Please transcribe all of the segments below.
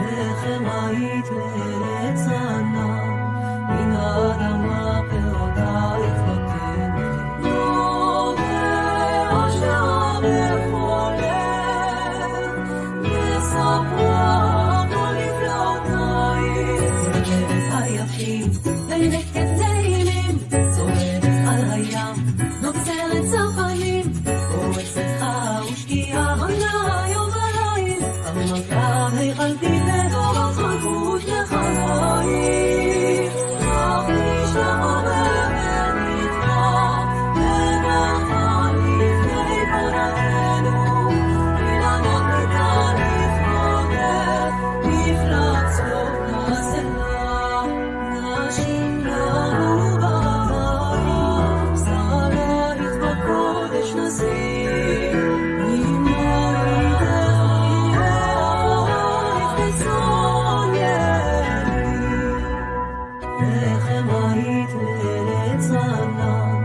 לחם היית לארץ ענן, מן האדמה פירותייך נותנת. יודע אשר מחולל, מספרה כל נפלאותייך. זורמת היפים ונקת תהילים, זורמת על הים, נוצרת צפנים, פורצת ושקיעה ענה יום וליל, המלכה היכלתי לדורות חלקות לחיים. אך נשלח עובר ונקרא, וברכה לפני פורתנו, אילנות ניתן לפרודך, מפלצות נעשנה, נשים לנו בבית, שרייך בקודש נשים, עמו איתך יהיה בצאן ימי. לחם היית לארץ ענן,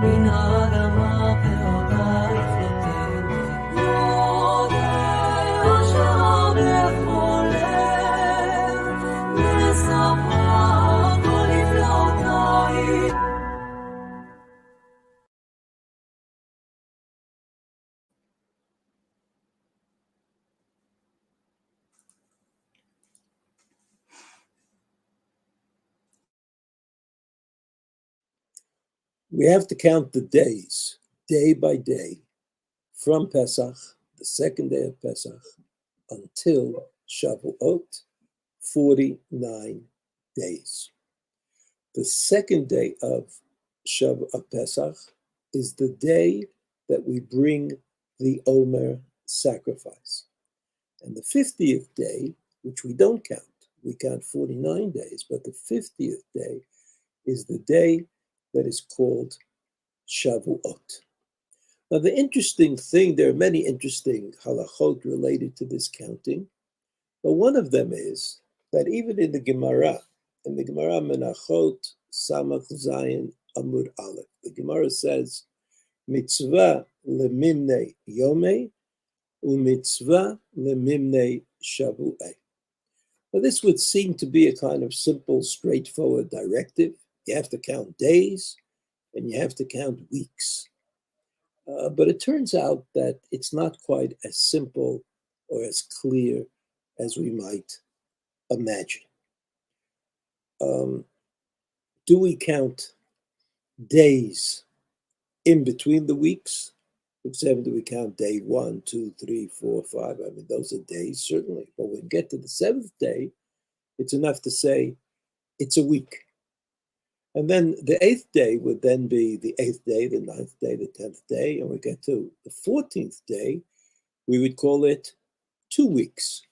מן האדמה פירותייך נותנת. יודע אשר מחולל, מספרה כל נפלאותייך. We have to count the days, day by day, from Pesach, the second day of Pesach, until Shavuot, 49 days. The second day of Pesach is the day that we bring the Omer sacrifice. And the 50th day, which we don't count, we count 49 days, but the 50th day is the day that is called Shavuot. Now, the interesting thing, there are many interesting halachot related to this counting, but one of them is that even in the Gemara Menachot Samach Zayin Amud Aleph, the Gemara says, mitzvah lemimnei yomei umitzvah lemimnei shavu'ei. Now, this would seem to be a kind of simple, straightforward directive. You have to count days and you have to count weeks. But it turns out that it's not quite as simple or as clear as we might imagine. Do we count days in between the weeks? For example, do we count day 1, 2, 3, 4, 5? I mean, those are days, certainly. But when we get to the 7th day, it's enough to say it's a week. And then the 8th day would then be the 8th day, the 9th day, the 10th day. And we get to the 14th day, we would call it 2 weeks.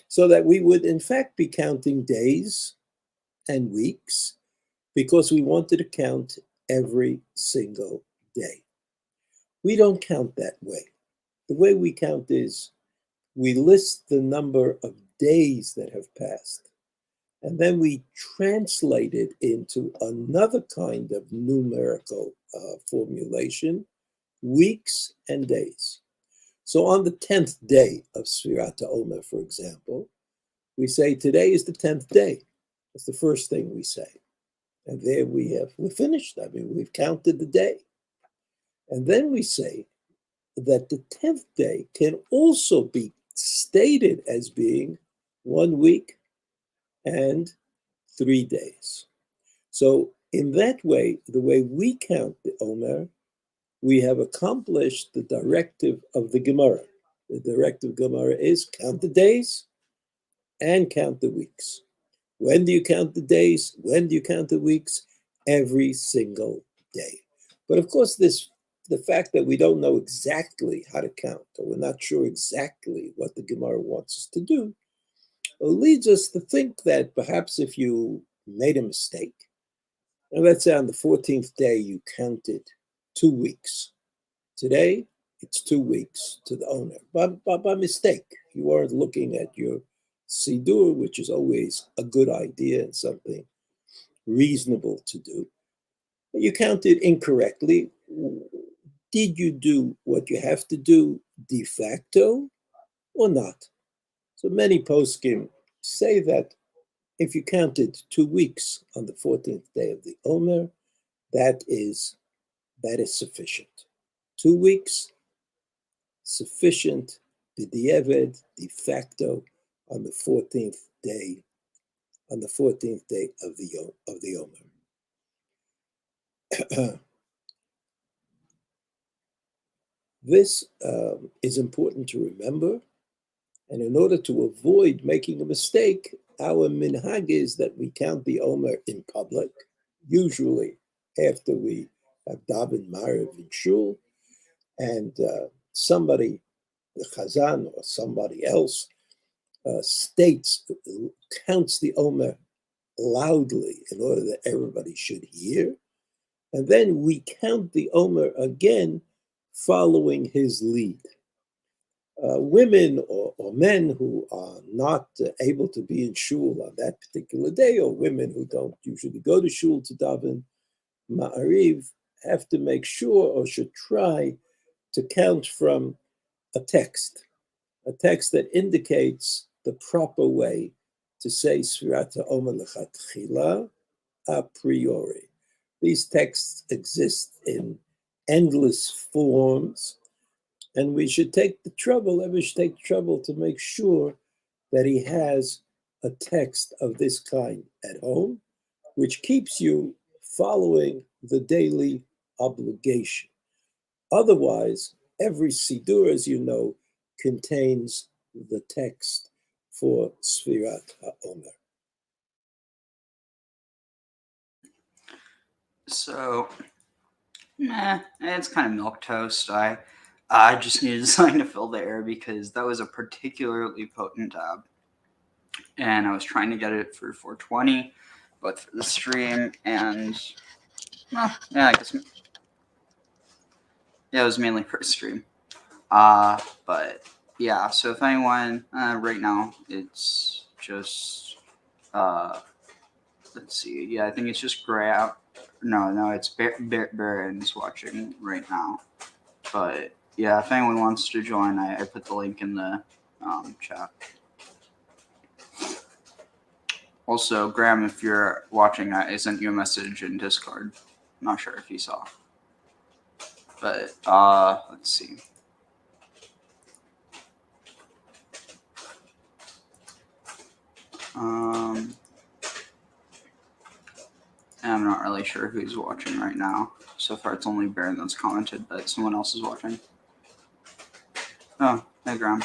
So that we would, in fact, be counting days and weeks because we wanted to count every single day. We don't count that way. The way we count is we list the number of days that have passed, and then we translate it into another kind of numerical formulation, weeks and days. So on the 10th day of Sefirat HaOmer, for example, we say today is the 10th day. That's the first thing we say. And there we're finished. I mean, we've counted the day. And then we say that the 10th day can also be stated as being 1 week and 3 days. So in that way, the way we count the Omer, we have accomplished the directive of the Gemara. The directive of Gemara is count the days and count the weeks. When do you count the days? When do you count the weeks? Every single day. But of course, the fact that we don't know exactly how to count, or we're not sure exactly what the Gemara wants us to do, leads us to think that perhaps if you made a mistake, and let's say on the 14th day you counted 2 weeks. Today, it's 2 weeks to the owner. By mistake, you weren't looking at your Sidur, which is always a good idea and something reasonable to do. But you counted incorrectly. Did you do what you have to do de facto or not? So many poskim say that if you counted 2 weeks on the 14th day of the Omer, that is sufficient. 2 weeks, sufficient, b'di'evet, de facto, on the 14th day of the Omer. This is important to remember, and in order to avoid making a mistake, our minhag is that we count the Omer in public, usually after we have daven Maariv in shul, and somebody, the Chazan or somebody else, counts the Omer loudly in order that everybody should hear, and then we count the Omer again following his lead. Women or men who are not able to be in shul on that particular day, or women who don't usually go to shul to daven Ma'ariv, have to make sure or should try to count from a text that indicates the proper way to say Sefirat HaOmer lechatchila a priori. These texts exist in endless forms, and we should take the trouble to make sure that he has a text of this kind at home, which keeps you following the daily obligation. Otherwise, every Siddur, as you know, contains the text for Sefirat HaOmer. So, it's kind of milquetoast. I just needed something to fill the air because that was a particularly potent tab, and I was trying to get it for 420, both for the stream and I guess it was mainly for a stream. But yeah, so if anyone right now, it's just let's see. Yeah, I think it's just gray out. No, it's Baron's watching right now. But yeah, if anyone wants to join, I put the link in the chat. Also, Graham, if you're watching, I sent you a message in Discord. I'm not sure if you saw. But let's see. I'm not really sure who's watching right now. So far, it's only Baron that's commented, but someone else is watching. Oh, hey, Graham.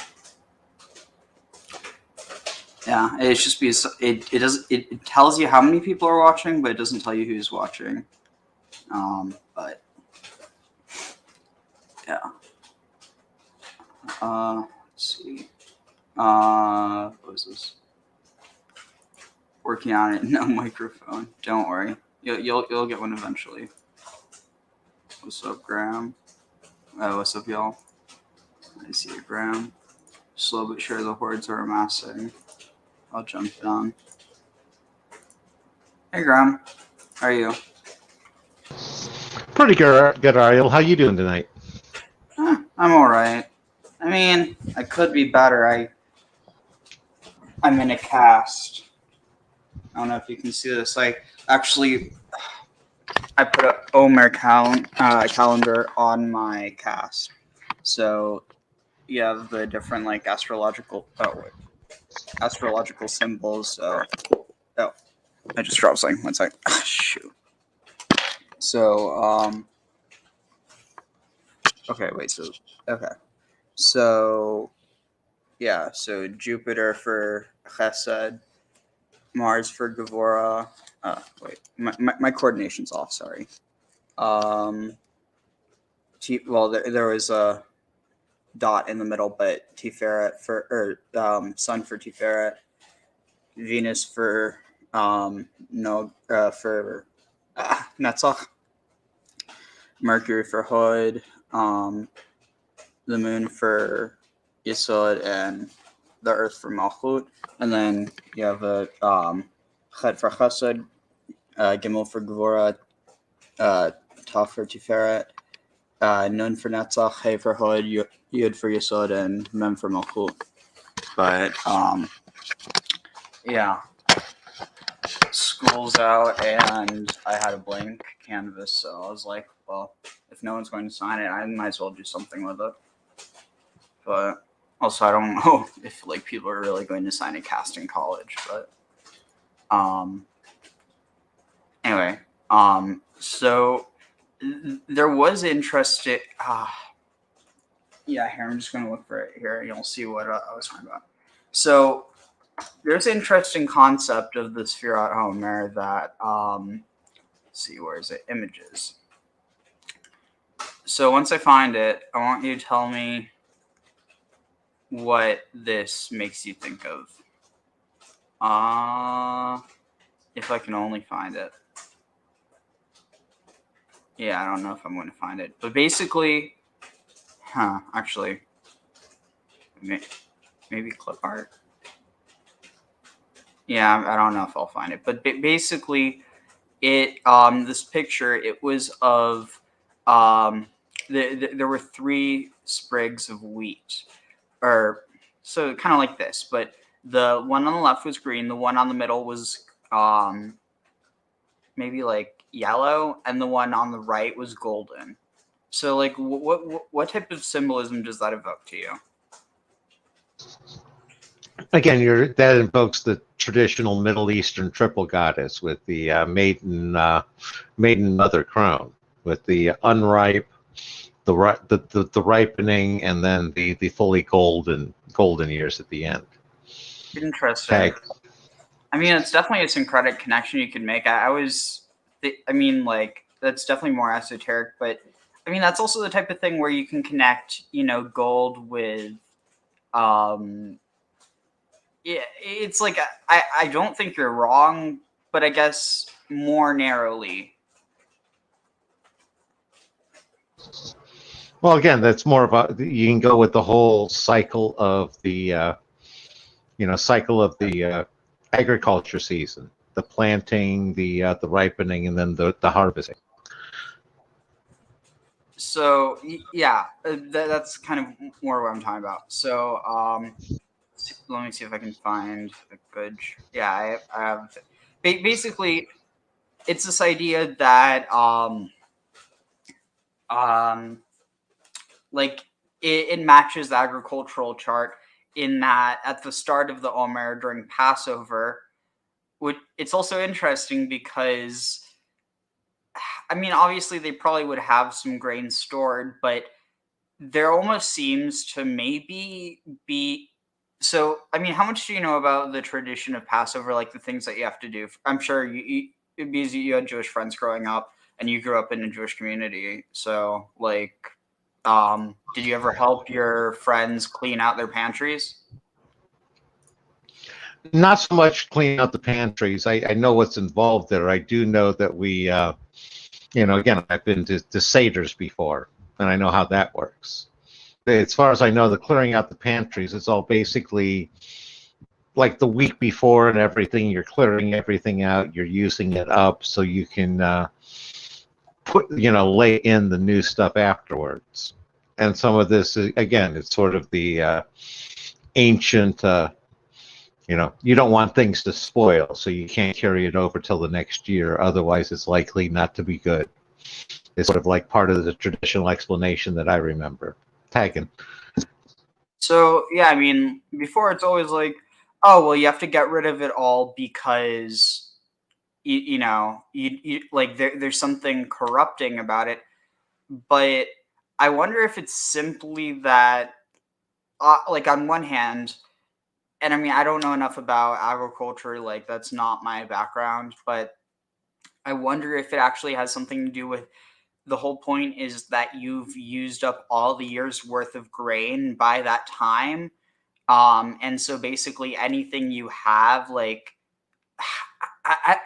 Yeah, it's just because it tells you how many people are watching, but it doesn't tell you who's watching. But yeah. Let's see. What is this? Working on it. No microphone. Don't worry. You'll get one eventually. What's up, Graham? What's up, y'all? I see it, Graham. Slow but sure, the hordes are amassing. I'll jump down. Hey, Graham. How are you? Pretty good, Ariel. How you doing tonight? I'm all right. I mean, I could be better. I'm in a cast. I don't know if you can see this. I put an Omer calendar on my cast. So you have the different astrological symbols. So I just dropped something. One sec. Shoot. So okay, wait. So yeah. So Jupiter for Chesed, Mars for Gevurah. Wait, my coordination's off. Sorry. There was a dot in the middle, but Tiferet for Sun for Tiferet, Venus for Netzach, Mercury for Hod, the Moon for Yesod, and the Earth for Malchut, and then you have a Chet for Chesed, Gimel for Gevurah, Taf for Tiferet, Nun for Netzach, Hey for Hod, Yud for Yesod, and Mem for Malchut. But yeah, school's out and I had a blank canvas, so I was like, well, if no one's going to sign it, I might as well do something with it. But also, I don't know if like people are really going to sign a cast in college. But anyway, so there was interesting. Yeah, here I'm just going to look for it here, and you'll see what I was talking about. So there's an interesting concept of the Sefirat HaOmer that, let's see, where is it? Images. So once I find it, I want you to tell me what this makes you think of. If I can only find it. Yeah, I don't know if I'm going to find it. But basically, actually, maybe clip art. Yeah, I don't know if I'll find it. But basically, it this picture, it was of there were 3 sprigs of wheat, or so kind of like this. But the one on the left was green, the one on the middle was maybe like yellow, and the one on the right was golden. So like, what type of symbolism does that evoke to you? Again, that invokes the traditional Middle Eastern triple goddess with the maiden mother crown, with the unripe, the ripening, and then the fully golden years at the end. Interesting. Okay. I mean, it's definitely a syncretic connection you can make. I mean, like, that's definitely more esoteric, but I mean, that's also the type of thing where you can connect, gold with, yeah, it's like, I don't think you're wrong, but I guess more narrowly. Well, again, that's more about, you can go with the whole cycle of the, agriculture season, the planting, the ripening, and then the harvesting. So yeah, that's kind of more what I'm talking about. So let me see if I can find a good. Yeah, I have. Basically, it's this idea that like it matches the agricultural chart in that at the start of the Omer during Passover, it's also interesting because, I mean, obviously they probably would have some grain stored, but there almost seems to maybe be. So, I mean, how much do you know about the tradition of Passover, like the things that you have to do? I'm sure because you had Jewish friends growing up and you grew up in a Jewish community. So, like, did you ever help your friends clean out their pantries? Not so much clean out the pantries. I know what's involved there. I do know that we, again, I've been to Seders before, and I know how that works. As far as I know, the clearing out the pantries, it's all basically like the week before and everything. You're clearing everything out. You're using it up so you can lay in the new stuff afterwards. And some of this, again, it's sort of the ancient, you don't want things to spoil, so you can't carry it over till the next year. Otherwise, it's likely not to be good. It's sort of like part of the traditional explanation that I remember. Tagging. So, yeah, I mean, before it's always like, oh, well, you have to get rid of it all because, you like there's something corrupting about it. But I wonder if it's simply that, like, on one hand, and I mean, I don't know enough about agriculture, like, that's not my background, but I wonder if it actually has something to do with the whole point is that you've used up all the year's worth of grain by that time. And so basically anything you have, like,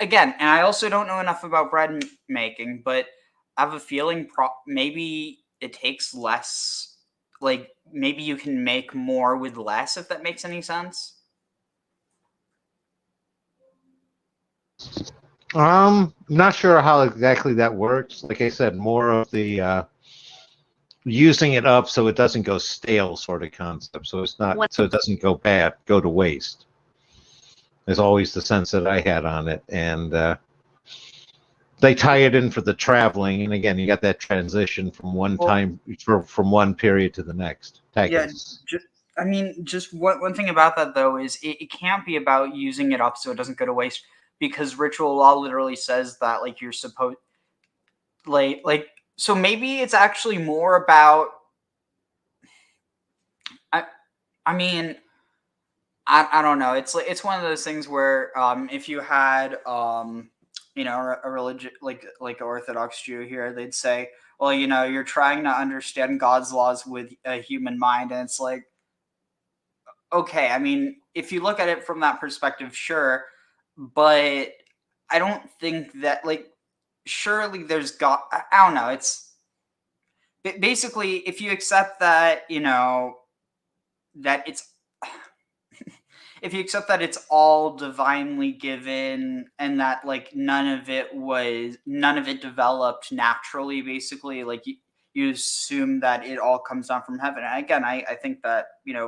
again, and I also don't know enough about bread making, but I have a feeling maybe it takes less, like maybe you can make more with less, if that makes any sense. Not sure how exactly that works. Like I said, more of the using it up so it doesn't go stale sort of concept. So it's not, so it doesn't go to waste. is always the sense that I had on it. And they tie it in for the traveling, and again, you got that transition from one time from one period to the next. Just one thing about that though is it can't be about using it up so it doesn't go to waste, because ritual law literally says that like you're supposed so maybe it's actually more about I mean I don't know. It's one of those things where if you had a religion like Orthodox Jew here, they'd say, well, you're trying to understand God's laws with a human mind, and it's like, okay, I mean, if you look at it from that perspective, sure, but I don't think that surely there's God. I don't know. It's basically if you accept that that it's if you accept that it's all divinely given and that none of it developed naturally, basically you assume that it all comes down from heaven. And again, I think that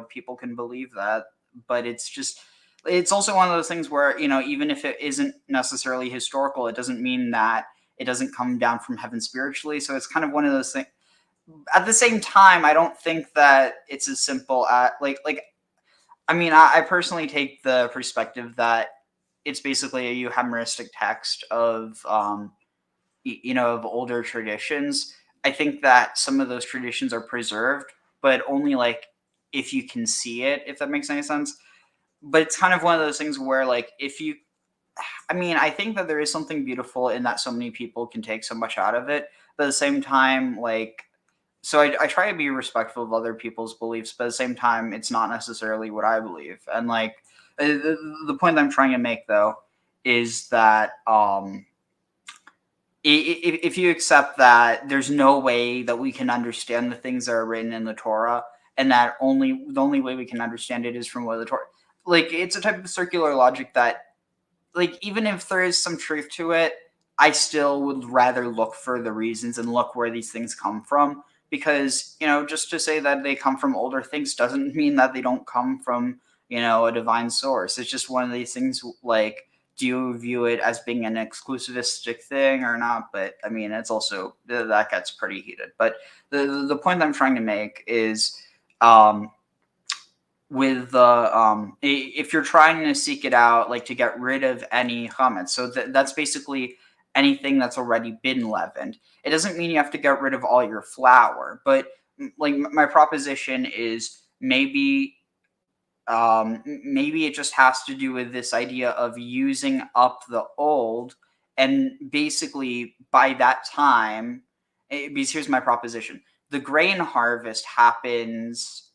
people can believe that, but it's also one of those things where even if it isn't necessarily historical, it doesn't mean that it doesn't come down from heaven spiritually. So it's kind of one of those things. At the same time, I don't think that it's as simple as I personally take the perspective that it's basically a euhemeristic text of of older traditions. I think that some of those traditions are preserved, but only if you can see it, if that makes any sense. But it's kind of one of those things where I think that there is something beautiful in that so many people can take so much out of it, but at the same time, so I try to be respectful of other people's beliefs, but at the same time, it's not necessarily what I believe. And the point that I'm trying to make, though, is that if you accept that there's no way that we can understand the things that are written in the Torah, and that the only way we can understand it is from what the Torah, it's a type of circular logic that, even if there is some truth to it, I still would rather look for the reasons and look where these things come from. Because, just to say that they come from older things doesn't mean that they don't come from, a divine source. It's just one of these things, do you view it as being an exclusivistic thing or not? But, it's also, that gets pretty heated. But the point that I'm trying to make is with the, if you're trying to seek it out, to get rid of any chametz, so that's basically anything that's already been leavened. It doesn't mean you have to get rid of all your flour, but my proposition is maybe it just has to do with this idea of using up the old, and basically by that time, because here's my proposition: the grain harvest happens.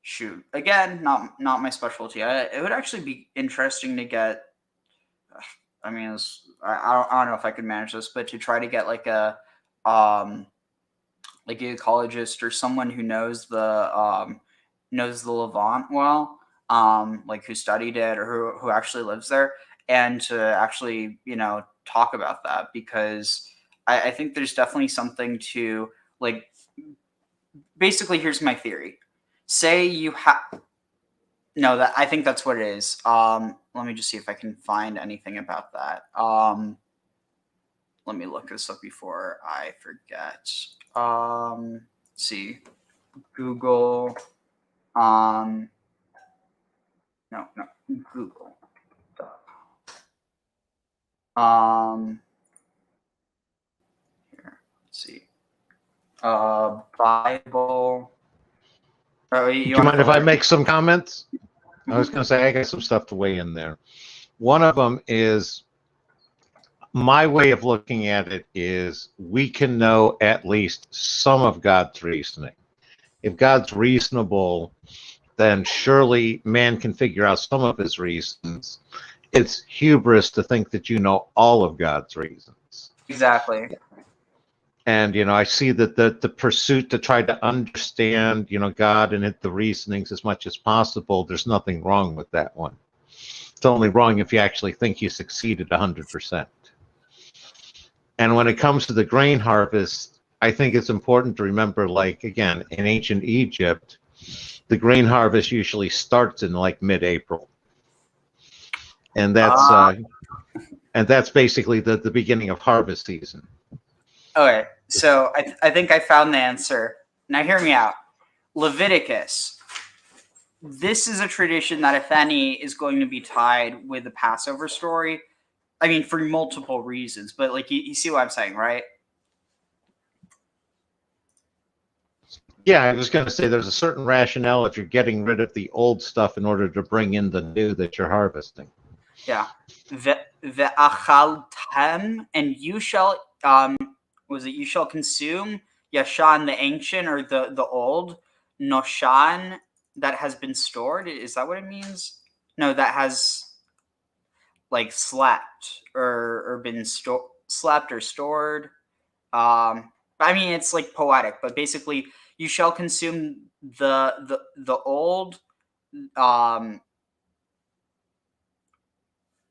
Shoot, again, not my specialty. It would actually be interesting to get. I don't know if I could manage this, but to try to get an ecologist or someone who knows the Levant well, who studied it or who actually lives there, and to actually talk about that, because I think there's definitely something to basically, here's my theory. Say you have no, I think that's what it is. Let me just see if I can find anything about that. Let me look this up before I forget. Let's see, Google. No, Google. Here, let's see. Bible. Do you mind if I make some comments? I was going to say I got some stuff to weigh in there. One of them is, my way of looking at it is, we can know at least some of God's reasoning. If God's reasonable, then surely man can figure out some of his reasons. It's hubris to think that you know all of God's reasons. Exactly. And, I see that the pursuit to try to understand, God and the reasonings as much as possible, there's nothing wrong with that one. It's only wrong if you actually think you succeeded 100%. And when it comes to the grain harvest, I think it's important to remember, again, in ancient Egypt, The grain harvest usually starts in like mid-April, and that's basically the beginning of harvest season. Okay, so I think I found the answer. Now hear me out. Leviticus. This is a tradition that, if any, is going to be tied with the Passover story. I mean, for multiple reasons, but like you see what I'm saying, right? Yeah, I was going to say there's a certain rationale if you're getting rid of the old stuff in order to bring in the new that you're harvesting. Yeah. Ve'achaltem, and you shall you shall consume Yashan the ancient, or the old, Noshan that has been stored. Is that what it means? No, that has like slept or been slept or stored. I mean, it's like poetic, but basically, you shall consume the old.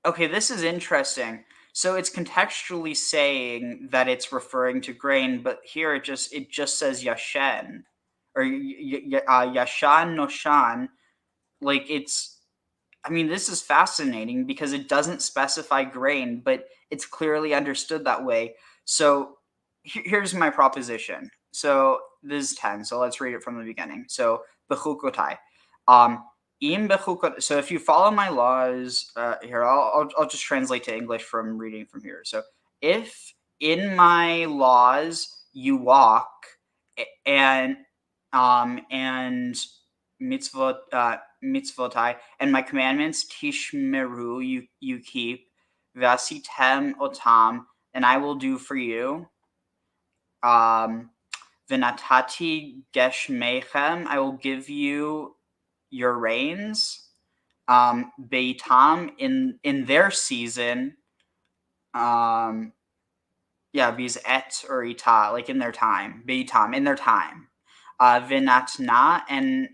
Okay, this is interesting. So it's contextually saying that it's referring to grain, but here it just says yashen, or yashan noshan. Like it's, I mean, this is fascinating because it doesn't specify grain, but it's clearly understood that way. So here's my proposition. So this is 10. So let's read it from the beginning. So bechukotai. So if you follow my laws, here I'll just translate to English from reading from here. So if in my laws you walk, and mitzvotai, and my commandments tishmeru, you keep, vasitem otam, and I will do for you, venatati geshmechem, I will give you your rains, beitam, in their season, because et or ita, like in their time, beitam, in their time, vinatna, and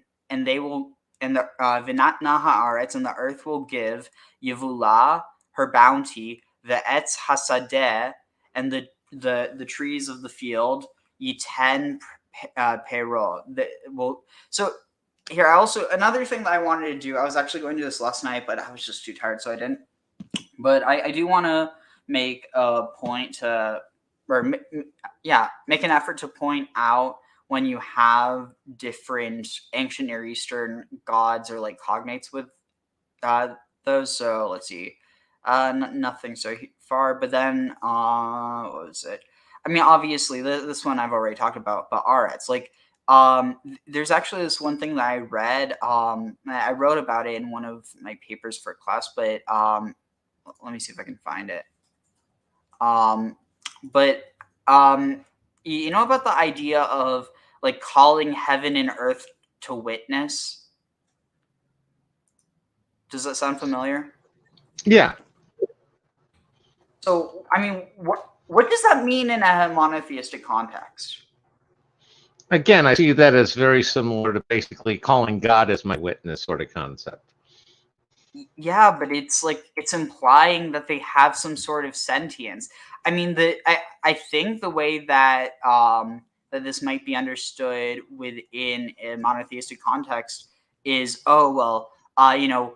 they will, and the vinatna haaretz, and the earth will give yivula, her bounty, the etz hasadeh, and the trees of the field, yiten pero. So here, I also, another thing that I wanted to do, I was actually going to do this last night, but I was just too tired, so I didn't. But I do want to make a point to, or make an effort to point out when you have different ancient Near Eastern gods or like cognates with those. So let's see, nothing so far. But then, what was it? I mean, obviously, this one I've already talked about, but Aretz, like, there's actually this one thing that I read. I wrote about it in one of my papers for class, but let me see if I can find it. You know about the idea of like calling heaven and earth to witness? Does that sound familiar? Yeah. So, I mean, what does that mean in a monotheistic context? Again, I see that as very similar to basically calling God as my witness sort of concept. Yeah, but it's like it's implying that they have some sort of sentience. I mean, I think the way that that this might be understood within a monotheistic context is, oh well,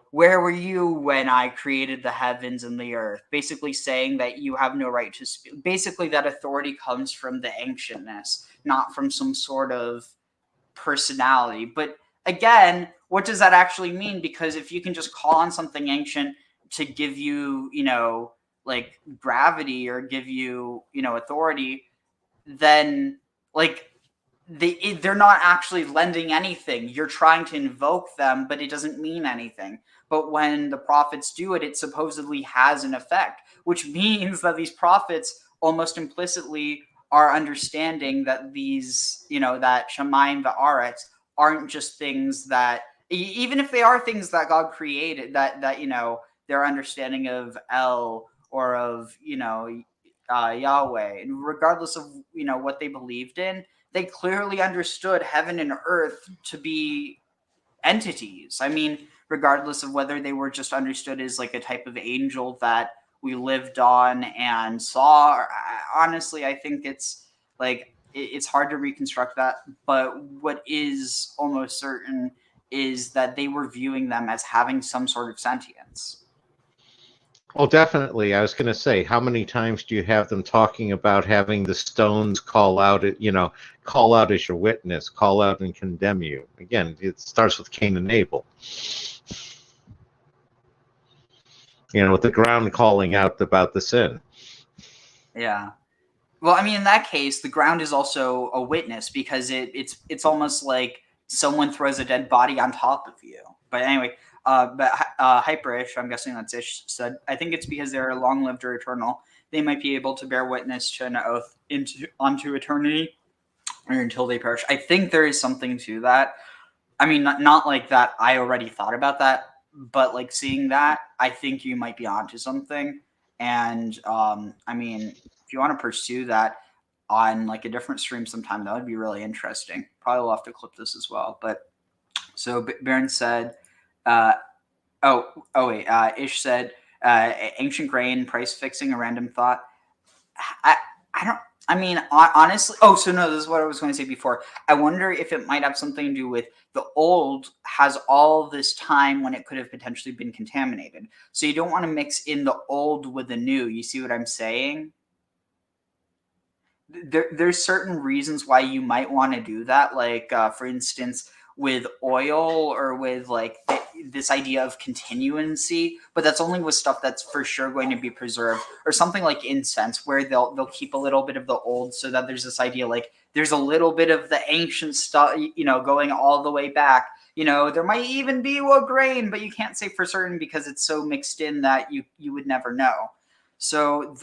where were you when I created the heavens and the earth? Basically saying that you have no right to speak. Basically, that authority comes from the ancientness, not from some sort of personality. But again, what does that actually mean? Because if you can just call on something ancient to give you, like gravity, or give you, authority, then like they're not actually lending anything. You're trying to invoke them, but it doesn't mean anything. But when the prophets do it, it supposedly has an effect, which means that these prophets almost implicitly are understanding that these, that Shamayim va'aretz aren't just things that, even if they are things that God created, that their understanding of El, or of Yahweh, and regardless of what they believed in, they clearly understood heaven and earth to be entities. I mean, regardless of whether they were just understood as like a type of angel that we lived on and saw. Honestly, I think it's like, it's hard to reconstruct that. But what is almost certain is that they were viewing them as having some sort of sentience. Well, definitely. I was going to say, how many times do you have them talking about having the stones call out, call out as your witness, call out and condemn you? Again, it starts with Cain and Abel. With the ground calling out about the sin. Yeah. Well, I mean, in that case, the ground is also a witness because it's almost like someone throws a dead body on top of you. But anyway, Hyperish, I'm guessing that's Ish, said, I think it's because they're long-lived or eternal. They might be able to bear witness to an oath onto eternity or until they perish. I think there is something to that. I mean, not like that. I already thought about that, but like seeing that, I think you might be onto something. And I mean, if you want to pursue that on like a different stream sometime, that would be really interesting. Probably will have to clip this as well. But so Baron said, Ish said, ancient grain, price fixing, a random thought. I mean, honestly, so no, this is what I was going to say before. I wonder if it might have something to do with the old has all this time when it could have potentially been contaminated. So you don't want to mix in the old with the new. You see what I'm saying? There's certain reasons why you might want to do that. Like, for instance, with oil or with like this idea of continuancy, but that's only with stuff that's for sure going to be preserved, or something like incense where they'll keep a little bit of the old so that there's this idea like there's a little bit of the ancient stuff, going all the way back. There might even be a grain, but you can't say for certain because it's so mixed in that you would never know. So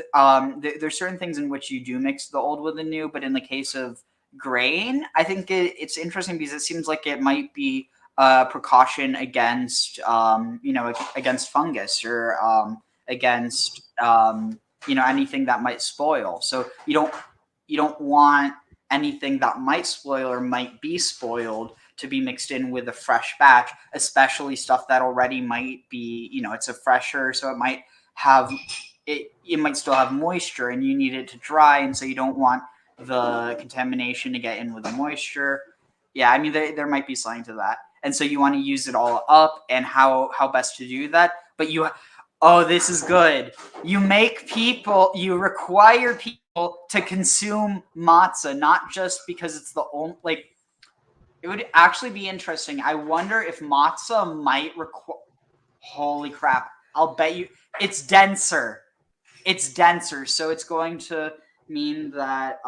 there's certain things in which you do mix the old with the new, but in the case of grain, I think it's interesting because it seems like it might be a precaution against against fungus or against anything that might spoil. So you don't want anything that might spoil or might be spoiled to be mixed in with a fresh batch, especially stuff that already might be, it's a fresher, so it might have it might still have moisture and you need it to dry, and so you don't want the contamination to get in with the moisture. Yeah, I mean, there might be something to that. And so you want to use it all up, and how best to do that. But this is good. You require people to consume matzah, not just because it's the only, like, it would actually be interesting. I wonder if matzah might require, holy crap, I'll bet you, it's denser. So it's going to mean that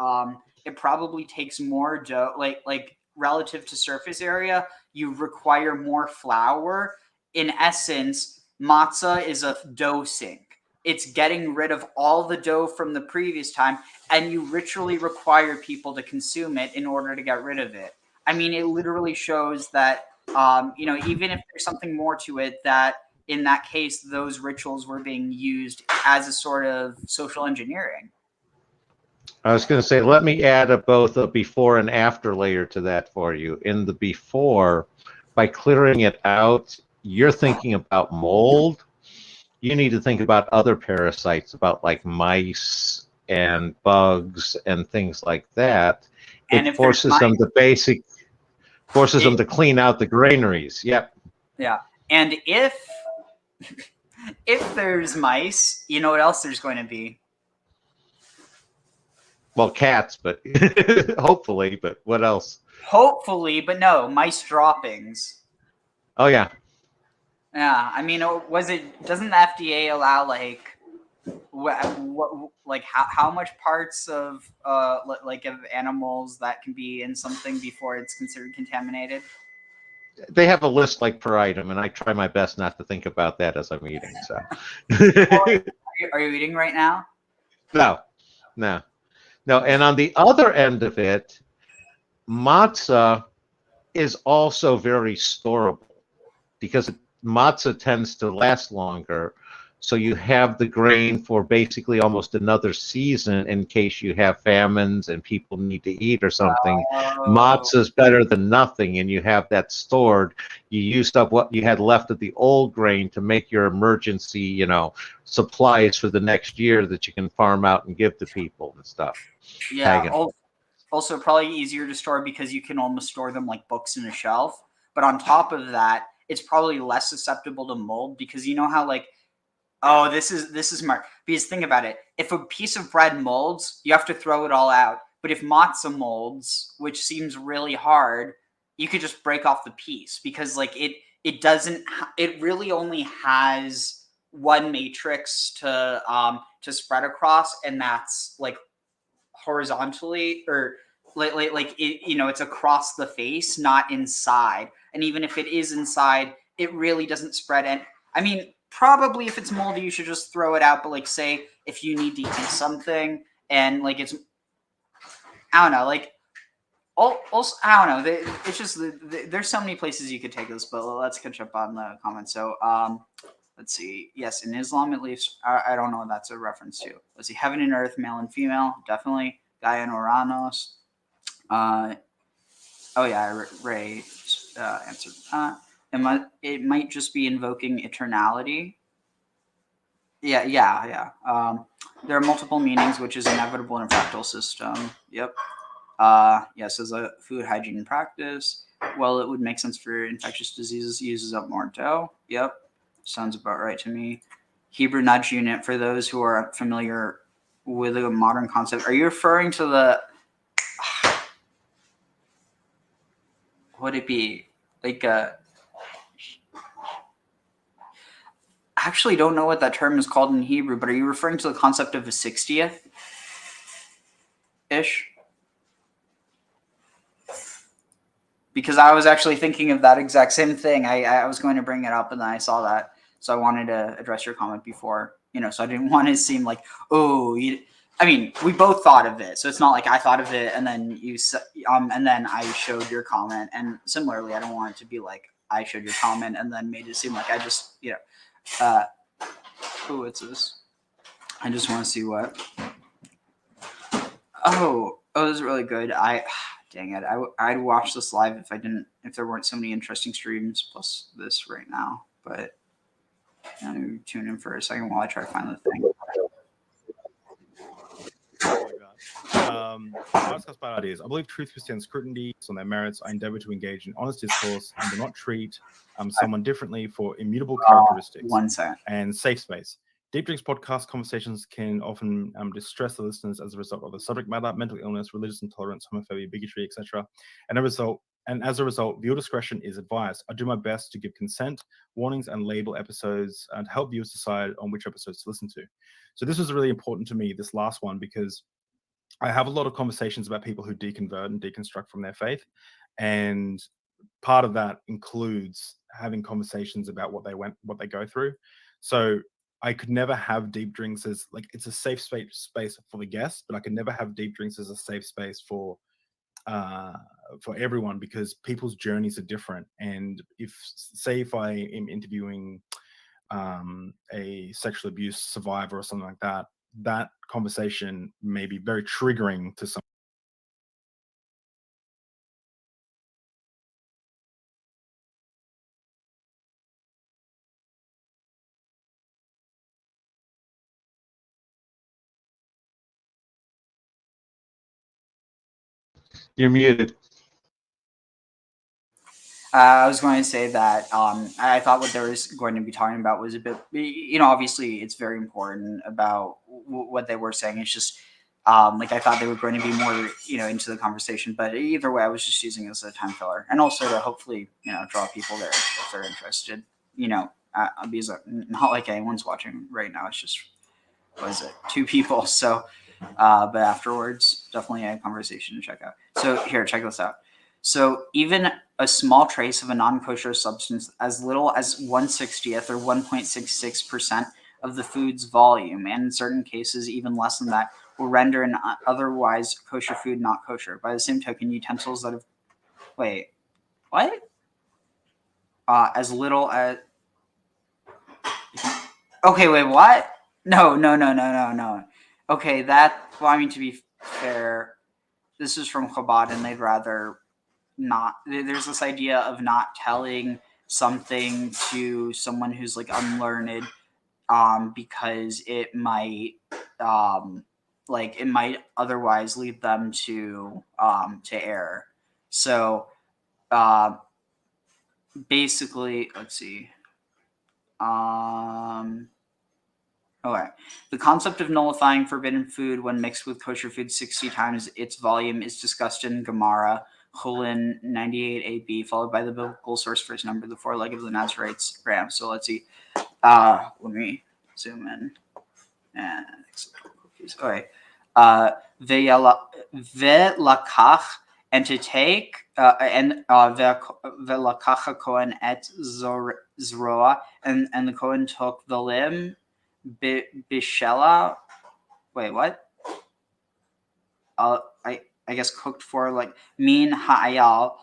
it probably takes more dough, like relative to surface area, you require more flour. In essence, matzah is a dough sink. It's getting rid of all the dough from the previous time, and you ritually require people to consume it in order to get rid of it. I mean, it literally shows that, even if there's something more to it, that in that case, those rituals were being used as a sort of social engineering. I was going to say, let me add both a before and after layer to that for you. In the before, by clearing it out, you're thinking about mold. You need to think about other parasites, about like mice and bugs and things like that. And it forces them to clean out the granaries. Yep. Yeah. And if there's mice, you know what else there's going to be? Well, cats, but hopefully, but what else? Hopefully, but no, mice droppings. Oh, yeah. Yeah, I mean, doesn't the FDA allow like how much parts of of animals that can be in something before it's considered contaminated? They have a list like per item, and I try my best not to think about that as I'm eating. So, are you eating right now? No. And on the other end of it, matzah is also very storable because matzah tends to last longer. So you have the grain for basically almost another season in case you have famines and people need to eat or something. Matzah is better than nothing, and you have that stored. You used up what you had left of the old grain to make your emergency, supplies for the next year that you can farm out and give to people and stuff. Yeah. also probably easier to store because you can almost store them like books in a shelf. But on top of that, it's probably less susceptible to mold because you know how like, oh, this is smart. Because think about it. If a piece of bread molds, you have to throw it all out. But if matzah molds, which seems really hard, you could just break off the piece because like it doesn't it really only has one matrix to spread across, and that's like horizontally or like it, you know, it's across the face, not inside. And even if it is inside, it really doesn't spread. And I mean, probably if it's moldy, you should just throw it out. But like, say if you need to eat something and like it's, I don't know, like also I don't know. It's just there's so many places you could take this. But let's catch up on the comments. So let's see. Yes, in Islam at least, I don't know what that's a reference to. Let's see. Heaven and earth, male and female, definitely. Gaia and Uranus. Oh yeah, Ray answered that. It might just be invoking eternality. Yeah. There are multiple meanings, which is inevitable in a fractal system. Yep. Yes, as a food hygiene practice. Well, it would make sense for infectious diseases. Uses up more dough. Yep. Sounds about right to me. Hebrew nudge unit, for those who are familiar with a modern concept. Are you referring to the, would it be like I actually don't know what that term is called in Hebrew, but are you referring to the concept of a 60th ish? Because I was actually thinking of that exact same thing. I was going to bring it up and then I saw that. So I wanted to address your comment before, you know, so I didn't want to seem like, oh, I mean, we both thought of it. So it's not like I thought of it and then and then I showed your comment. And similarly, I don't want it to be like I showed your comment and then made it seem like I just, you know, oh, what's this? I just want to see what. Oh, this is really good. Dang it. I'd watch this live if there weren't so many interesting streams plus this right now. But let me tune in for a second while I try to find the thing. I discuss bad ideas. I believe truth withstands scrutiny on their merits. I endeavor to engage in honest discourse and do not treat someone differently for immutable characteristics. 1 second. And safe space. Deep Drinks podcast conversations can often distress the listeners as a result of the subject matter, mental illness, religious intolerance, homophobia, bigotry, etc. And as a result, viewer discretion is advised. I do my best to give consent, warnings, and label episodes and help viewers decide on which episodes to listen to. So this was really important to me, this last one, because I have a lot of conversations about people who deconvert and deconstruct from their faith. And part of that includes having conversations about what they go through. So I could never have Deep Drinks as like, it's a safe space for the guests, but I could never have Deep Drinks as a safe space for everyone, because people's journeys are different. And if I am interviewing a sexual abuse survivor or something like that, that conversation may be very triggering to some. You're muted. I was going to say that I thought what they were going to be talking about was a bit, you know, obviously it's very important about what they were saying. It's just like I thought they were going to be more, you know, into the conversation. But either way, I was just using it as a time filler and also to hopefully, you know, draw people there if they're interested. You know, because not like anyone's watching right now. It's just, what is it, 2 people. So, but afterwards, definitely a conversation to check out. So here, check this out. So even a small trace of a non-kosher substance, as little as 1/60th or 1.66% of the food's volume, and in certain cases even less than that, will render an otherwise kosher food not kosher. By the same token, utensils that have as little as what? No. Okay, well, I mean, to be fair, this is from Chabad, and they'd rather not. There's this idea of not telling something to someone who's like unlearned, because it might like it might otherwise lead them to error. So basically, let's see. Okay. The concept of nullifying forbidden food when mixed with kosher food 60 times its volume is discussed in Gemara, Chulin 98ab, followed by the biblical source for its number, the foreleg of the Nazarite's ram. So let's see. Let me zoom in. And okay. Velakach, and to take, and velakach Kohen et zroa, and the Kohen took the limb, bishela. Wait, what? I guess cooked for like min ha'ayal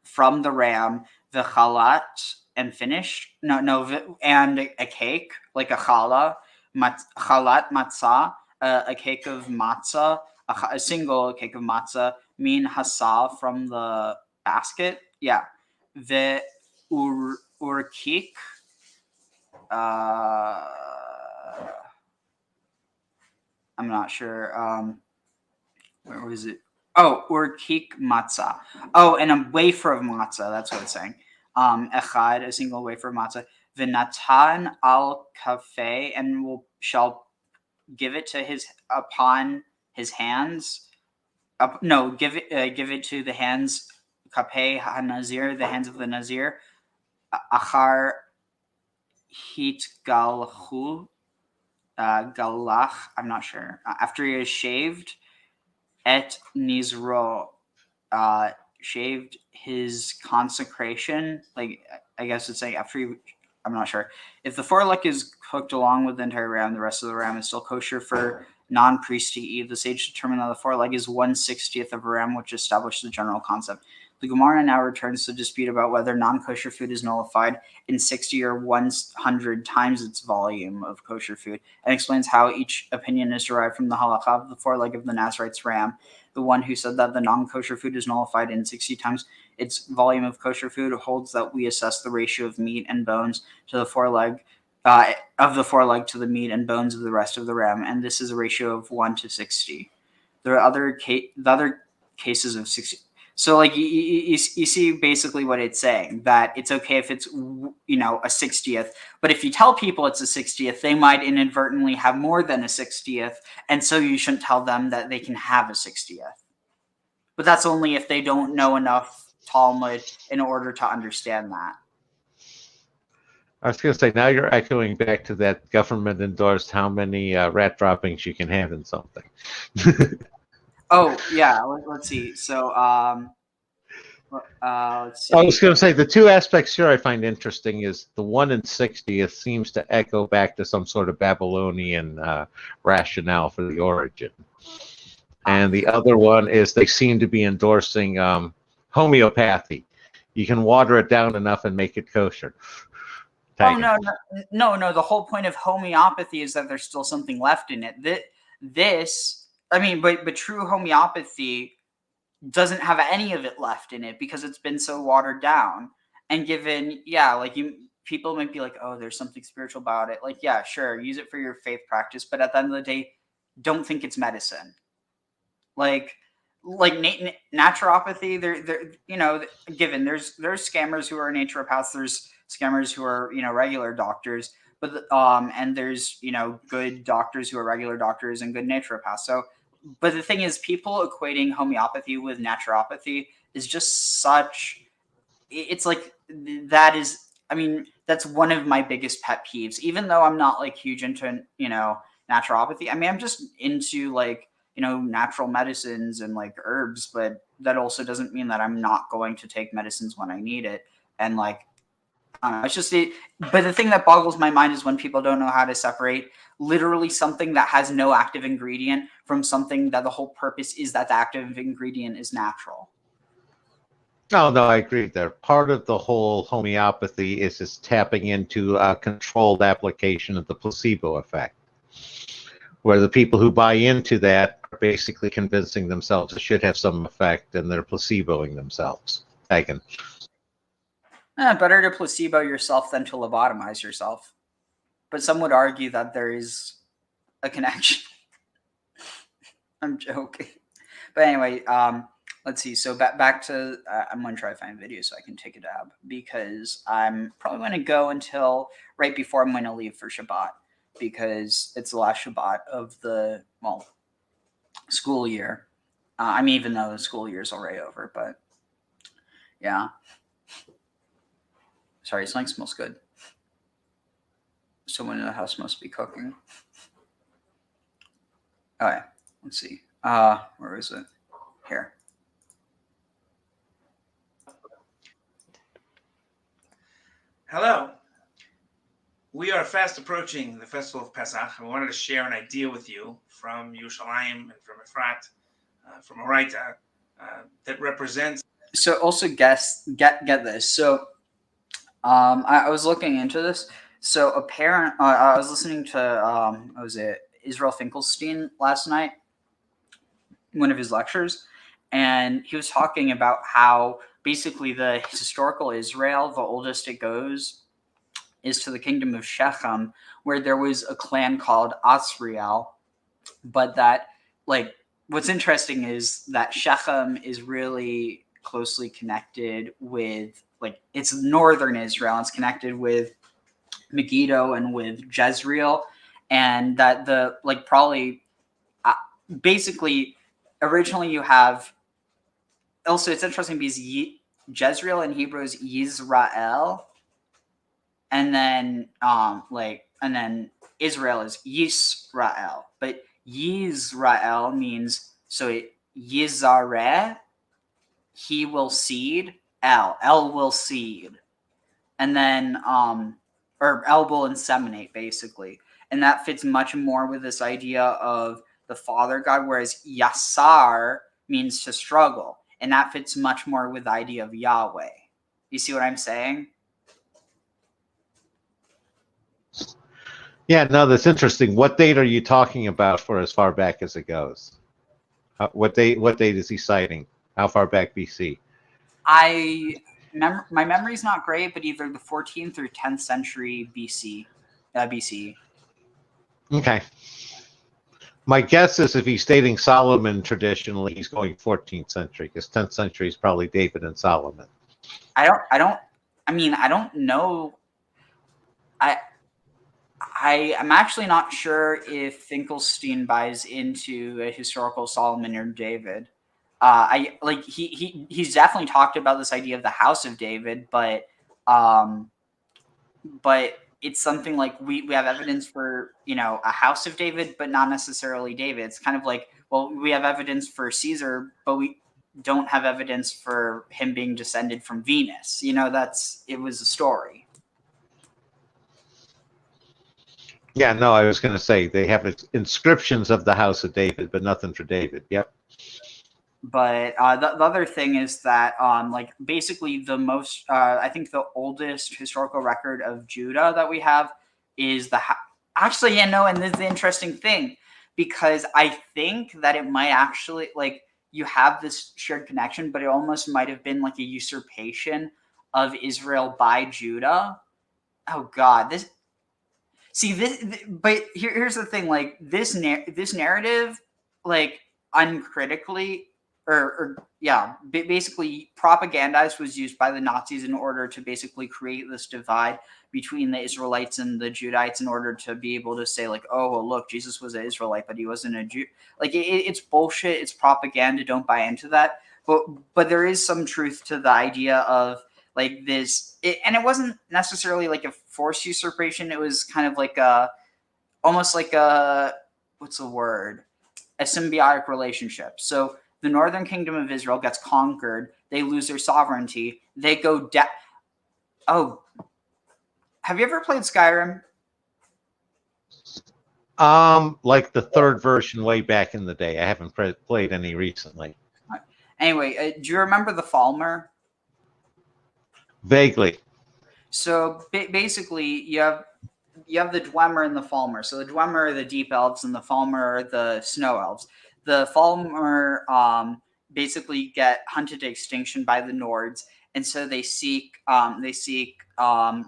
from the ram, the chalat, and finished. And a cake like a challah, chalat matzah, a cake of matzah, a single cake of matzah, min hasa from the basket. Yeah, the urkik. I'm not sure. Where was it? Oh, urkik matzah. Oh, and a wafer of matzah. That's what it's saying. Echad, a single wafer of matzah. V'natan al kafeh, and shall give it to his upon his hands. Give it to the hands. Kapeh ha-nazir, the hands of the nazir. Achar hit galchu. Galach, I'm not sure. After he is shaved, et nizro, shaved his consecration. Like, I guess it's like after he, I'm not sure. If the foreleg is cooked along with the entire ram, the rest of the ram is still kosher for non-priest to eat. The sage determined that the foreleg is 1/60th of a ram, which established the general concept. The Gemara now returns to dispute about whether non-kosher food is nullified in 60 or 100 times its volume of kosher food, and explains how each opinion is derived from the halakha of the foreleg of the Nazarite's ram. The one who said that the non-kosher food is nullified in 60 times its volume of kosher food holds that we assess the ratio of meat and bones to the foreleg, of the foreleg to the meat and bones of the rest of the ram, and this is a ratio of 1/60. There are other cases of 60. So, like, you see basically what it's saying, that it's okay if it's, a 60th, but if you tell people it's a 60th, they might inadvertently have more than a 60th, and so you shouldn't tell them that they can have a 60th. But that's only if they don't know enough Talmud in order to understand that. I was going to say, now you're echoing back to that government endorsed how many rat droppings you can have in something. Oh, yeah, let's see. So, let's see. I was going to say, the two aspects here I find interesting is the 1/60th seems to echo back to some sort of Babylonian rationale for the origin. And the other one is they seem to be endorsing homeopathy. You can water it down enough and make it kosher. Oh, no. The whole point of homeopathy is that there's still something left in it. But true homeopathy doesn't have any of it left in it because it's been so watered down. And given, people might be like, oh, there's something spiritual about it. Like, yeah, sure, use it for your faith practice, but at the end of the day, don't think it's medicine. Like naturopathy, given there's scammers who are naturopaths, there's scammers who are regular doctors, but and there's good doctors who are regular doctors and good naturopaths. So, but the thing is, people equating homeopathy with naturopathy is just such. It's like that is. I mean, that's one of my biggest pet peeves. Even though I'm not like huge into naturopathy. I mean, I'm just into natural medicines and like herbs, but that also doesn't mean that I'm not going to take medicines when I need it. And it's just but the thing that boggles my mind is when people don't know how to separate literally something that has no active ingredient from something that the whole purpose is that the active ingredient is natural. No, I agree there. Part of the whole homeopathy is just tapping into a controlled application of the placebo effect, where the people who buy into that are basically convincing themselves it should have some effect, and they're placeboing themselves. Better to placebo yourself than to lobotomize yourself. But some would argue that there is a connection. I'm joking. But anyway, let's see. So back to I'm going to try to find a video so I can take a dab, because I'm probably going to go until right before I'm going to leave for Shabbat, because it's the last Shabbat of the school year. I mean, even though the school year is already over, but yeah. Sorry, something smells good. Someone in the house must be cooking. All right, let's see. Where is it? Here. Hello. We are fast approaching the festival of Pesach. I wanted to share an idea with you from Yerushalayim and from Efrat, from Oraita, that represents. So also get this. So I was looking into this. So I was listening to what was it, Israel Finkelstein last night, one of his lectures, and he was talking about how basically the historical Israel, the oldest it goes, is to the kingdom of Shechem, where there was a clan called Asriel, but that, like, what's interesting is that Shechem is really closely connected with, like, it's northern Israel. It's connected with Megiddo and with Jezreel, and that the, like, probably basically originally you have, also it's interesting because Jezreel in Hebrew is Yisrael, and then and then Israel is Yisrael, but Yisrael means, so Yizareh, he will seed, El will seed, and then or El will inseminate, basically, and that fits much more with this idea of the Father God, whereas Yasar means to struggle, and that fits much more with the idea of Yahweh. You see what I'm saying? Yeah, no, that's interesting. What date are you talking about for as far back as it goes? What date is he citing? How far back BC? My memory's not great, but either the 14th or 10th century BC. Okay. My guess is if he's stating Solomon traditionally, he's going 14th century, because 10th century is probably David and Solomon. I don't know. I'm actually not sure if Finkelstein buys into a historical Solomon or David. He's definitely talked about this idea of the house of David, but it's something like we have evidence for, a house of David, but not necessarily David. It's kind of like, well, we have evidence for Caesar, but we don't have evidence for him being descended from Venus. It was a story. Yeah, no, I was going to say they have inscriptions of the house of David, but nothing for David. Yep. But the other thing is that, basically the most, I think the oldest historical record of Judah that we have is actually, and this is the interesting thing, because I think that it might actually, you have this shared connection, but it almost might have been like a usurpation of Israel by Judah. Oh God, but here's the thing, this narrative, uncritically, basically propagandized, was used by the Nazis in order to basically create this divide between the Israelites and the Judites, in order to be able to say, oh, well, look, Jesus was an Israelite, but he wasn't a Jew. It's bullshit. It's propaganda. Don't buy into that. But there is some truth to the idea of this, and it wasn't necessarily like a forced usurpation. It was kind of almost like a, what's the word? A symbiotic relationship. So the northern kingdom of Israel gets conquered. They lose their sovereignty. They go Oh, have you ever played Skyrim? Like the third version way back in the day. I haven't played any recently. Anyway, do you remember the Falmer? Vaguely. So basically, you have the Dwemer and the Falmer. So the Dwemer are the deep elves, and the Falmer are the snow elves. The Falmer basically get hunted to extinction by the Nords, and so they seek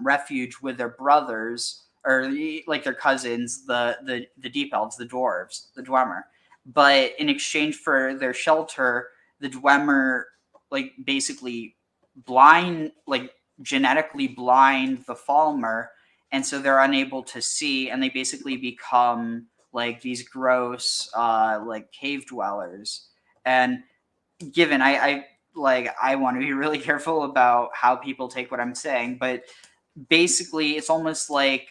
refuge with their brothers, or their cousins, the deep elves, the dwarves, the Dwemer. but in exchange for their shelter, the Dwemer like basically genetically blind the Falmer, and so they're unable to see, and they basically become like these gross like cave dwellers. And given I want to be really careful about how people take what I'm saying, but basically it's almost like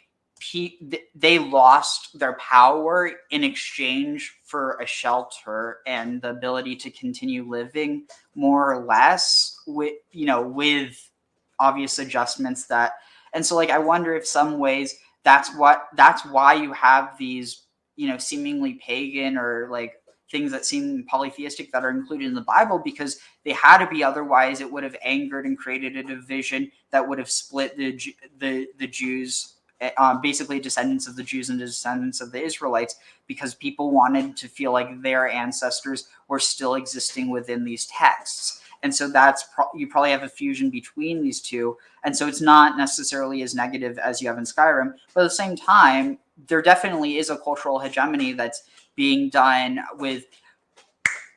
they lost their power in exchange for a shelter and the ability to continue living, more or less, with obvious adjustments that. And so like I wonder if some ways that's why you have these seemingly pagan or like things that seem polytheistic that are included in the Bible, because they had to be, otherwise it would have angered and created a division that would have split the Jews, basically descendants of the Jews and descendants of the Israelites, because people wanted to feel like their ancestors were still existing within these texts. And so you probably have a fusion between these two. And so it's not necessarily as negative as you have in Skyrim, but at the same time, there definitely is a cultural hegemony that's being done with,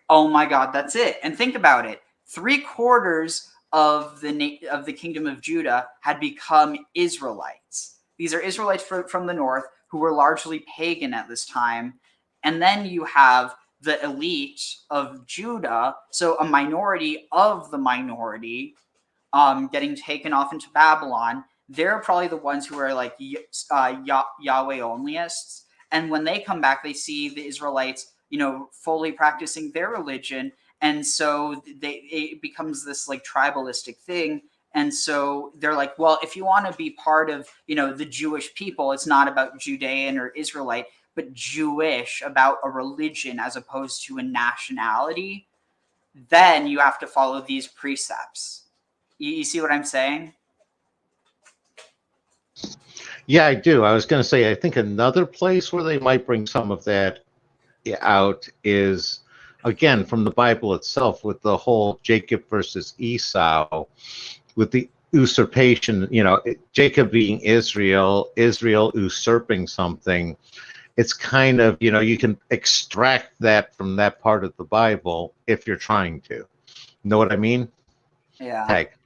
oh my God, that's it. And think about it. 3/4 of the kingdom of Judah had become Israelites. These are Israelites from the north who were largely pagan at this time. And then you have the elite of Judah, so a minority of the minority, getting taken off into Babylon. They're probably the ones who are like Yahweh onlyists. And when they come back, they see the Israelites, fully practicing their religion. And so it becomes this like tribalistic thing. And so they're like, well, if you want to be part of, the Jewish people, it's not about Judean or Israelite, but Jewish, about a religion as opposed to a nationality, then you have to follow these precepts. You see what I'm saying? Yeah, I do. I was going to say, I think another place where they might bring some of that out is, again, from the Bible itself, with the whole Jacob versus Esau, with the usurpation, Jacob being Israel usurping something. It's kind of, you can extract that from that part of the Bible if you're trying to. Know what I mean? Yeah. Heck.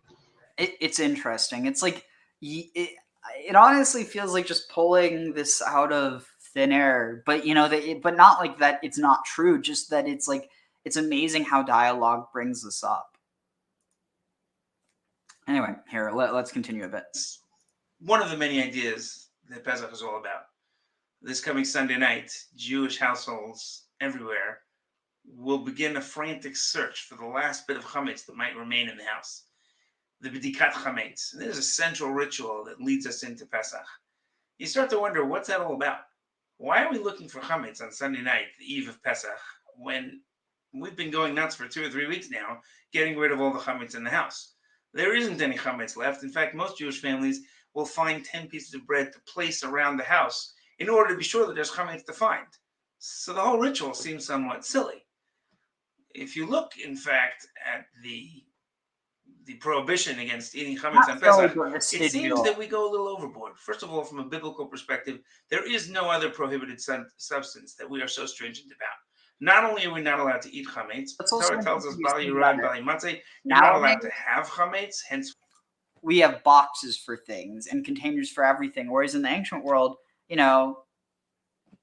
It's interesting. It's like, it honestly feels like just pulling this out of thin air, but but not like that it's not true, just that it's like, it's amazing how dialogue brings this up. Anyway, here, let's continue a bit. One of the many ideas that Pesach is all about. This coming Sunday night, Jewish households everywhere will begin a frantic search for the last bit of chametz that might remain in the house. The b'dikat chametz. And there's a central ritual that leads us into Pesach. You start to wonder, what's that all about? Why are we looking for chametz on Sunday night, the eve of Pesach, when we've been going nuts for 2 or 3 weeks now, getting rid of all the chametz in the house? There isn't any chametz left. In fact, most Jewish families will find 10 pieces of bread to place around the house in order to be sure that there's chametz to find. So the whole ritual seems somewhat silly. If you look, in fact, at the prohibition against eating chametz on Pesach, it seems that we go a little overboard. First of all, from a biblical perspective, there is no other prohibited substance that we are so stringent about. Not only are we not allowed to eat chametz, but Torah tells us, Bali Yirah, Bali Matzeh, you're not allowed to have chametz, hence we have boxes for things and containers for everything. Whereas in the ancient world,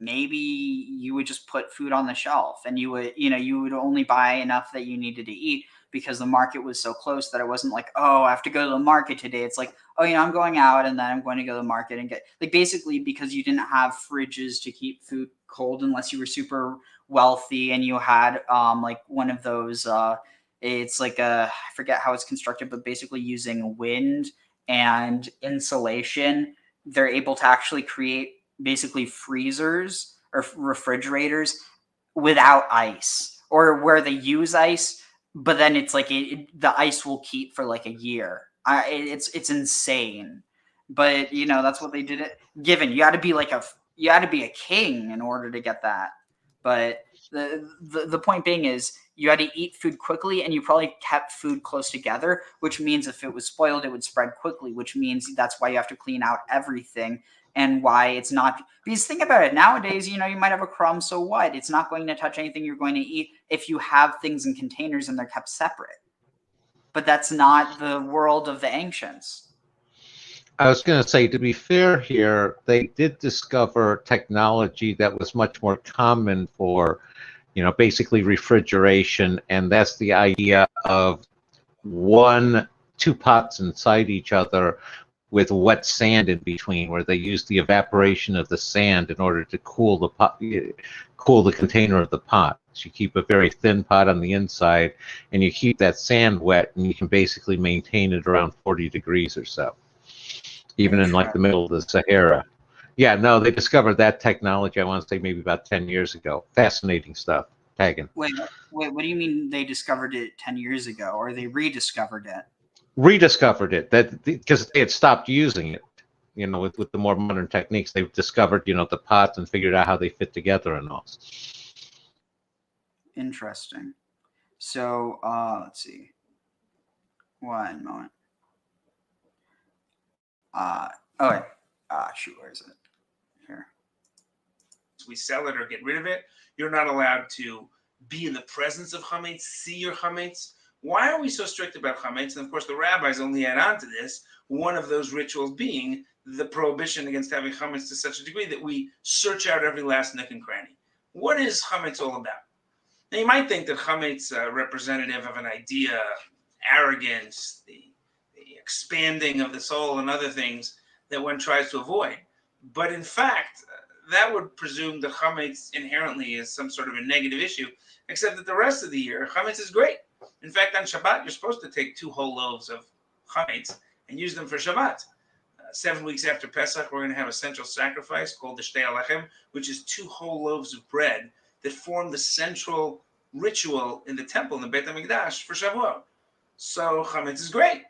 maybe you would just put food on the shelf, and you would only buy enough that you needed to eat, because the market was so close that it wasn't like, oh, I have to go to the market today. It's like, oh, I'm going out and then I'm going to go to the market and get, like, basically because you didn't have fridges to keep food cold unless you were super wealthy and you had like one of those it's like I forget how it's constructed, but basically using wind and insulation, they're able to actually create basically freezers or refrigerators without ice, or where they use ice, but then it's like the ice will keep for like a year. It's insane, but that's what they did. It given you had to be a king in order to get that. But the point being is, you had to eat food quickly, and you probably kept food close together, which means if it was spoiled, it would spread quickly, which means that's why you have to clean out everything. and why it's not. Because think about it, nowadays, you might have a crumb, so what? It's not going to touch anything you're going to eat if you have things in containers and they're kept separate. But that's not the world of the ancients. I was going to say, to be fair here, they did discover technology that was much more common for, basically refrigeration, and that's the idea of two pots inside each other with wet sand in between, where they use the evaporation of the sand in order to cool the pot, cool the container of the pot. So you keep a very thin pot on the inside, and you keep that sand wet, and you can basically maintain it around 40 degrees or so, even in like the middle of the Sahara. Yeah, no, they discovered that technology, I want to say maybe about 10 years ago. Fascinating stuff. Pagan. Wait, what do you mean they discovered it 10 years ago, or they rediscovered it? Rediscovered it, that because they had stopped using it, with the more modern techniques. They've discovered, the pots and figured out how they fit together and all. Interesting. So, let's see. 1 moment. Shoot, where is it? Here. We sell it or get rid of it. You're not allowed to be in the presence of chametz, see your chametz. Why are we so strict about chametz? And of course, the rabbis only add on to this, one of those rituals being the prohibition against having chametz to such a degree that we search out every last nook and cranny. What is chametz all about? Now, you might think that chametz representative of an idea, arrogance, the expanding of the soul and other things that one tries to avoid. But in fact, that would presume that chametz inherently is some sort of a negative issue, except that the rest of the year, chametz is great. In fact, on Shabbat, you're supposed to take 2 whole loaves of chametz and use them for Shabbat. 7 weeks after Pesach, we're going to have a central sacrifice called the Shtei Alechem, which is 2 whole loaves of bread that form the central ritual in the temple, in the Beit HaMikdash, for Shavuot. So chametz is great.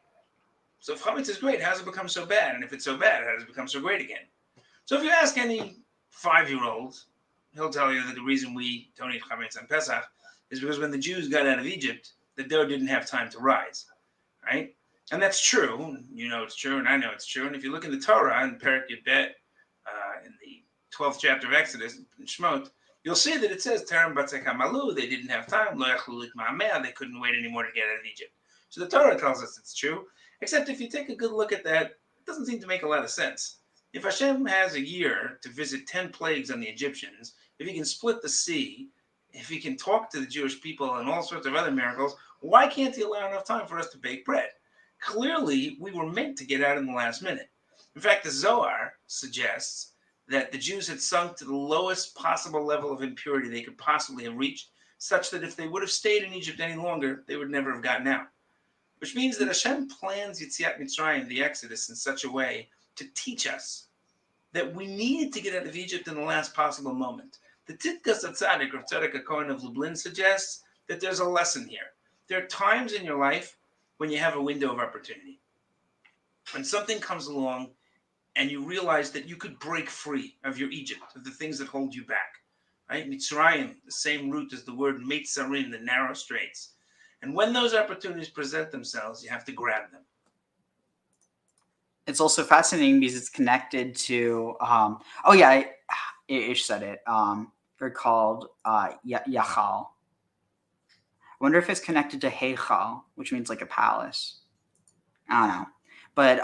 So if chametz is great, how does it become so bad? And if it's so bad, how does it become so great again? So if you ask any 5-year-old, he'll tell you that the reason we don't eat chametz on Pesach is because when the Jews got out of Egypt, the dough didn't have time to rise, right? And that's true. You know it's true, and I know it's true. And if you look in the Torah, in Perek Yudbet, in the 12th chapter of Exodus, in Shemot, you'll see that it says, Terem batzek hamalu, they didn't have time, lo yachlu litma'ameh, they couldn't wait anymore to get out of Egypt. So the Torah tells us it's true, except if you take a good look at that, it doesn't seem to make a lot of sense. If Hashem has a year to visit 10 plagues on the Egyptians, if he can split the sea, if he can talk to the Jewish people and all sorts of other miracles, why can't he allow enough time for us to bake bread? Clearly, we were meant to get out in the last minute. In fact, the Zohar suggests that the Jews had sunk to the lowest possible level of impurity they could possibly have reached, such that if they would have stayed in Egypt any longer, they would never have gotten out. Which means that Hashem plans Yetziat Mitzrayim, the Exodus, in such a way to teach us that we needed to get out of Egypt in the last possible moment. The Titkas HaTzadik, or Tzedek HaKohen of Lublin, suggests that there's a lesson here. There are times in your life when you have a window of opportunity. When something comes along and you realize that you could break free of your Egypt, of the things that hold you back. Right? Mitzrayim, the same root as the word Meitzarim, the narrow straits. And when those opportunities present themselves, you have to grab them. It's also fascinating because it's connected to, Ish said it. They're called Yachal. I wonder if it's connected to Heichal, which means like a palace. I don't know. But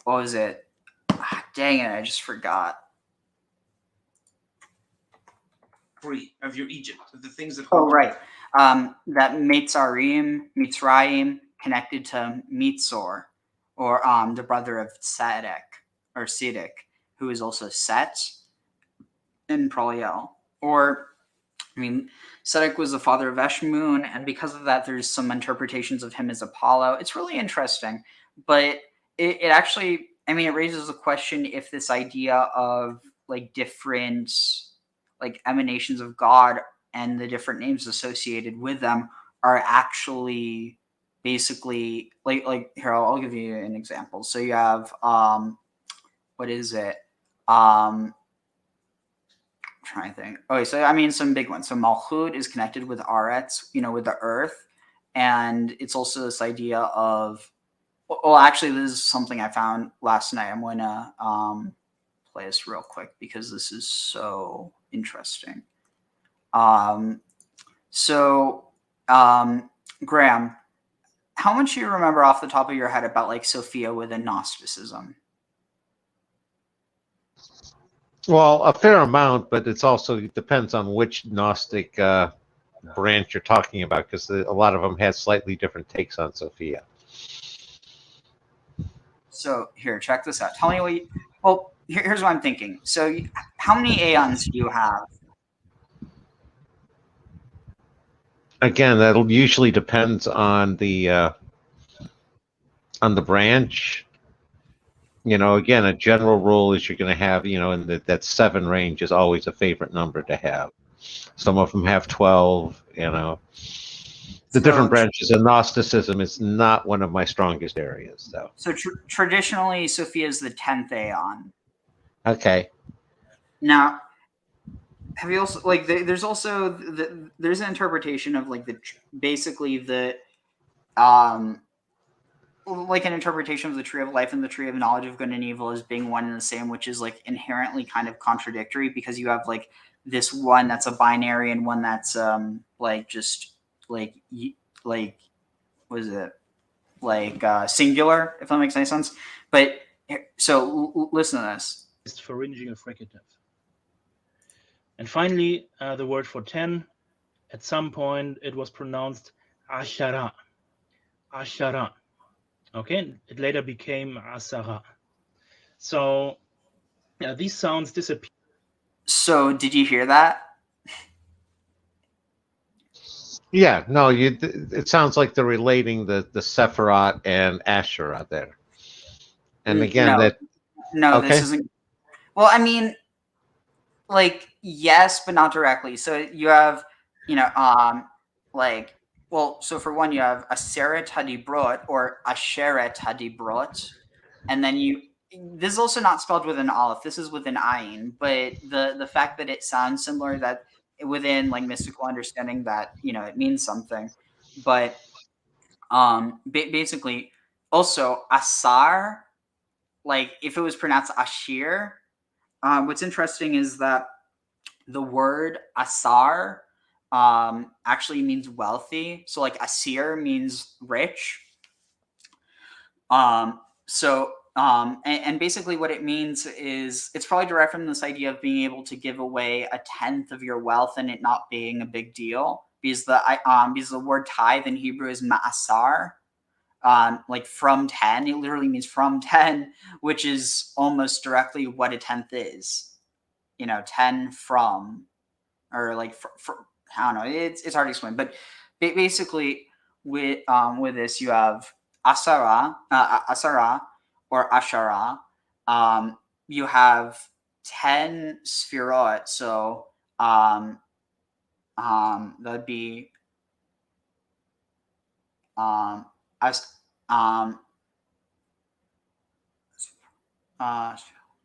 what was it? Dang it, I just forgot. Free of your Egypt, of the things that hold hold you right. That Mitzrayim connected to Mitzor, or the brother of Siddiq, who is also Set and Proliel. Siddiq was the father of Eshmun, and because of that, there's some interpretations of him as Apollo. It's really interesting, but it actually, it raises the question if this idea of like different like emanations of God and the different names associated with them are actually basically like here, I'll give you an example. So you have what is it? I'm trying to think. Okay, so some big ones. So Malchut is connected with Aretz, with the earth, and it's also this idea of Well, actually, this is something I found last night. I'm going to play this real quick because this is so interesting. Graham, how much do you remember off the top of your head about like Sophia within Gnosticism? Well, a fair amount, but it depends on which Gnostic branch you're talking about, because a lot of them had slightly different takes on Sophia. So here, check this out. Tell me what you, well, here's what I'm thinking. So how many aeons do you have? Again, that'll usually depends on the branch. Again, a general rule is you're going to have, in that 7 range is always a favorite number to have. Some of them have 12, The different branches of Gnosticism is not one of my strongest areas, though. So traditionally, Sophia is the 10th aeon. Okay. Now, have you also, like, there's also, there's an interpretation of, like, basically the, like an interpretation of the tree of life and the tree of knowledge of good and evil as being one and the same, which is like inherently kind of contradictory, because you have like this one that's a binary and one that's like just like what is it, like singular, if that makes any sense. But so listen to this. It's pharyngeal fricative. And finally, the word for 10, at some point it was pronounced ashara. Ashara. Okay, it later became asara. So these sounds disappear. So did you hear that? Yeah, no, it sounds like they're relating the Sefirat and Asherah there. And again, okay. This isn't. Well, I mean, like, yes, but not directly. So you have, like, well, so for one, you have Aseret Hadibrot or Asheret Hadibrot, and then this is also not spelled with an aleph. This is with an ayin, but the fact that it sounds similar, that within like mystical understanding that it means something. But basically, also Asar, like if it was pronounced Ashir, what's interesting is that the word Asar actually means wealthy. So like Asir means rich. And basically what it means is it's probably derived from this idea of being able to give away 1/10 of your wealth and it not being a big deal, because the word tithe in Hebrew is ma'asar, like from 10. It literally means from 10, which is almost directly what 1/10 is. 10 from, or like for I don't know. It's hard to explain, but basically with this you have asara or ashara. You have 10 sefirot, so that'd be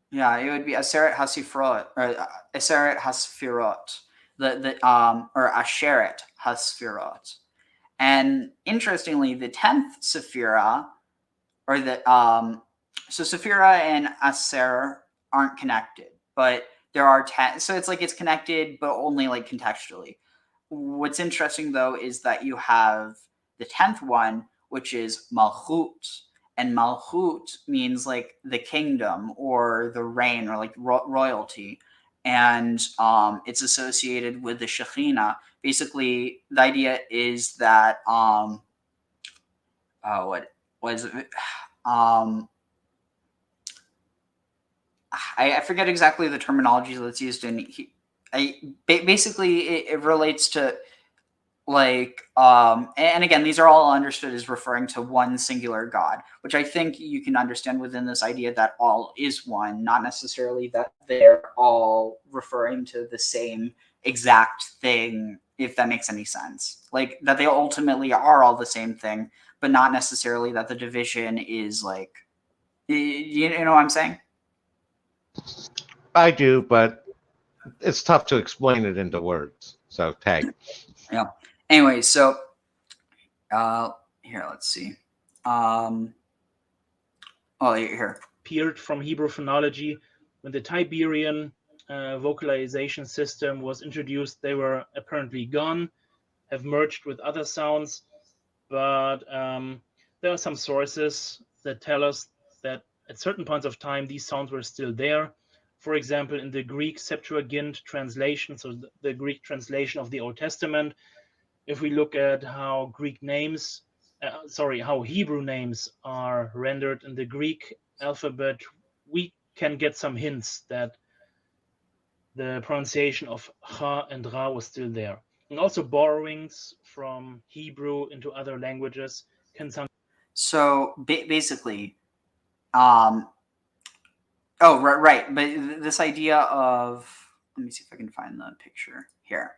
it would be Aseret HaSifrot or Aseret HaSfirot, or Asheret HaSfirot. And interestingly, the 10th Sefira, or so Sefira and Aser aren't connected, but there are 10. So it's like it's connected, but only like contextually. What's interesting though is that you have the 10th one, which is Malchut. And Malchut means like the kingdom or the reign or like royalty. And it's associated with the Shekhinah. Basically, the idea is that, what was it? I forget exactly the terminology that's used basically it relates to like and again, these are all understood as referring to one singular God, which I think you can understand within this idea that all is one, not necessarily that they're all referring to the same exact thing, if that makes any sense. Like that they ultimately are all the same thing, but not necessarily that the division is like, you know what I'm saying? I do, but it's tough to explain it into words. So tag. Yeah. Anyway, so here, let's see. Oh, here. Appeared from Hebrew phonology. When the Tiberian vocalization system was introduced, they were apparently gone, have merged with other sounds, but there are some sources that tell us that at certain points of time these sounds were still there. For example, in the Greek Septuagint translation, so the Greek translation of the Old Testament, if we look at how how Hebrew names are rendered in the Greek alphabet, we can get some hints that the pronunciation of ha and ra was still there. And also borrowings from Hebrew into other languages can sometimes. So basically, oh, right. But this idea of, let me see if I can find the picture here.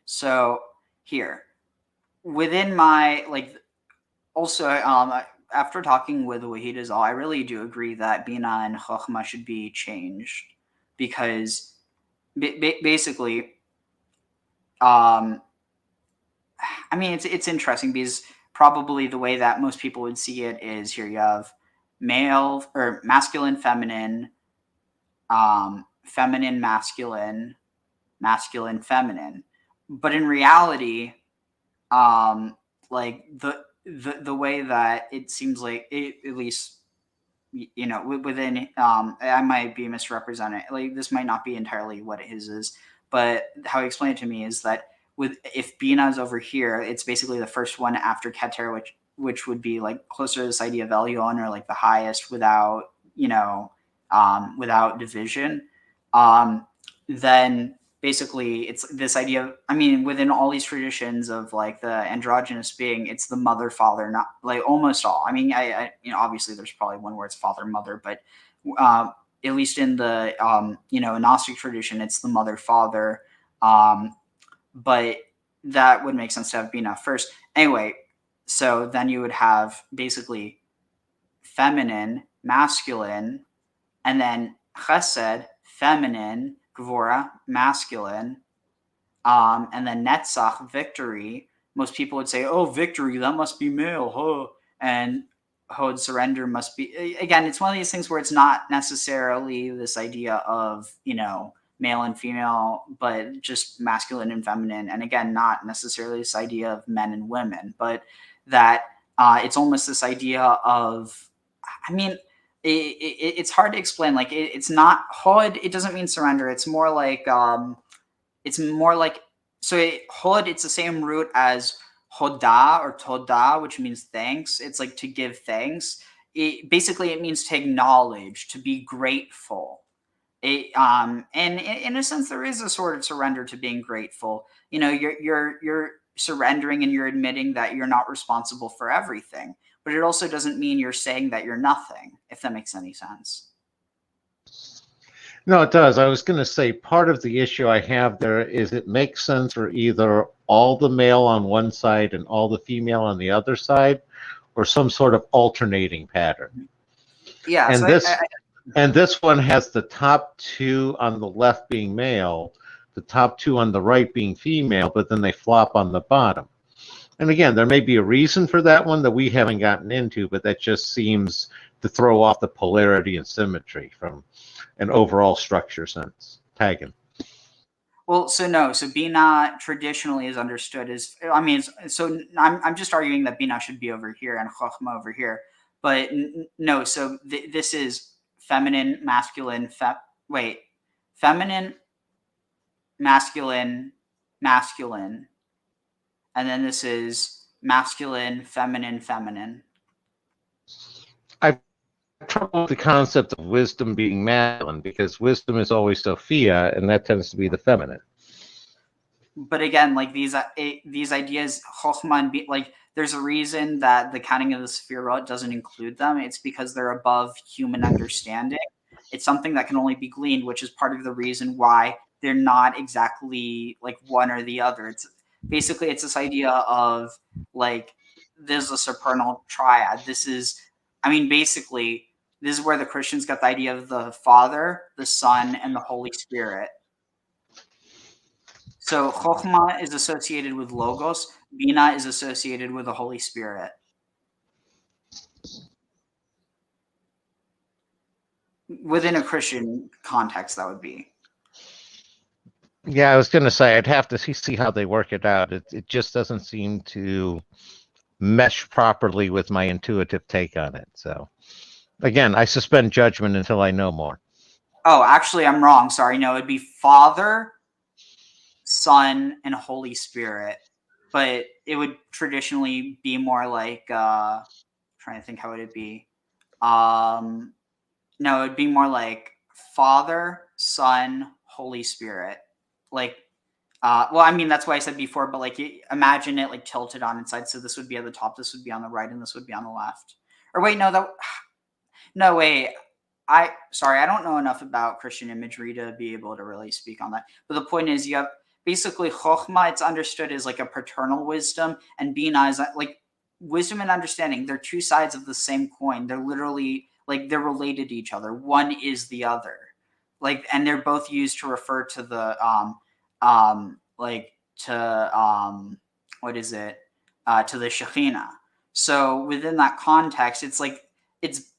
So here, within my, like, also, after talking with Wahid Azal, I really do agree that Bina and Chokhmah should be changed because basically, I mean, it's interesting because probably the way that most people would see it is here you have male or masculine, feminine, feminine, masculine, masculine, feminine. But in reality, like the way that it seems like it, at least within I might be misrepresented, like this might not be entirely what his is, but how he explained it to me is that if Bina is over here, it's basically the first one after Keter, which would be like closer to this idea of Elyon, or like the highest without without division. Then basically it's this idea of, I mean, within all these traditions of like the androgynous being, it's the mother father, not like almost all. I mean, I obviously there's probably one where it's father mother, but at least in the Gnostic tradition, it's the mother father. But that would make sense to have Bina first. Anyway, so then you would have basically feminine, masculine, and then chesed, feminine, Gvora, masculine, and then Netzach, victory. Most people would say, oh, victory, that must be male. Huh? And Hod, surrender, must be. Again, it's one of these things where it's not necessarily this idea of, male and female, but just masculine and feminine. And again, not necessarily this idea of men and women, but that it's almost this idea of, I mean, it's hard to explain. Like it's not Hod. It doesn't mean surrender. It's more like Hod. It's the same root as Hoda or Toda, which means thanks. It's like to give thanks. Basically it means to acknowledge, to be grateful. And in a sense, there is a sort of surrender to being grateful. You're surrendering and you're admitting that you're not responsible for everything. But it also doesn't mean you're saying that you're nothing, if that makes any sense. No, it does. I was going to say part of the issue I have there is it makes sense for either all the male on one side and all the female on the other side, or some sort of alternating pattern. Yeah. And so this one has the top two on the left being male, the top two on the right being female, but then they flop on the bottom. And again, there may be a reason for that one that we haven't gotten into, but that just seems to throw off the polarity and symmetry from an overall structure sense. Tagging. Well, so Bina traditionally is understood as, I mean, so I'm just arguing that Bina should be over here and Chokhmah over here. But no, so this is feminine, masculine, feminine, masculine, masculine. And then this is masculine, feminine, feminine. I've trouble with the concept of wisdom being masculine because wisdom is always Sophia, and that tends to be the feminine. But again, like these ideas, Chokhmah and like there's a reason that the counting of the Sefirah doesn't include them. It's because they're above human understanding. It's something that can only be gleaned, which is part of the reason why they're not exactly like one or the other. It's basically it's this idea of like there's a supernal triad. Basically this is where the Christians got the idea of the Father, the Son, and the Holy Spirit. So Chokhmah is associated with Logos, Bina is associated with the Holy Spirit. within a Christian context, that would be. Yeah, I was going to say I'd have to see how they work it out. It just doesn't seem to mesh properly with my intuitive take on it. So, again, I suspend judgment until I know more. Oh, actually, I'm wrong. Sorry. No, it'd be Father, Son, and Holy Spirit. But it would traditionally be more like, trying to think how would it be. No, it'd be more like Father, Son, Holy Spirit. Like, well, I mean, that's why I said before, but like, imagine it like tilted on its side. So this would be at the top, this would be on the right, and this would be on the left. Or wait, no, wait. Sorry, I don't know enough about Christian imagery to be able to really speak on that. But the point is, you have basically Chokhmah, it's understood as like a paternal wisdom, and Bina is like wisdom and understanding. They're two sides of the same coin. They're literally like they're related to each other. One is the other. Like, and they're both used to refer to the what is it? To the Shekhinah. So within that context, it's like it's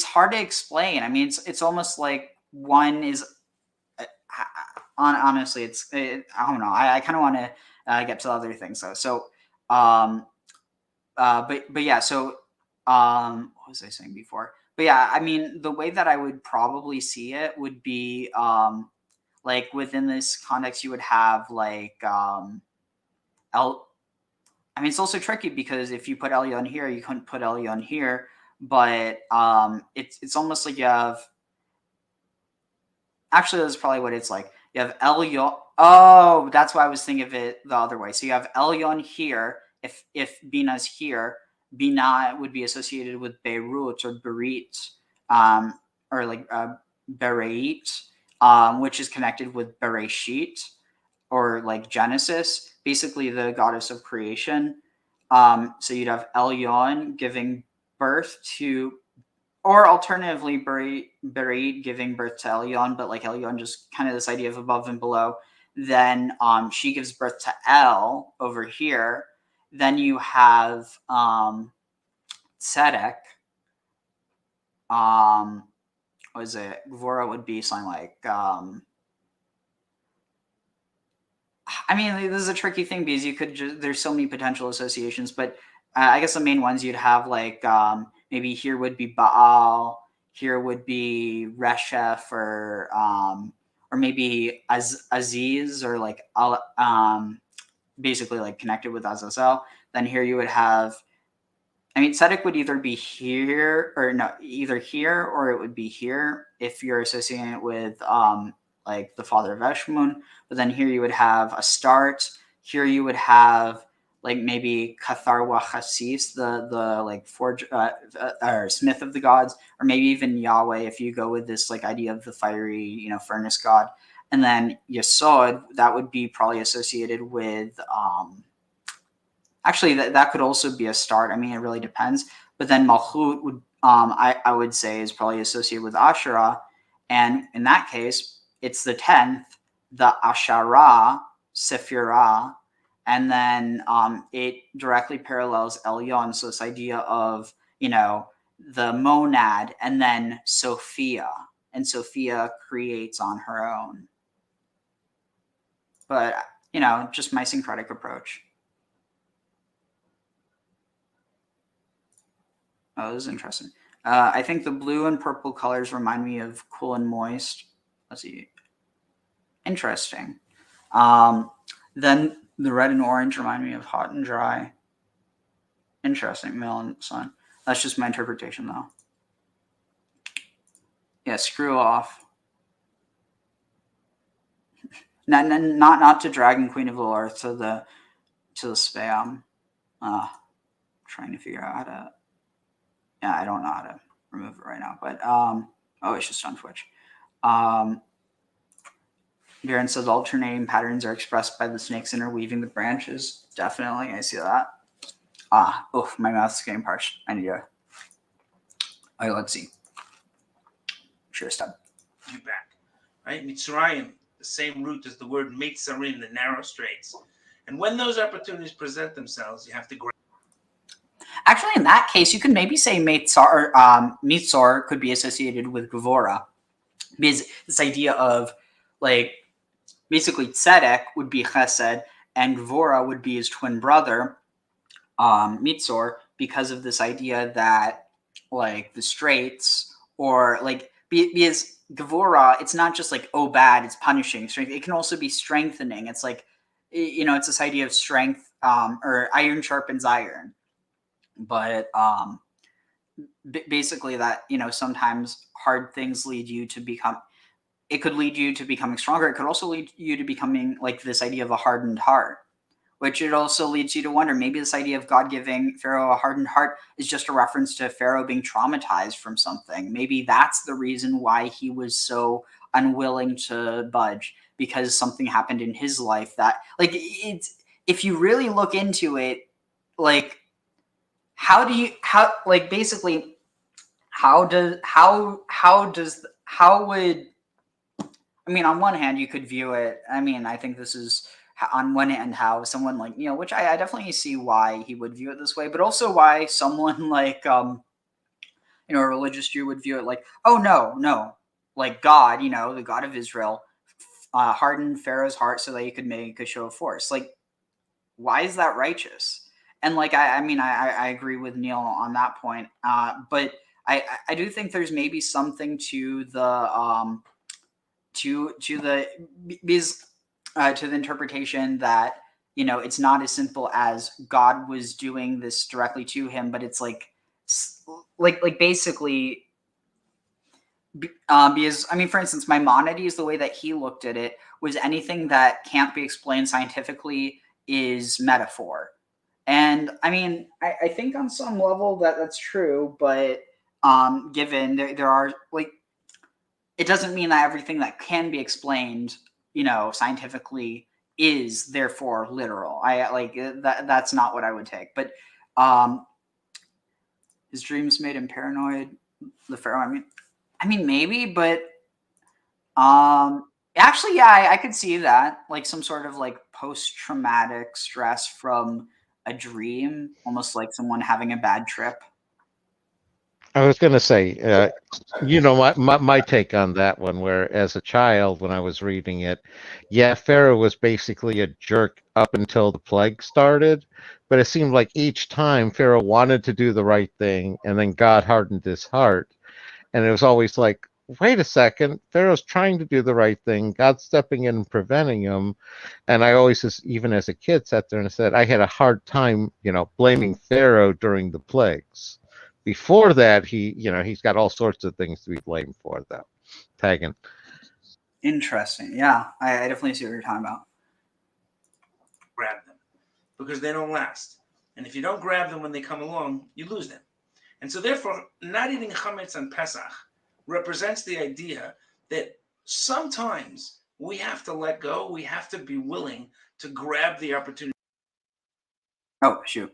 hard to explain. I mean, it's almost like one is honestly, I don't know. I kind of want to get to other things though. But yeah. So what was I saying before? But yeah, I mean, the way that I would probably see it would be like within this context, you would have like I mean, it's also tricky because if you put Elyon here, you couldn't put Elyon here. But it's almost like you have. Actually, that's probably what it's like. You have Elyon. Oh, that's why I was thinking of it the other way. So you have Elyon here. If Bina's here, Bina would be associated with Beirut or Berit, or like Bereit, which is connected with Bereshit, or like Genesis, basically the goddess of creation. So you'd have Elyon giving birth to, or alternatively, Bereit giving birth to Elyon, but like Elyon, just kind of this idea of above and below. Then she gives birth to El over here. Then you have Tzedek. What is it? Gvora would be something like. I mean, this is a tricky thing because you could there's so many potential associations, but I guess the main ones you'd have like maybe here would be Baal, here would be Reshef, or maybe Aziz, or like basically like connected with Azazel. Then here you would have, I mean, Tzedek would either be here or no, either here or it would be here if you're associating it with like the father of Eshmun. But then here you would have a start. Here you would have like maybe Cathar Wachasis, the like forge or smith of the gods, or maybe even Yahweh if you go with this like idea of the fiery, furnace god. And then Yesod, that would be probably associated with actually that could also be a start. I mean, it really depends. But then Malchut would I would say is probably associated with Asherah, and in that case, it's the 10th, the Asherah, Sefira, and then it directly parallels Elyon. So this idea of, the monad, and then Sophia. And Sophia creates on her own. But, just my syncretic approach. Oh, this is interesting. I think the blue and purple colors remind me of cool and moist. Let's see. Interesting. Then the red and orange remind me of hot and dry. Interesting. Male and sun. That's just my interpretation, though. Yeah, screw off. Not to Dragon Queen of Lore, to the spam. Trying to figure out how to. Yeah, I don't know how to remove it right now, but oh, it's just on Twitch. Darren says alternating patterns are expressed by the snakes interweaving the branches. Definitely, I see that. My mouth's getting parched. I need to. Okay, let's see. Sure, stop. You back, right? Mitzrayim, the same root as the word Mitzarim, the narrow straits. And when those opportunities present themselves, you have to grab. Actually, in that case, you could maybe say Mitzar could be associated with Gevora, because this idea of like basically Tzedek would be Chesed and Gevora would be his twin brother, Mitzor, because of this idea that like the straits or like because Gevora, it's not just like, oh, bad, it's punishing. Strength. It can also be strengthening. It's like, it's this idea of strength, or iron sharpens iron. But basically that, sometimes hard things lead you to become, it could lead you to becoming stronger. It could also lead you to becoming like this idea of a hardened heart, which it also leads you to wonder, maybe this idea of God giving Pharaoh a hardened heart is just a reference to Pharaoh being traumatized from something. Maybe that's the reason why he was so unwilling to budge, because something happened in his life that, like, it's, if you really look into it, like, how would, I mean, on one hand, you could view it, I mean, I think this is, on one hand, how someone like, which I definitely see why he would view it this way, but also why someone like, a religious Jew would view it like, oh, no, like God, the God of Israel, hardened Pharaoh's heart so that he could make a show of force. Like, why is that righteous? And like, I agree with Neil on that point, but I do think there's maybe something to the to the interpretation that it's not as simple as God was doing this directly to him, but it's like basically because for instance, Maimonides, the way that he looked at it was anything that can't be explained scientifically is metaphor. And I think on some level that's true, but given there are like, it doesn't mean that everything that can be explained, scientifically is therefore literal. I like that's not what I would take. But his dreams made him paranoid. The Pharaoh. Maybe, but actually, yeah, I could see that, like some sort of like post-traumatic stress from a dream, almost like someone having a bad trip. I was going to say, my take on that one, where as a child, when I was reading it, yeah, Pharaoh was basically a jerk up until the plague started, but it seemed like each time Pharaoh wanted to do the right thing, and then God hardened his heart, and it was always like, wait a second, Pharaoh's trying to do the right thing, God's stepping in and preventing him. And I always, just, even as a kid, sat there and said, I had a hard time, blaming Pharaoh during the plagues. Before that, he's got all sorts of things to be blamed for, though. Tagging. Interesting. Yeah, I definitely see what you're talking about. Grab them, because they don't last. And if you don't grab them when they come along, you lose them. And so therefore, not eating chametz on Pesach represents the idea that sometimes we have to let go. We have to be willing to grab the opportunity. Oh, shoot.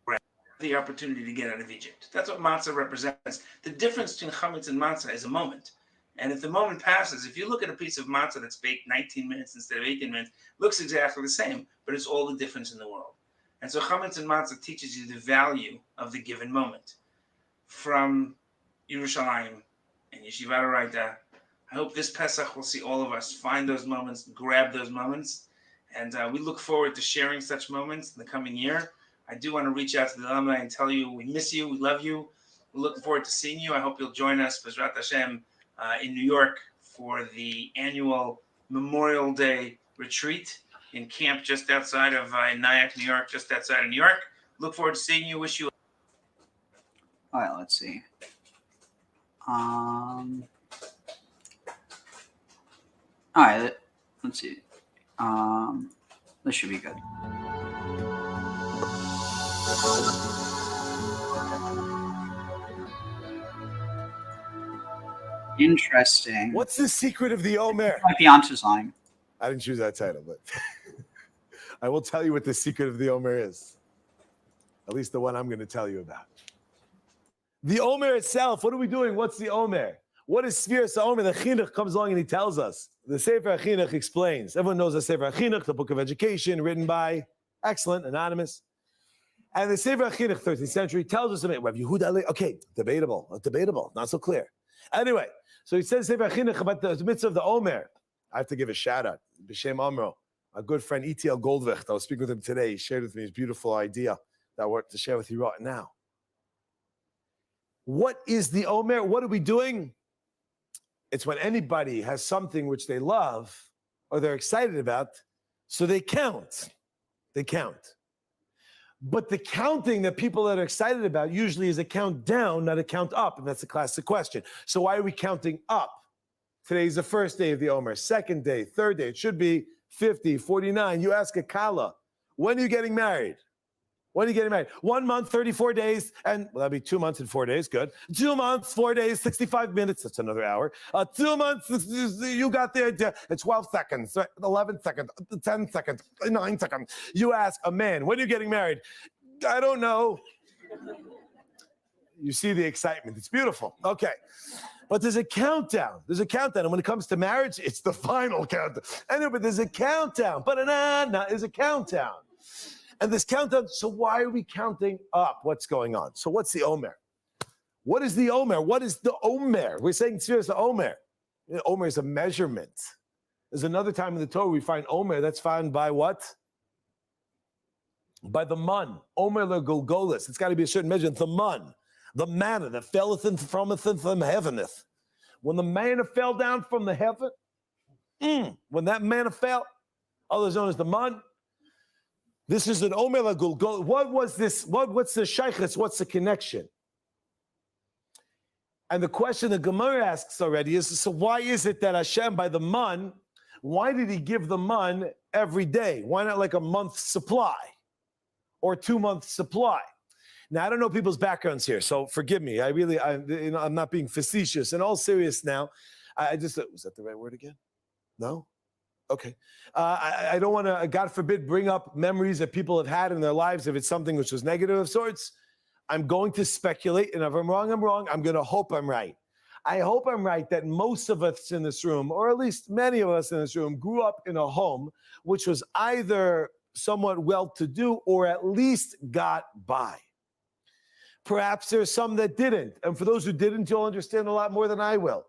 Grab the opportunity to get out of Egypt. That's what matzah represents. The difference between chametz and matzah is a moment. And if the moment passes, if you look at a piece of matzah that's baked 19 minutes instead of 18 minutes, looks exactly the same, but it's all the difference in the world. And so chametz and matzah teaches you the value of the given moment. From Yerushalayim and Yeshivat Oraita, I hope this Pesach will see all of us find those moments, grab those moments, and we look forward to sharing such moments in the coming year. I do want to reach out to the alumni and tell you we miss you, we love you, we're looking forward to seeing you. I hope you'll join us, Bezrat Hashem, in New York for the annual Memorial Day retreat in camp just outside of Nyack, New York, just outside of New York. Look forward to seeing you. Wish you. All right, let's see. All right, let's see. This should be good. Interesting. What's the secret of the Omer? My fiance's lying. I didn't choose that title, but I will tell you what the secret of the Omer is. At least the one I'm going to tell you about. The Omer itself, what are we doing? What's the Omer? What is Sefirat HaOmer? The Chinuch comes along and he tells us. The Sefer HaChinuch explains. Everyone knows the Sefer HaChinuch, the book of education, written by, excellent, anonymous. And the Sefirat HaChinuch, 13th century, tells us about Yehuda. Okay, debatable, not so clear. Anyway, so he says Sefirat HaChinuch about the mitzvah of the Omer. I have to give a shout out, B'Shem Omer, my good friend E.T.L. Goldwicht. I was speaking with him today. He shared with me his beautiful idea that I want to share with you right now. What is the Omer? What are we doing? It's when anybody has something which they love or they're excited about, so they count. They count. But the counting that people that are excited about usually is a count down, not a count up. And that's a classic question. So why are we counting up? Today's the first day of the Omer, second day, third day. It should be 50, 49. You ask a Kala, when are you getting married? When are you getting married? 1 month, 34 days, and well, that'd be 2 months and 4 days. Good. 2 months, 4 days, 65 minutes. That's another hour. 2 months, you got there. 12 seconds, 11 seconds, 10 seconds, 9 seconds. You ask a man, when are you getting married? I don't know. You see the excitement. It's beautiful. Okay. But there's a countdown. There's a countdown. And when it comes to marriage, it's the final countdown. Anyway, but there's a countdown. But there's a countdown. And this countdown, so why are we counting up? What's going on? So what's the Omer? What is the Omer? What is the Omer? We're saying seriously, Omer. Omer is a measurement. There's another time in the Torah we find Omer. That's found by what? By the mun. Omer le Golgolis. It's got to be a certain measurement. The mun. The manna that felleth from heaveneth. When the manna fell down from the heaven, when that manna fell, others known as the mun, this is an Omer le Golgolis. What was this? What's the shaykhs? What's the connection? And the question the Gemara asks already is, so why is it that Hashem, by the mun, why did he give the mun every day? Why not like a month's supply or 2 months supply? Now, I don't know people's backgrounds here, so forgive me. I'm not being facetious. In all seriousness now, was that the right word again? No? Okay. I don't want to, God forbid, bring up memories that people have had in their lives if it's something which was negative of sorts. I'm going to speculate, and if I'm wrong, I'm wrong. I'm going to hope I'm right. I hope I'm right that most of us in this room, or at least many of us in this room, grew up in a home which was either somewhat well-to-do or at least got by. Perhaps there's some that didn't. And for those who didn't, you'll understand a lot more than I will.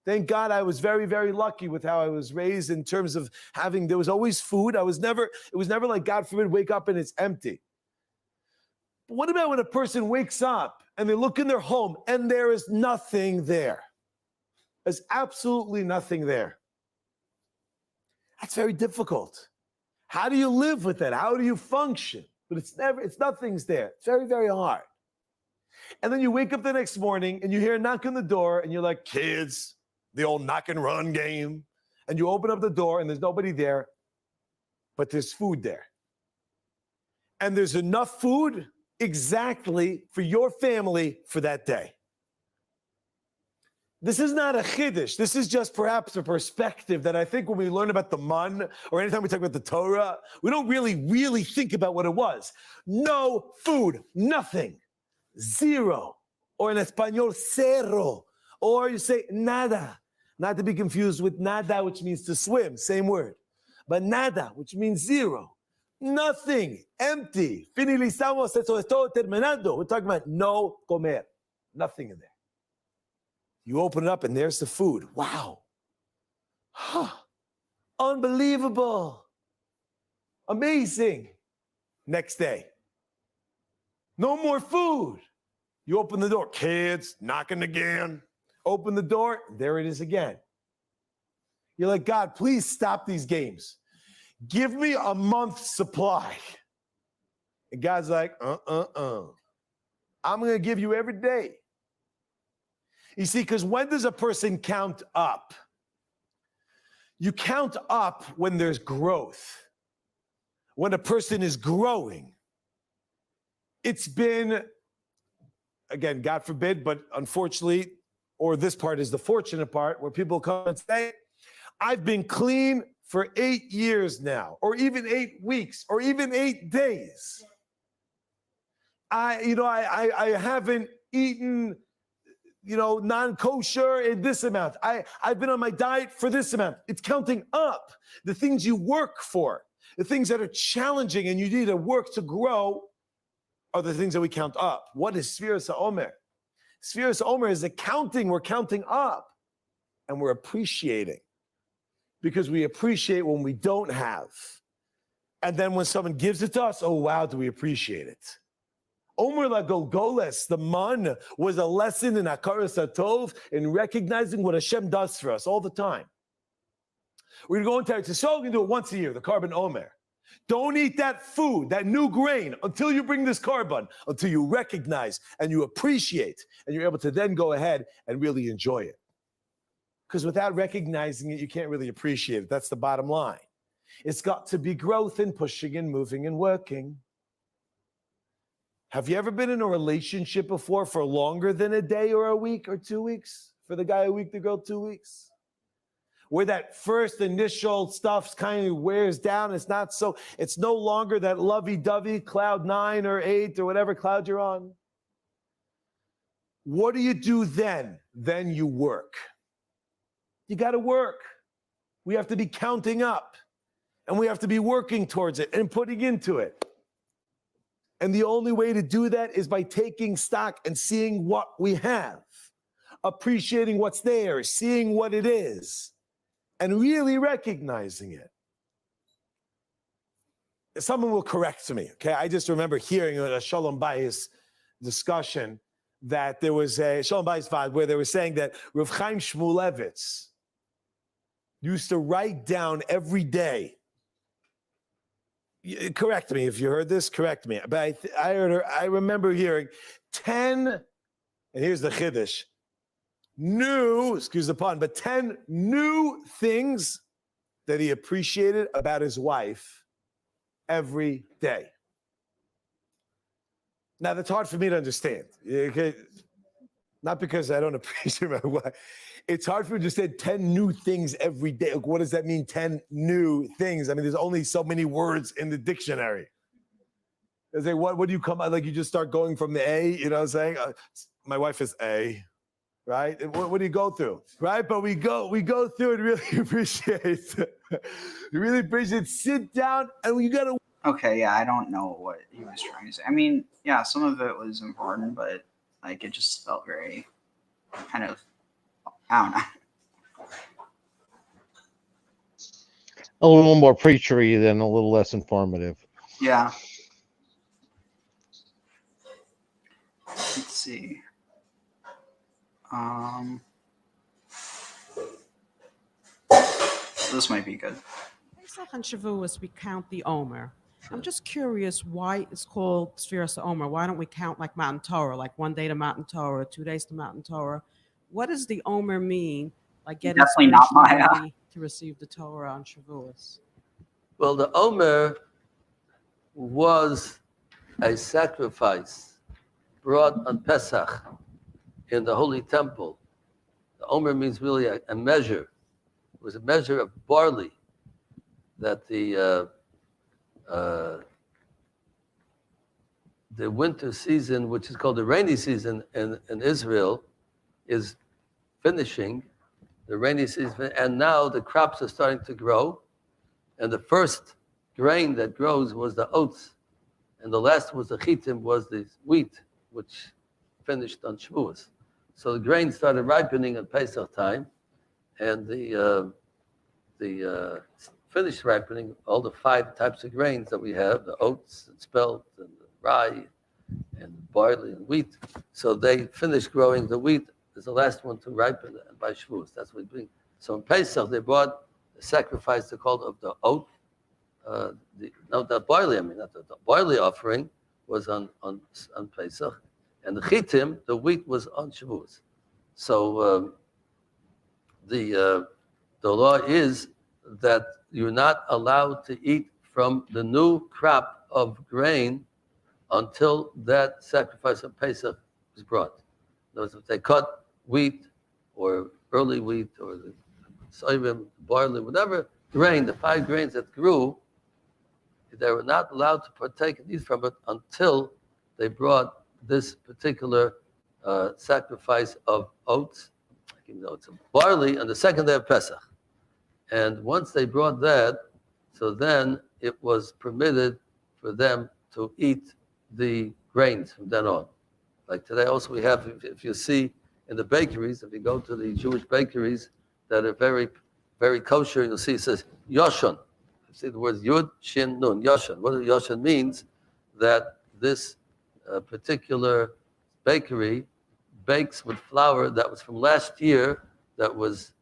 Thank God I was very, very lucky with how I was raised in terms of there was always food. It was never like, God forbid, wake up and it's empty. But what about when a person wakes up and they look in their home and there is nothing there? There's absolutely nothing there. That's very difficult. How do you live with that? How do you function? But nothing's there. It's very, very hard. And then you wake up the next morning and you hear a knock on the door and you're like, kids, the old knock and run game. And you open up the door and there's nobody there, but there's food there. And there's enough food exactly for your family for that day. This is not a chiddush. This is just perhaps a perspective that I think when we learn about the mun, or anytime we talk about the Torah, we don't really think about what it was. No food, nothing. Zero, or in Espanol, cero, or you say nada, not to be confused with nada, which means to swim, same word, but nada, which means zero, nothing, empty. Finalizamos, eso es todo terminado. We're talking about no comer, nothing in there. You open it up and there's the food. Wow, unbelievable, amazing. Next day. No more food. You open the door. Kids, knocking again. Open the door. There it is again. You're like, God, please stop these games. Give me a month's supply. And God's like, I'm going to give you every day. You see, because when does a person count up? You count up when there's growth. When a person is growing. It's been, again, God forbid, but unfortunately, or this part is the fortunate part, where people come and say, I've been clean for 8 years now, or even 8 weeks, or even 8 days. I haven't eaten, non-kosher in this amount. I've been on my diet for this amount. It's counting up the things you work for, the things that are challenging and you need to work to grow are the things that we count up. What is Sefirat HaOmer? Sefirat HaOmer is accounting. We're counting up, and we're appreciating, because we appreciate when we don't have. And then when someone gives it to us, oh wow, do we appreciate it? Omer la Golgoles, the man, was a lesson in Hakaras HaTov, in recognizing what Hashem does for us all the time. We're going to go into Eretz Yisrael, we're going to do it once a year, the Korban Omer. Don't eat that food, that new grain, until you bring this korban, until you recognize and you appreciate, and you're able to then go ahead and really enjoy it. Because without recognizing it, you can't really appreciate it. That's the bottom line. It's got to be growth and pushing and moving and working. Have you ever been in a relationship before for longer than a day or a week or 2 weeks? For the guy, a week, the girl, 2 weeks? Where that first initial stuff kind of wears down. It's no longer that lovey-dovey cloud 9 or 8 or whatever cloud you're on. What do you do then? Then you work. You got to work. We have to be counting up, and we have to be working towards it and putting into it. And the only way to do that is by taking stock and seeing what we have, appreciating what's there, seeing what it is, and really recognizing it. Someone will correct me, okay? I just remember hearing a Shalom Bayis discussion that there was a Shalom Bayis Vad where they were saying that Rav Chaim Shmulevitz used to write down every day. Correct me if you heard this. Correct me. But I remember hearing 10, and here's the chiddush, excuse the pun, but 10 new things that he appreciated about his wife every day. Now that's hard for me to understand. Okay? Not because I don't appreciate my wife. It's hard for me to understand 10 new things every day. Like, what does that mean, 10 new things? I mean, there's only so many words in the dictionary. It's like, what do you come out? Like, you just start going from the A, you know what I'm saying? My wife is A, right? And what do you go through, right? But we go through and really appreciate. You really appreciate. Sit down, and you got to. Okay, yeah, I don't know what he was trying to say. I mean, yeah, some of it was important, but like it just felt very kind of, I don't know. A little more preachery than a little less informative. Yeah. Let's see. This might be good. Pesach and Shavuot, we count the Omer. I'm just curious why it's called Sefirat HaOmer. Why don't we count like Matan Torah, like 1 day to Matan Torah, 2 days to Matan Torah? What does the Omer mean? Like getting Definitely not spiritually Maya. ready to receive the Torah on Shavuot. Well, the Omer was a sacrifice brought on Pesach in the Holy Temple. The Omer means really a measure. It was a measure of barley that the winter season, which is called the rainy season in Israel, is finishing, the rainy season, and now the crops are starting to grow. And the first grain that grows was the oats, and the last was the chitim, was the wheat, which finished on Shavuos. So the grain started ripening at Pesach time, and the finished ripening, all the 5 types of grains that we have, the oats and spelt and the rye and barley and wheat. So they finished growing the wheat is the last one to ripen by Shavuos. That's what we bring. So in Pesach, they brought a sacrifice called of the oat. The barley, not the barley offering was on Pesach. And the chitim, the wheat, was on Shavuos. So the law is that you're not allowed to eat from the new crop of grain until that sacrifice of Pesach is brought. In other words, if they cut wheat or early wheat or the soybean, barley, whatever grain, the 5 grains that grew, they were not allowed to partake and eat from it until they brought this particular sacrifice of oats, of barley, on the second day of Pesach. And once they brought that, so then it was permitted for them to eat the grains from then on. Like today also we have, if you see in the bakeries, if you go to the Jewish bakeries that are very, very kosher, you'll see it says Yoshon. You see the words Yud, Shin, Nun, Yoshon. What Yoshon means, that this particular bakery bakes with flour that was from last year, that was,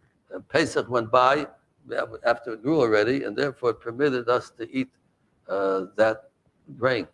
Pesach went by after it grew already, and therefore it permitted us to eat that grain.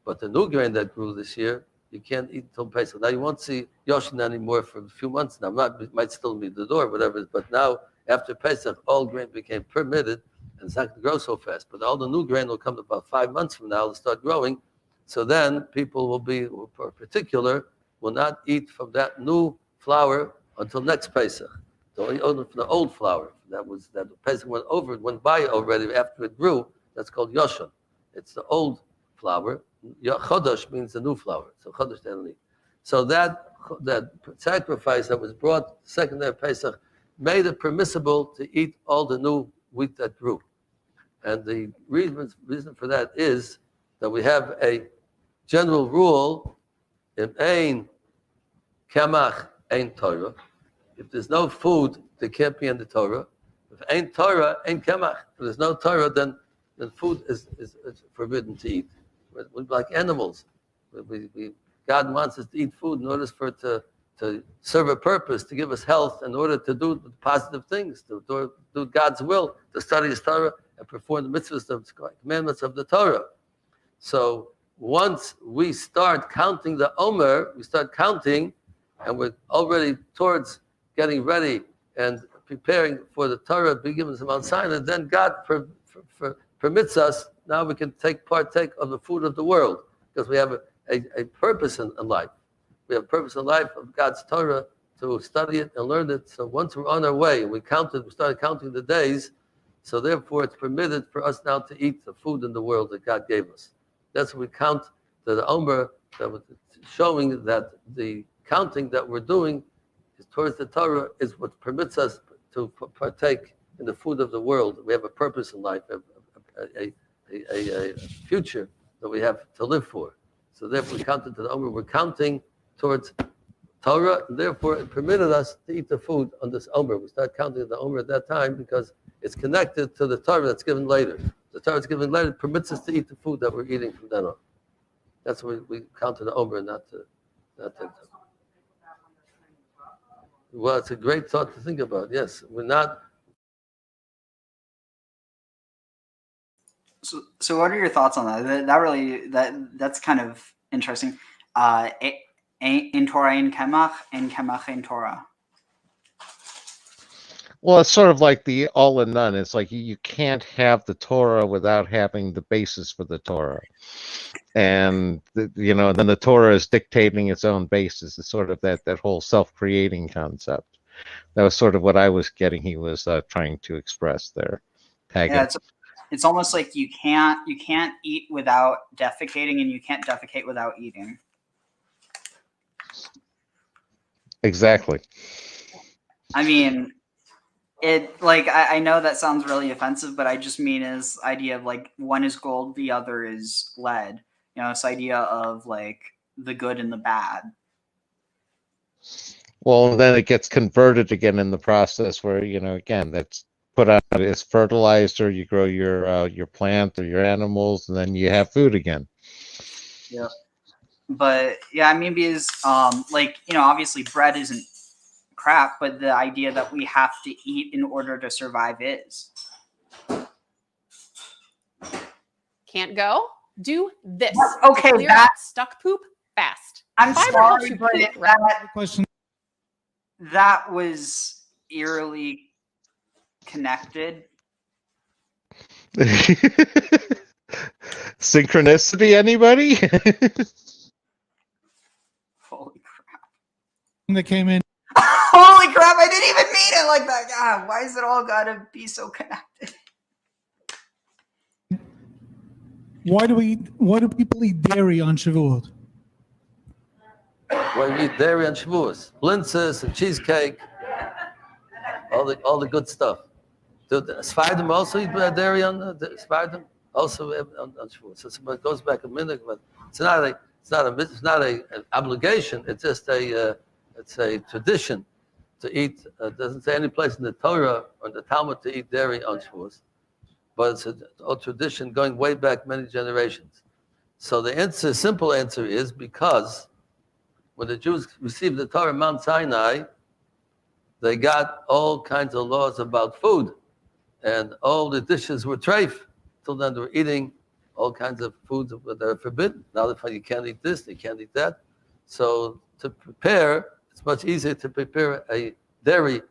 But the new grain that grew this year, you can't eat until Pesach. Now you won't see Yoshin anymore for a few months now. It might still be the door, whatever. But now, after Pesach, all grain became permitted, and it's not going to grow so fast. But all the new grain will come about 5 months from now. It'll start growing. So then people will be, in particular, will not eat from that new flour until next Pesach. They'll eat only from the old flour. That Pesach went over, it went by already after it grew. That's called Yoshin. It's the old flour. Chodesh means the new flour. So Chodesh they don't eat. So that sacrifice that was brought the second day of Pesach made it permissible to eat all the new wheat that grew. And the reason for that is that we have a general rule: if ein kamach, ein Torah. If there's no food, there can't be in the Torah. If ein Torah, ein kamach. If there's no Torah, then food is forbidden to eat. We're like animals. God wants us to eat food in order for it to serve a purpose, to give us health, in order to do positive things, to do God's will, to study His Torah and perform the mitzvahs, the commandments of the Torah. So once we start counting the Omer, we start counting, and we're already towards getting ready and preparing for the Torah to be given to Mount Sinai, then God permits us, now we can partake of the food of the world, because we have a purpose in life. We have a purpose in life of God's Torah, to study it and learn it. So once we're on our way, we started counting the days, so therefore it's permitted for us now to eat the food in the world that God gave us. That's what we count the Omer, that was showing that the counting that we're doing is towards the Torah is what permits us to partake in the food of the world. We have a purpose in life, a future that we have to live for. So therefore we counted to the Omer, we're counting towards Torah, and therefore it permitted us to eat the food on this Omer. We start counting the Omer at that time because it's connected to the Torah that's given later. The Torah that's given later permits us to eat the food that we're eating from then on. That's why we counted the Omer, not to. Well, it's a great thought to think about. Yes, we're not. So what are your thoughts on that? That's kind of interesting. In Torah in Kemach in Torah. Well, it's sort of like the all and none. It's like you can't have the Torah without having the basis for the Torah. And, then the Torah is dictating its own basis. It's sort of that whole self-creating concept. That was sort of what I was getting. He was trying to express there. It's almost like you can't eat without defecating, and you can't defecate without eating. Exactly. I mean, I know that sounds really offensive, but I just mean is idea of like one is gold, the other is lead. This idea of like the good and the bad. Well, then it gets converted again in the process where, again, that's put out as fertilizer. You grow your plant or your animals, and then you have food again. Yeah. But yeah, I mean, because obviously bread isn't crap, but the idea that we have to eat in order to survive is. Can't go. Do this. Okay, clear out stuck poop fast. I'm Fiber sorry, helps you but poop, right? Question. That was eerily connected. Synchronicity, anybody? Holy crap. That came in. Holy crap, I didn't even mean it like that. God, why is it all gotta be so connected? Why do people eat dairy on Shavuot? Why we eat dairy on Shavuos, blintzes and cheesecake, all the good stuff. Do the Sefirah also eat dairy on the Sefirah? Also on Shavuos. So it goes back a minute, but it's It's not an obligation. It's just it's a tradition to eat. It doesn't say any place in the Torah or the Talmud to eat dairy on Shavuos, but it's a tradition going way back many generations. So the answer, simple answer, is because when the Jews received the Torah on Mount Sinai, they got all kinds of laws about food, and all the dishes were treif. Till then, they were eating all kinds of foods that are forbidden. Now you can't eat this, you can't eat that. So to prepare, it's much easier to prepare a dairy,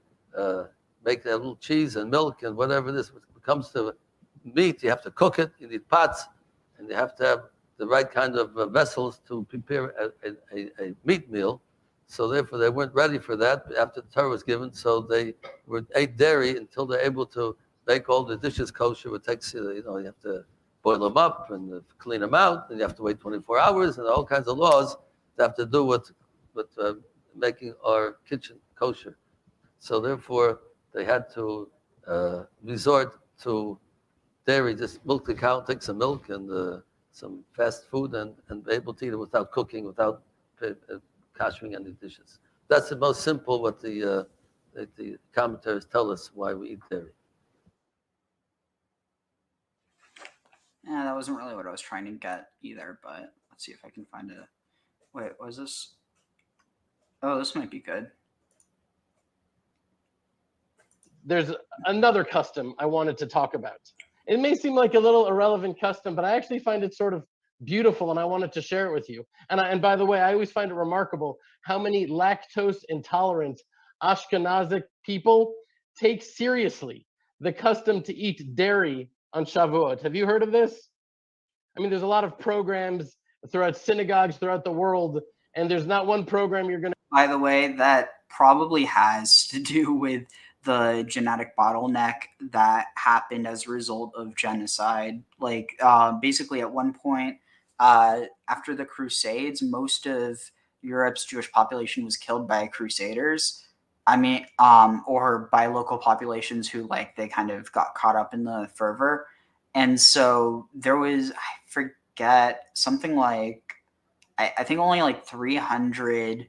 make a little cheese and milk and whatever this. When it comes to meat, you have to cook it, you need pots, and you have to have the right kind of vessels to prepare a meat meal. So therefore, they weren't ready for that after the Torah was given. So they ate dairy until they're able to make all the dishes kosher. It takes, you have to boil them up and clean them out, and you have to wait 24 hours, and all kinds of laws that have to do with making our kitchen kosher. So therefore, they had to resort to dairy, just milk the cow, take some milk and some fast food, and be able to eat it without cooking, without kashering any dishes. That's the most simple what the commentaries tell us why we eat dairy. Yeah, that wasn't really what I was trying to get either, but let's see if I can find it. Wait, was this? Oh, this might be good. There's another custom I wanted to talk about. It may seem like a little irrelevant custom, but I actually find it sort of beautiful, and I wanted to share it with you. And by the way, I always find it remarkable how many lactose intolerant Ashkenazic people take seriously the custom to eat dairy on Shavuot. Have you heard of this? I mean, there's a lot of programs throughout synagogues throughout the world, and there's not one program you're going to. By the way, that probably has to do with the genetic bottleneck that happened as a result of genocide. Like, basically, at one point, after the Crusades, most of Europe's Jewish population was killed by crusaders. I mean, or by local populations who, like, they kind of got caught up in the fervor. And so there was, I forget, something like, I think only like 300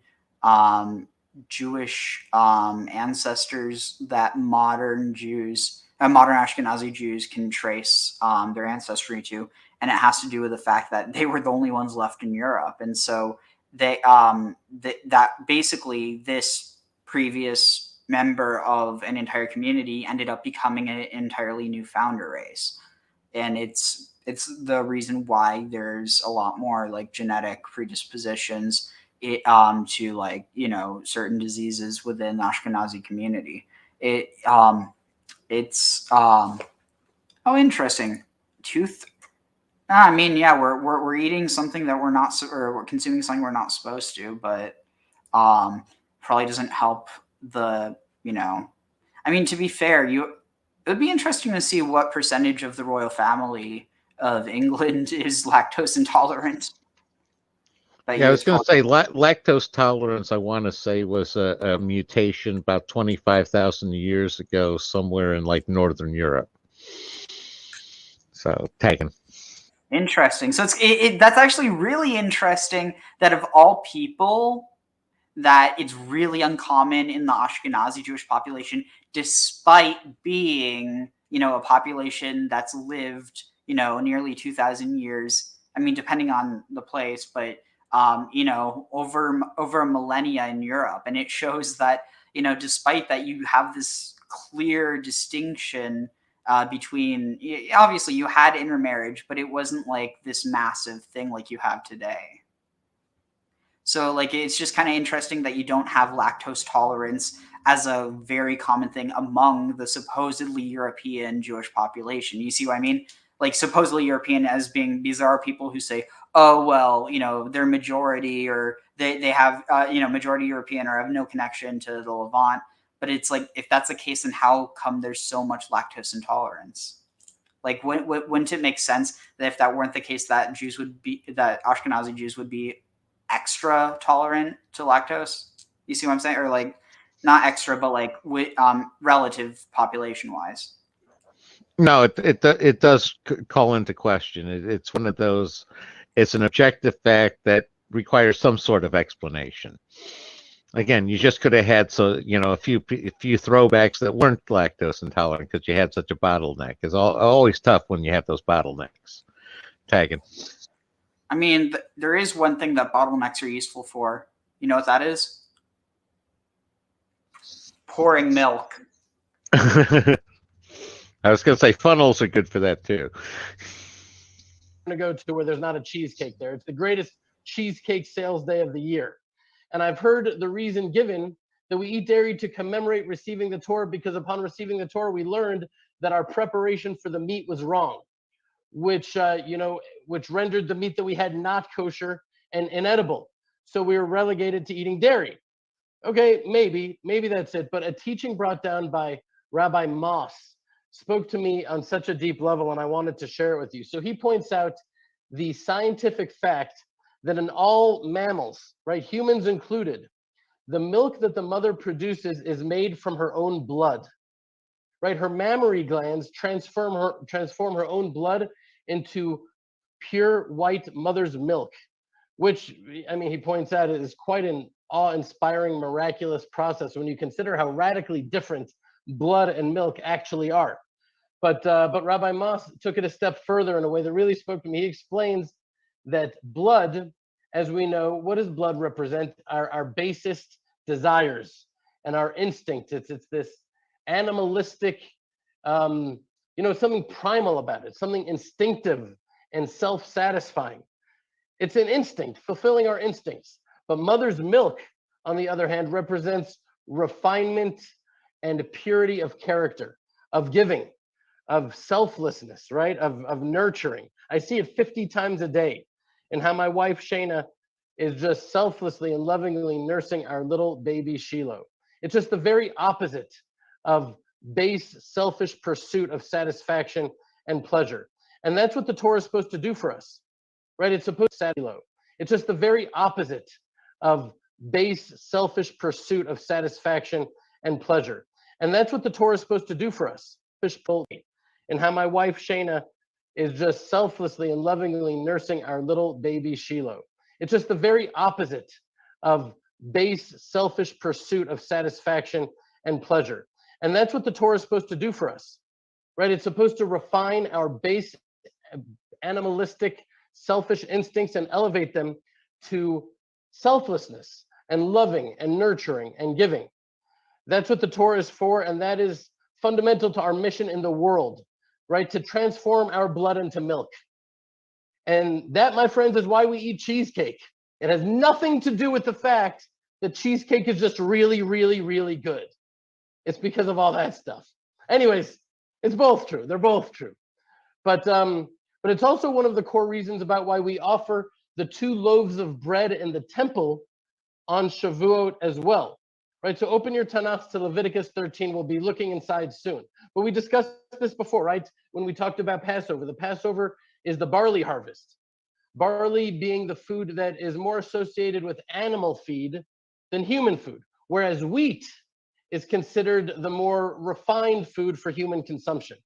Jewish ancestors that modern Ashkenazi Jews can trace their ancestry to. And it has to do with the fact that they were the only ones left in Europe. And so they that basically this previous member of an entire community ended up becoming an entirely new founder race. And it's the reason why there's a lot more like genetic predispositions to, like, certain diseases within the Ashkenazi community. Oh, interesting. I mean, yeah, we're eating something that we're not, or we're consuming something we're not supposed to, but probably doesn't help the, I mean, to be fair, it would be interesting to see what percentage of the royal family of England is lactose intolerant. Yeah, I was going to say lactose tolerance, I want to say, was a mutation about 25,000 years ago somewhere in like Northern Europe. So, taken. Interesting. So that's actually really interesting that of all people, that it's really uncommon in the Ashkenazi Jewish population, despite being, a population that's lived, nearly 2,000 years. I mean, depending on the place, but over millennia in Europe. And it shows that, despite that, you have this clear distinction between, obviously you had intermarriage, but it wasn't like this massive thing like you have today. So, like, it's just kind of interesting that you don't have lactose tolerance as a very common thing among the supposedly European Jewish population. You see what I mean? Like, supposedly European as being, these are people who say, oh, well, they're majority, or they have, majority European, or have no connection to the Levant. But it's like, if that's the case, then how come there's so much lactose intolerance? Like, wouldn't it make sense that if that weren't the case, that Ashkenazi Jews would be extra tolerant to lactose? You see what I'm saying? Or like, not extra, but like relative population wise. No, it does call into question. It's one of those. It's an objective fact that requires some sort of explanation. Again, you just could have had a few throwbacks that weren't lactose intolerant because you had such a bottleneck. It's always tough when you have those bottlenecks. Tagging. I mean, there is one thing that bottlenecks are useful for. You know what that is? Pouring milk. I was going to say funnels are good for that too. I'm going to go to where there's not a cheesecake there. It's the greatest cheesecake sales day of the year. And I've heard the reason given that we eat dairy to commemorate receiving the Torah because upon receiving the Torah, we learned that our preparation for the meat was wrong, which rendered the meat that we had not kosher and inedible. So we were relegated to eating dairy. Okay, maybe that's it. But a teaching brought down by Rabbi Moss spoke to me on such a deep level, and I wanted to share it with you. So he points out the scientific fact that in all mammals, right, humans included, the milk that the mother produces is made from her own blood, right? Her mammary glands transform her own blood into pure white mother's milk, which, I mean, he points out is quite an awe-inspiring, miraculous process when you consider how radically different blood and milk actually are. But Rabbi Moss took it a step further in a way that really spoke to me. He explains that blood, as we know, what does blood represent? Our basest desires and our instincts. It's this animalistic, something primal about it, something instinctive and self-satisfying. It's an instinct, fulfilling our instincts. But mother's milk, on the other hand, represents refinement and purity of character, of giving, of selflessness, right? Of nurturing. I see it 50 times a day in how my wife, Shayna, is just selflessly and lovingly nursing our little baby Shiloh. It's just the very opposite of base, selfish pursuit of satisfaction and pleasure. And that's what the Torah is supposed to do for us, right? It's supposed to Shiloh. It's just the very opposite of base, selfish pursuit of satisfaction and pleasure. And that's what the Torah is supposed to do for us. And how my wife, Shayna, is just selflessly and lovingly nursing our little baby Shiloh. It's just the very opposite of base, selfish pursuit of satisfaction and pleasure. And that's what the Torah is supposed to do for us, right? It's supposed to refine our base, animalistic, selfish instincts and elevate them to selflessness and loving and nurturing and giving. That's what the Torah is for, and that is fundamental to our mission in the world, right? To transform our blood into milk. And that, my friends, is why we eat cheesecake. It has nothing to do with the fact that cheesecake is just really, really, really good. It's because of all that stuff. Anyways, it's both true. They're both true. But it's also one of the core reasons about why we offer the 2 loaves of bread in the temple on Shavuot as well, right? So open your Tanakh to Leviticus 13. We'll be looking inside soon. But we discussed this before, right? When we talked about Passover. The Passover is the barley harvest. Barley being the food that is more associated with animal feed than human food, whereas wheat is considered the more refined food for human consumption.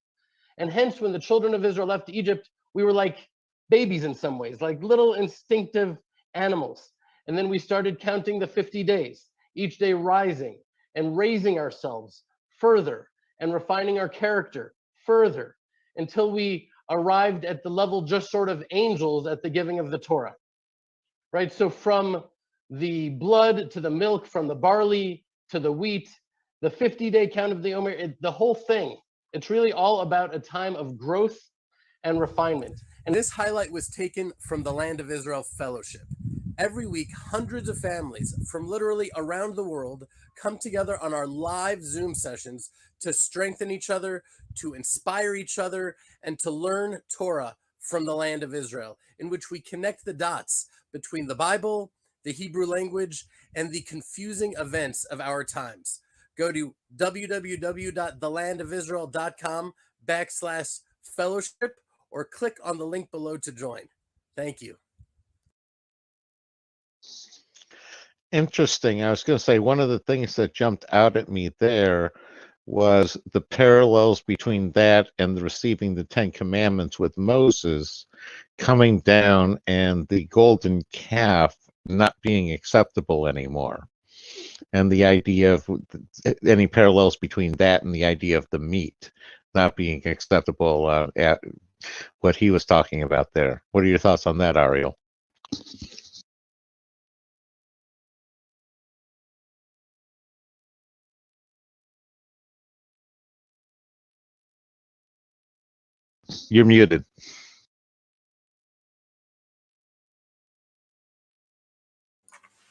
And hence, when the children of Israel left Egypt, we were like babies in some ways, like little instinctive animals. And then we started counting the 50 days, each day rising and raising ourselves further and refining our character further until we arrived at the level just sort of angels at the giving of the Torah, right? So from the blood to the milk, from the barley to the wheat, the 50-day count of the Omer, the whole thing, it's really all about a time of growth and refinement. And this highlight was taken from the Land of Israel Fellowship. Every week, hundreds of families from literally around the world come together on our live Zoom sessions to strengthen each other, to inspire each other, and to learn Torah from the Land of Israel, in which we connect the dots between the Bible, the Hebrew language, and the confusing events of our times. Go to www.thelandofisrael.com/fellowship or click on the link below to join. Thank you. Interesting. I was going to say one of the things that jumped out at me there was the parallels between that and the receiving the 10 Commandments with Moses coming down and the golden calf not being acceptable anymore. And the idea of any parallels between that and the idea of the meat not being acceptable at what he was talking about there. What are your thoughts on that, Ariel? You're muted.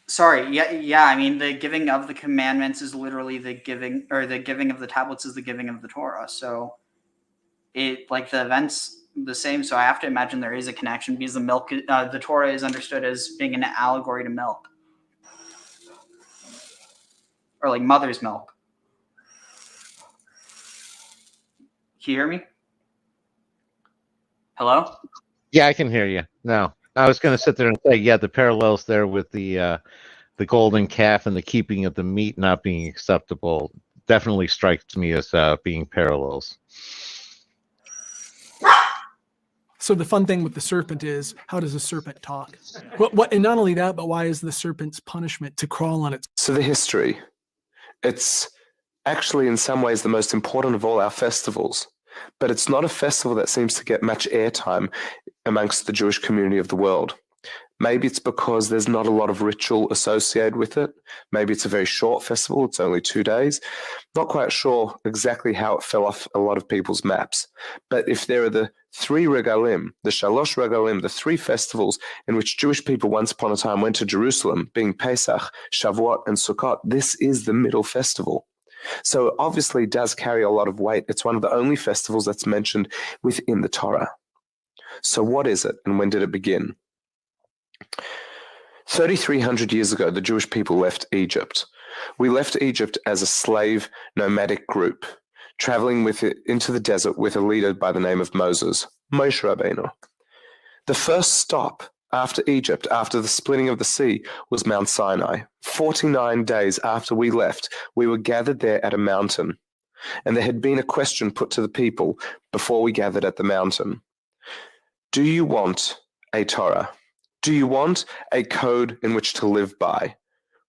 Sorry, yeah. I mean, the giving of the commandments is literally the giving, or the giving of the tablets is the giving of the Torah. So it, like, the event's the same. So I have to imagine there is a connection because the milk, the Torah is understood as being an allegory to milk, or like mother's milk. Can you hear me? Hello? Yeah, I can hear you. No, I was going to sit there and say, yeah, the parallels there with the golden calf and the keeping of the meat not being acceptable definitely strikes me as being parallels. So the fun thing with the serpent is, how does a serpent talk? What, and not only that, but why is the serpent's punishment to crawl on its... So the history, it's actually in some ways the most important of all our festivals, but it's not a festival that seems to get much airtime amongst the Jewish community of the world. Maybe it's because there's not a lot of ritual associated with it. Maybe it's a very short festival. It's only 2 days. Not quite sure exactly how it fell off a lot of people's maps. But if there are the 3 regalim, the shalosh regalim, the 3 festivals in which Jewish people once upon a time went to Jerusalem, being Pesach, Shavuot, and Sukkot, this is the middle festival. So it obviously does carry a lot of weight. It's one of the only festivals that's mentioned within the Torah. So what is it, and when did it begin? 3,300 years ago, the Jewish people left Egypt. We left Egypt as a slave nomadic group, traveling into the desert with a leader by the name of Moses, Moshe Rabbeinu. The first stop after Egypt, after the splitting of the sea, was Mount Sinai. 49 days after we left, we were gathered there at a mountain, and there had been a question put to the people before we gathered at the mountain. Do you want a Torah? Do you want a code in which to live by?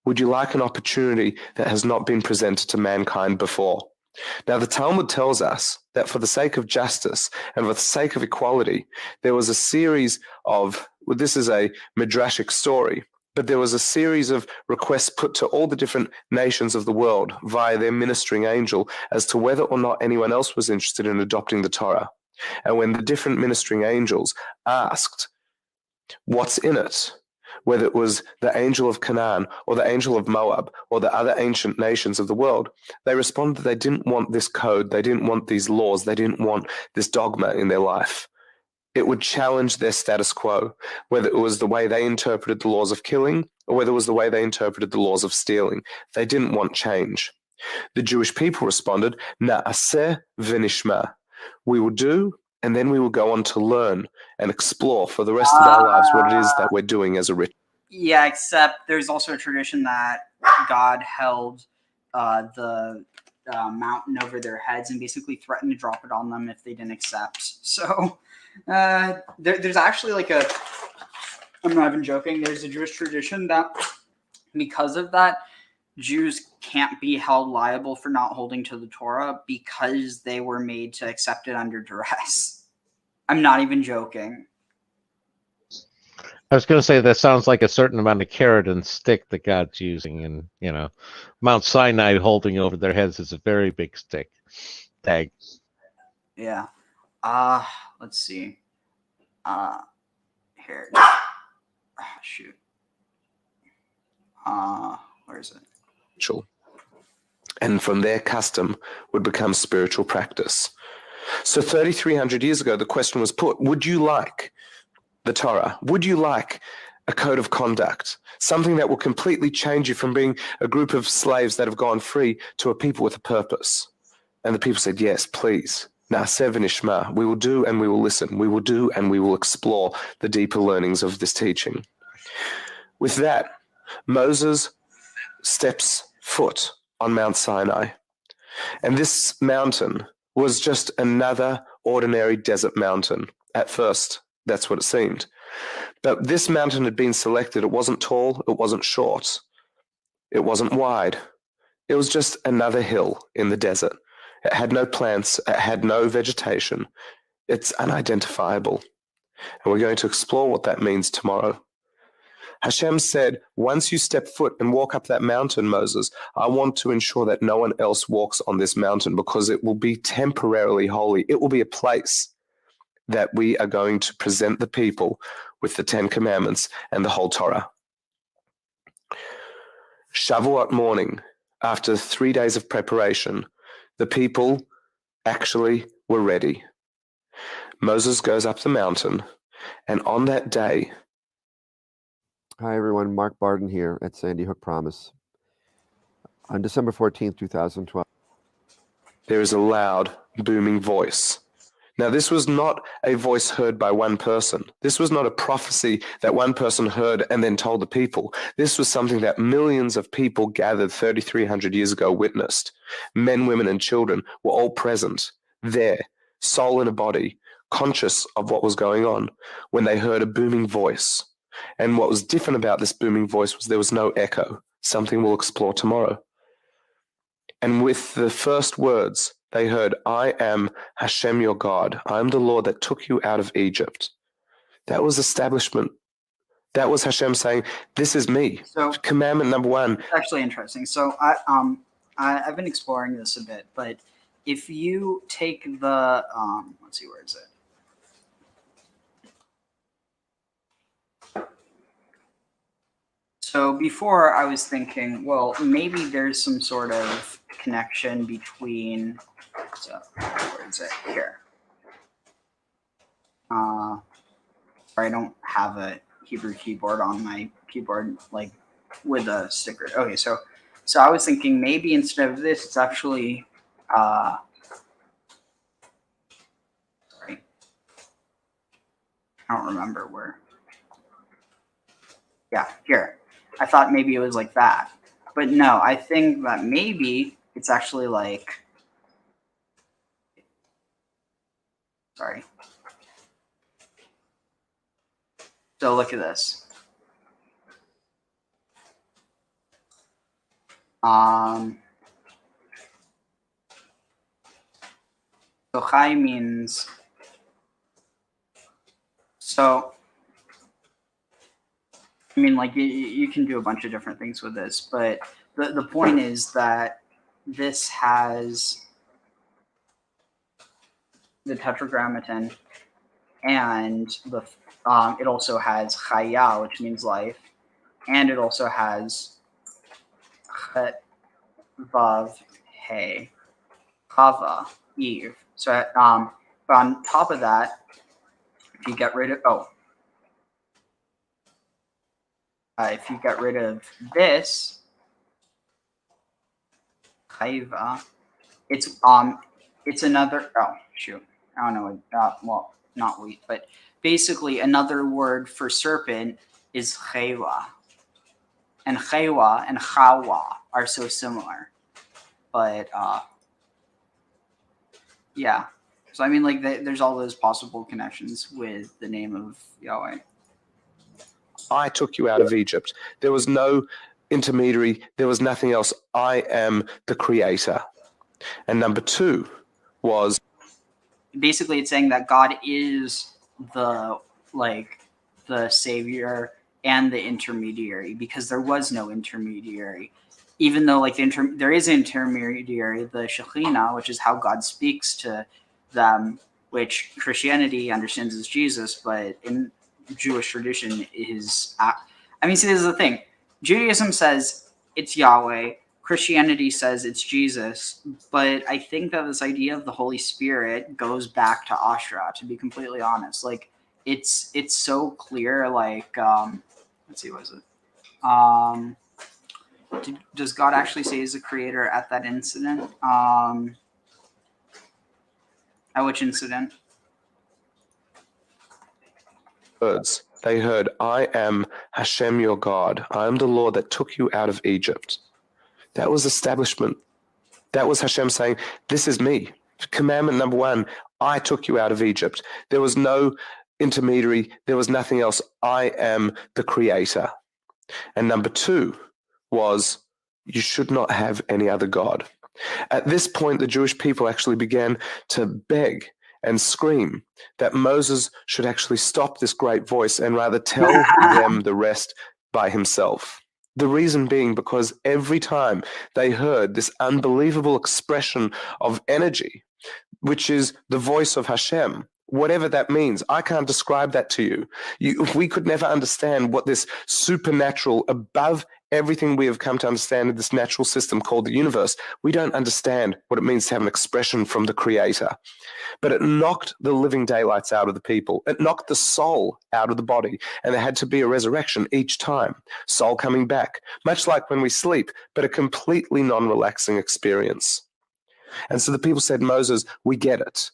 Would you like an opportunity that has not been presented to mankind before? Now, the Talmud tells us that for the sake of justice and for the sake of equality, there was a series of, well, this is a midrashic story, but there was a series of requests put to all the different nations of the world via their ministering angel as to whether or not anyone else was interested in adopting the Torah. And when the different ministering angels asked, what's in it? Whether it was the angel of Canaan or the angel of Moab or the other ancient nations of the world, they responded that they didn't want this code, they didn't want these laws, they didn't want this dogma in their life. It would challenge their status quo, whether it was the way they interpreted the laws of killing or whether it was the way they interpreted the laws of stealing. They didn't want change. The Jewish people responded, Na'aseh v'nishma. We will do, and then we will go on to learn and explore for the rest of our lives what it is that we're doing as a ritual. Yeah, except there's also a tradition that God held the mountain over their heads and basically threatened to drop it on them if they didn't accept. So there's actually like a, I'm not even joking, there's a Jewish tradition that because of that, Jews can't be held liable for not holding to the Torah because they were made to accept it under duress. I'm not even joking. I was going to say that sounds like a certain amount of carrot and stick that God's using, and Mount Sinai holding over their heads is a very big stick. Tag. Yeah. Let's see. Here. Shoot. Where is it? And from their custom would become spiritual practice. So 3,300 years ago, the question was put, would you like the Torah? Would you like a code of conduct? Something that will completely change you from being a group of slaves that have gone free to a people with a purpose? And the people said, yes, please. Na'aseh v'nishma. We will do and we will listen. We will do and we will explore the deeper learnings of this teaching. With that, Moses steps foot on Mount Sinai. And this mountain was just another ordinary desert mountain. At first, that's what it seemed. But this mountain had been selected. It wasn't tall, it wasn't short, it wasn't wide. It was just another hill in the desert. It had no plants, it had no vegetation. It's unidentifiable. And we're going to explore what that means tomorrow. Hashem said, once you step foot and walk up that mountain, Moses, I want to ensure that no one else walks on this mountain because it will be temporarily holy. It will be a place that we are going to present the people with the 10 Commandments and the whole Torah. Shavuot morning, after 3 days of preparation, the people actually were ready. Moses goes up the mountain, and on that day, Hi, everyone. Mark Barden here at Sandy Hook Promise. On December 14th, 2012. there is a loud, booming voice. Now, this was not a voice heard by one person. This was not a prophecy that one person heard and then told the people. This was something that millions of people gathered 3,300 years ago witnessed. Men, women, and children were all present, there, soul in a body, conscious of what was going on, when they heard a booming voice. And what was different about this booming voice was there was no echo, something we'll explore tomorrow. And with the first words, they heard, I am Hashem your God. I am the Lord that took you out of Egypt. That was establishment. That was Hashem saying, this is me. So, commandment number one. It's actually interesting. So I've been exploring this a bit, but if you take the, let's see, where is it? So before I was thinking, well, maybe there's some sort of connection between, so where is it? Here. Sorry, I don't have a Hebrew keyboard on my keyboard, like with a sticker. Okay, so I was thinking maybe instead of this, it's actually, sorry, I don't remember where. Yeah, here. I thought maybe it was like that. But no, I think that maybe it's actually like, sorry. So look at this. So chai means, so, I mean, like, you can do a bunch of different things with this, but the point is that this has the tetragrammaton, and the it also has chaya, which means life, and it also has chet, vav, he, chava, Eve. So, but on top of that, if you get rid of, if you get rid of this, chayva, it's another, oh shoot, I don't know, well, not wheat, but basically another word for serpent is chaywa. And chaywa and chawa are so similar. But yeah. So I mean, like, there's all those possible connections with the name of Yahweh. I took you out of Egypt. There was no intermediary. There was nothing else. I am the creator. And number two was, basically it's saying that God is the savior and the intermediary, because there was no intermediary. Even though there is an intermediary, the Shekhinah, which is how God speaks to them, which Christianity understands as Jesus, but in Jewish tradition is, I mean, see, this is the thing. Judaism says it's Yahweh. Christianity says it's Jesus. But I think that this idea of the Holy Spirit goes back to Ashra, to be completely honest. Like, it's so clear, like, let's see, what is it? Does God actually say he's the creator at that incident? At which incident? words. They heard, I am Hashem your God. I am the Lord that took you out of Egypt. That was establishment. That was Hashem saying, this is me. Commandment number one, I took you out of Egypt. There was no intermediary. There was nothing else. I am the creator. And number 2 was, you should not have any other God. At this point, the Jewish people actually began to beg and scream that Moses should actually stop this great voice and rather tell them the rest by himself. The reason being because every time they heard this unbelievable expression of energy, which is the voice of Hashem, whatever that means, I can't describe that to you. We could never understand what this supernatural, above everything we have come to understand in this natural system called the universe. We don't understand what it means to have an expression from the Creator. But it knocked the living daylights out of the people. It knocked the soul out of the body. And there had to be a resurrection each time. Soul coming back, much like when we sleep, but a completely non-relaxing experience. And so the people said, Moses, we get it.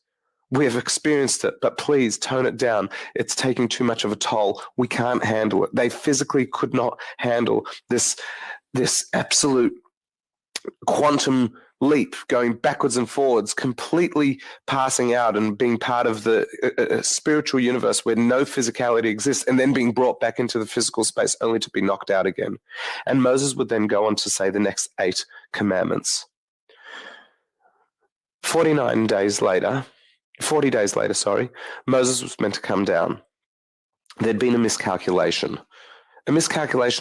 We have experienced it, but please tone it down. It's taking too much of a toll. We can't handle it. They physically could not handle this absolute quantum leap, going backwards and forwards, completely passing out and being part of the spiritual universe where no physicality exists, and then being brought back into the physical space only to be knocked out again. And Moses would then go on to say the next 8 commandments. 40 days later, Moses was meant to come down. There'd been a miscalculation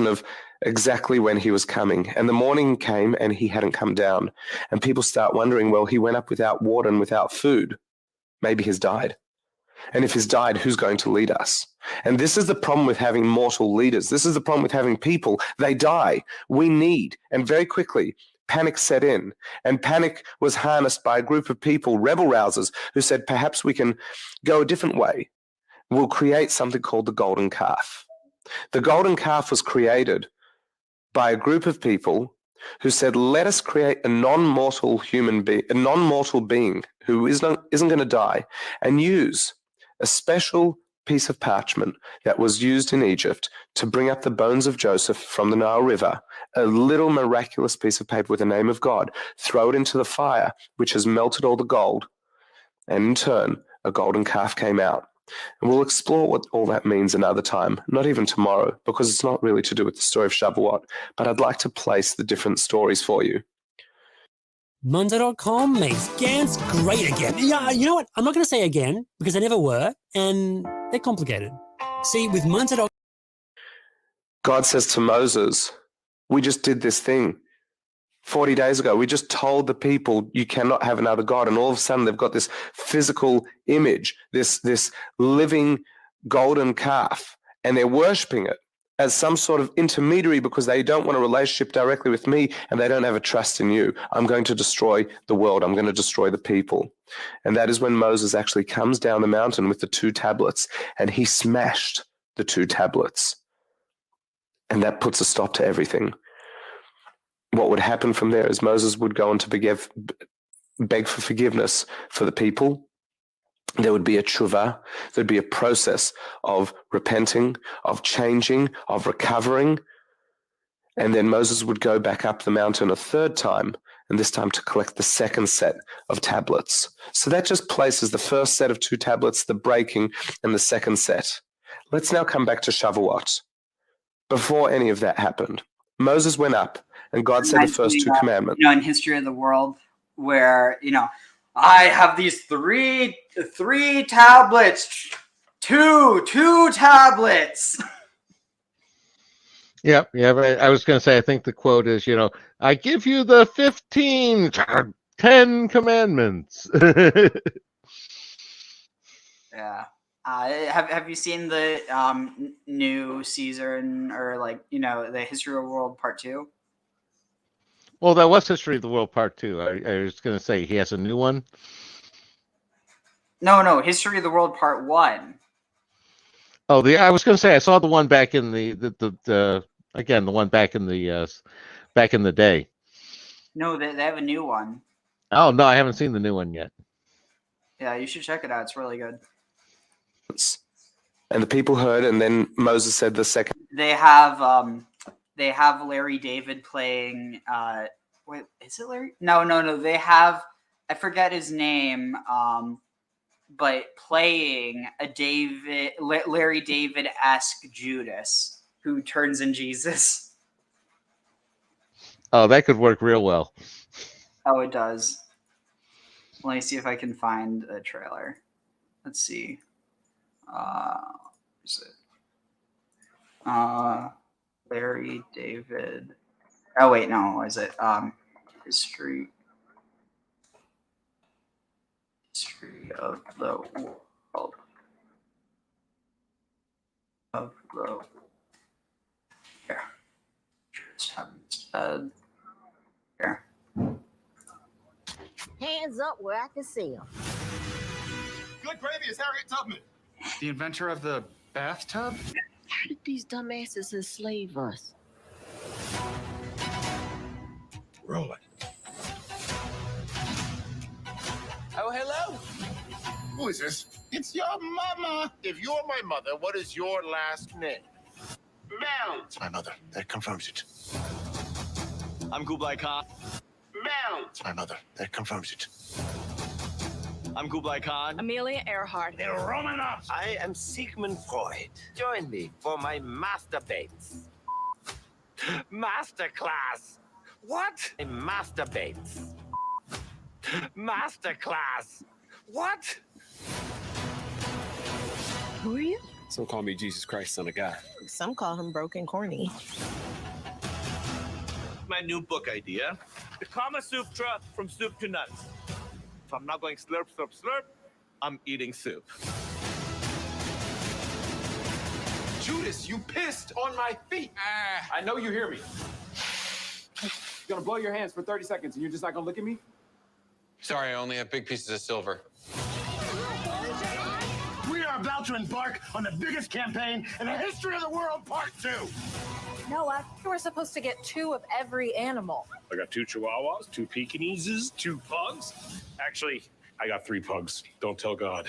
of exactly when he was coming. And the morning came and he hadn't come down. And people start wondering, well, he went up without water and without food. Maybe he's died. And if he's died, who's going to lead us? And this is the problem with having mortal leaders. This is the problem with having people. They die. We need, and very quickly, panic set in, and panic was harnessed by a group of people, rebel rousers, who said, perhaps we can go a different way. We'll create something called the golden calf. The golden calf was created by a group of people who said, let us create a non-mortal human being, a non-mortal being who isn't going to die, and use a special piece of parchment that was used in Egypt to bring up the bones of Joseph from the Nile River, a little miraculous piece of paper with the name of God, throw it into the fire, which has melted all the gold, and in turn, a golden calf came out. And we'll explore what all that means another time, not even tomorrow, because it's not really to do with the story of Shavuot, but I'd like to place the different stories for you. Monday.com makes GANs great again. Yeah, you know what? I'm not going to say again because they never were, and they're complicated. See, with Monday.com, God says to Moses, we just did this thing 40 days ago. We just told the people you cannot have another God, and all of a sudden they've got this physical image, this living golden calf, and they're worshiping it as some sort of intermediary because they don't want a relationship directly with me and they don't have a trust in you. I'm going to destroy the world. I'm going to destroy the people. And that is when Moses actually comes down the mountain with the 2 tablets, and he smashed the 2 tablets. And that puts a stop to everything. What would happen from there is Moses would go on to beg for forgiveness for the people. There would be a tshuva. There'd be a process of repenting, of changing, of recovering. And then Moses would go back up the mountain a 3rd time, and this time to collect the 2nd set of tablets. So that just places the first set of 2 tablets, the breaking, and the 2nd set. Let's now come back to Shavuot. Before any of that happened, Moses went up, and God said the first 2 commandments. In history of the world, where I have these three tablets, two tablets. Yeah, but I was going to say, I think the quote is, I give you the 10 commandments. Yeah. Have you seen the new season, or the History of the World Part 2? Well, that was History of the World Part 2. I was going to say, he has a new one. No, History of the World Part 1. Oh, I was going to say, I saw the one back in the one back in the day. No, they have a new one. Oh no, I haven't seen the new one yet. Yeah, you should check it out. It's really good. And the people heard, and then Moses said the 2nd. They have Larry David playing. Wait, is it Larry? No. They have, I forget his name. but playing a Larry David-esque Judas who turns in Jesus. Oh, that could work real well. Oh, it does. Let me see if I can find a trailer. Let's see. Is it? Larry David. Oh wait, no, is it? History of the world. Of the here. Just have it said. Here. Hands up where I can see them. Good gravy is Harriet Tubman. The inventor of the bathtub? How did these dumbasses enslave us? Roll it. Oh, hello. Who is this? It's your mama. If you're my mother, what is your last name? Mel. It's my mother. That confirms it. I'm Kublai Khan. Mel. It's my mother. That confirms it. I'm Kublai Khan. Amelia Earhart. They're Romanovs. I am Sigmund Freud. Join me for my masturbates. Masterclass. What? Masturbates. Masterclass. What? Who are you? Some call me Jesus Christ, Son of God. Some call him broken corny. My new book idea. The Kama Sutra from soup to nuts. If I'm not going slurp, slurp, slurp, I'm eating soup. Judas, you pissed on my feet. I know you hear me. You're gonna blow your hands for 30 seconds and you're just not gonna look at me? Sorry, I only have big pieces of silver. We are about to embark on the biggest campaign in the history of the world, part 2. Noah, we're supposed to get 2 of every animal. I got 2 Chihuahuas, 2 Pekingeses, 2 pugs. Actually, I got 3 pugs. Don't tell God.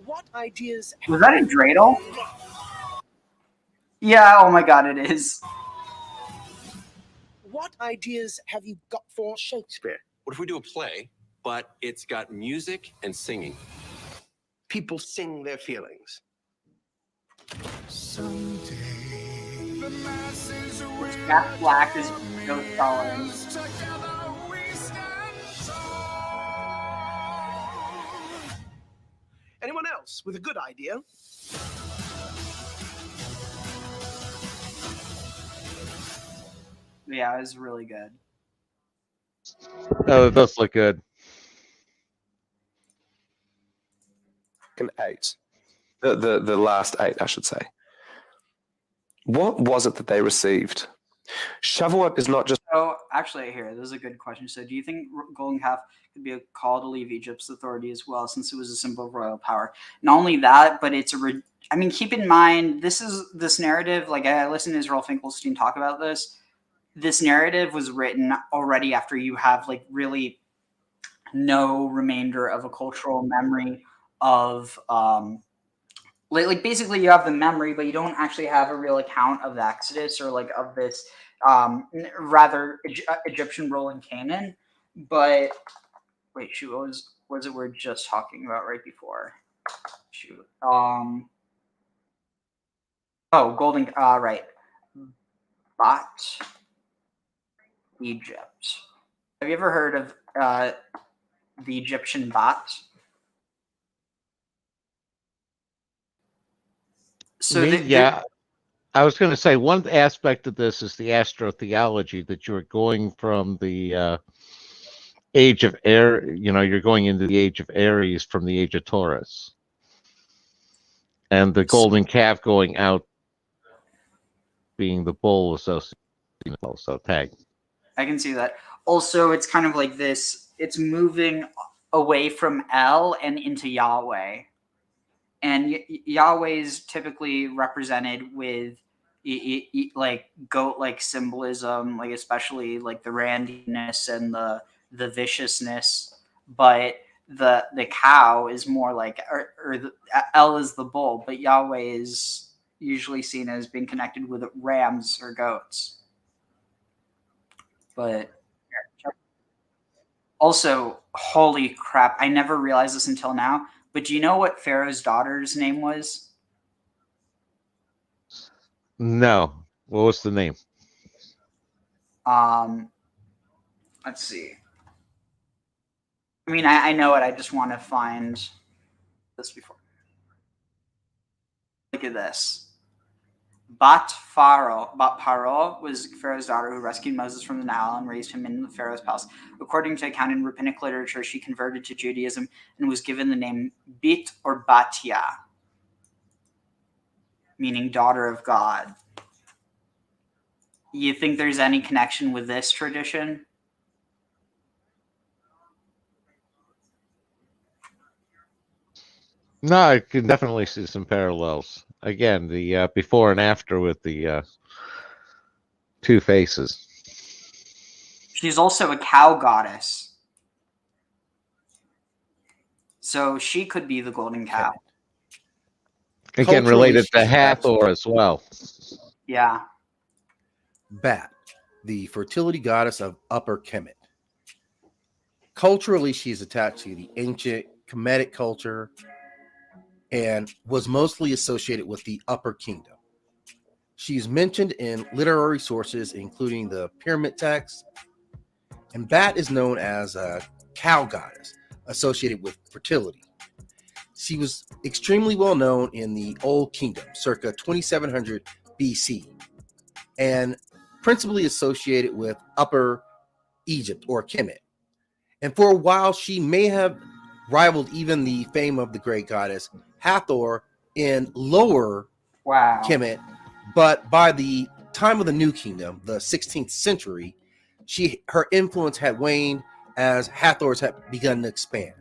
What ideas? Was that a dreidel? Yeah, oh my god, it is. What ideas have you got for Shakespeare? What if we do a play, but it's got music and singing? People sing their feelings. Jack Black is so solid. Anyone else with a good idea? Yeah, it was really good. Oh, it does look good. And 8. The last 8, I should say. What was it that they received? Shavuot is not just. So, actually, here, this is a good question. So, do you think golden calf could be a call to leave Egypt's authority as well, since it was a symbol of royal power? Not only that, but it's a. I mean, keep in mind, this narrative. Like, I listened to Israel Finkelstein talk about this. This narrative was written already after you have like really no remainder of a cultural memory of like basically you have the memory, but you don't actually have a real account of the Exodus or like of this rather Egyptian role in Canaan. But wait, shoot, what was it we're just talking about right before? Shoot. Oh, golden. Right. Bot. Egypt. Have you ever heard of the Egyptian bot? So yeah, I was going to say one aspect of this is the astrotheology, that you're going from the age of Aries, you're going into the age of Aries from the age of Taurus, and the golden calf going out being the bull associated, so tag. I can see that. Also, it's kind of like this. It's moving away from El and into Yahweh. And Yahweh is typically represented with like goat-like symbolism, like especially like the randiness and the viciousness. But the cow is more like, or the El is the bull, but Yahweh is usually seen as being connected with rams or goats. But also, holy crap, I never realized this until now, but do you know what Pharaoh's daughter's name was? No. What was the name? Let's see. I mean, I know it. I just want to find this before. Look at this. Bat Paro was Pharaoh's daughter who rescued Moses from the Nile and raised him in the Pharaoh's palace. According to account in rabbinic literature, she converted to Judaism and was given the name Bit or Batia, meaning daughter of God. You think there's any connection with this tradition? No, I can definitely see some parallels. Again, the before and after with the two faces. She's also a cow goddess. So she could be the golden cow. Again, related to Hathor as well. Yeah. Bat, the fertility goddess of Upper Kemet. Culturally, she is attached to the ancient Kemetic culture and was mostly associated with the Upper Kingdom. She's mentioned in literary sources, including the pyramid text, and Bat is known as a cow goddess associated with fertility. She was extremely well known in the Old Kingdom, circa 2700 BC, and principally associated with Upper Egypt or Kemet. And for a while, she may have rivaled even the fame of the great goddess Hathor in Lower Kemet, but by the time of the New Kingdom, the 16th century, her influence had waned as Hathor's had begun to expand.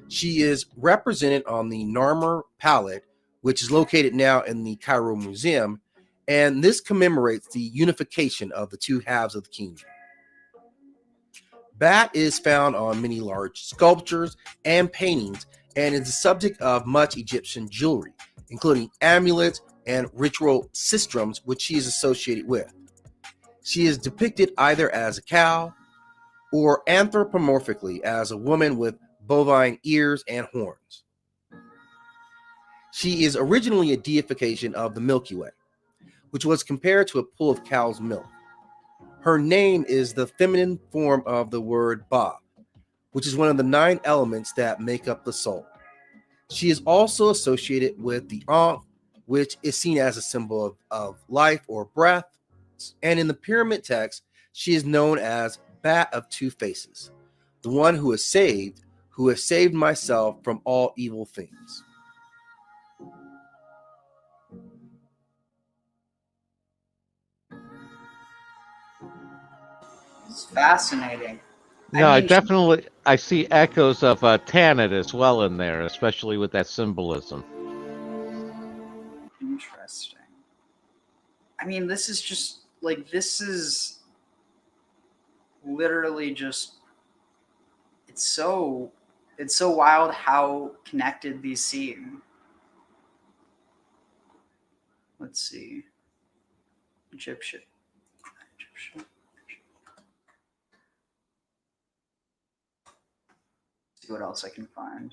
She is represented on the Narmer palette, which is located now in the Cairo Museum, and this commemorates the unification of the two halves of the kingdom. Bat is found on many large sculptures and paintings and is the subject of much Egyptian jewelry, including amulets and ritual systems, which she is associated with. She is depicted either as a cow or anthropomorphically as a woman with bovine ears and horns. She is originally a deification of the Milky Way, which was compared to a pool of cow's milk. Her name is the feminine form of the word Ba, which is one of the 9 elements that make up the soul. She is also associated with the Ankh, which is seen as a symbol of life or breath. And in the pyramid text, she is known as Bat of Two Faces, the one who has saved myself from all evil things. It's fascinating. No, I see echoes of Tanit as well in there, especially with that symbolism. Interesting. I mean, this is just like, this is literally just, it's so wild how connected these seem. Let's see. Egyptian. See what else I can find.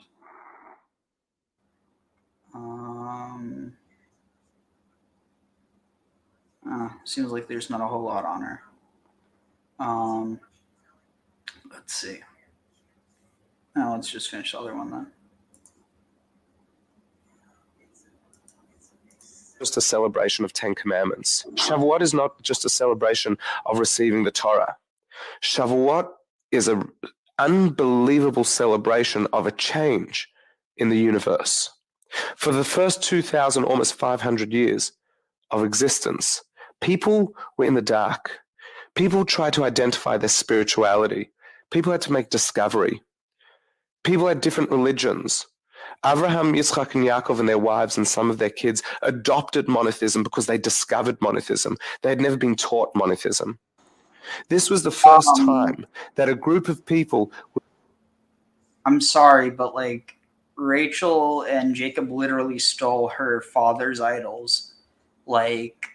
Seems like there's not a whole lot on her. Let's see. Now let's just finish the other one then. Just a celebration of 10 commandments. Shavuot is not just a celebration of receiving the Torah. Shavuot is an unbelievable celebration of a change in the universe. For the first 2,000, almost 500 years of existence, people were in the dark. People tried to identify their spirituality. People had to make discovery. People had different religions. Abraham, Yitzchak, and Yaakov and their wives and some of their kids adopted monotheism because they discovered monotheism. They had never been taught monotheism. This was the first time that a group of people... I'm sorry, but like, Rachel and Jacob literally stole her father's idols. Like,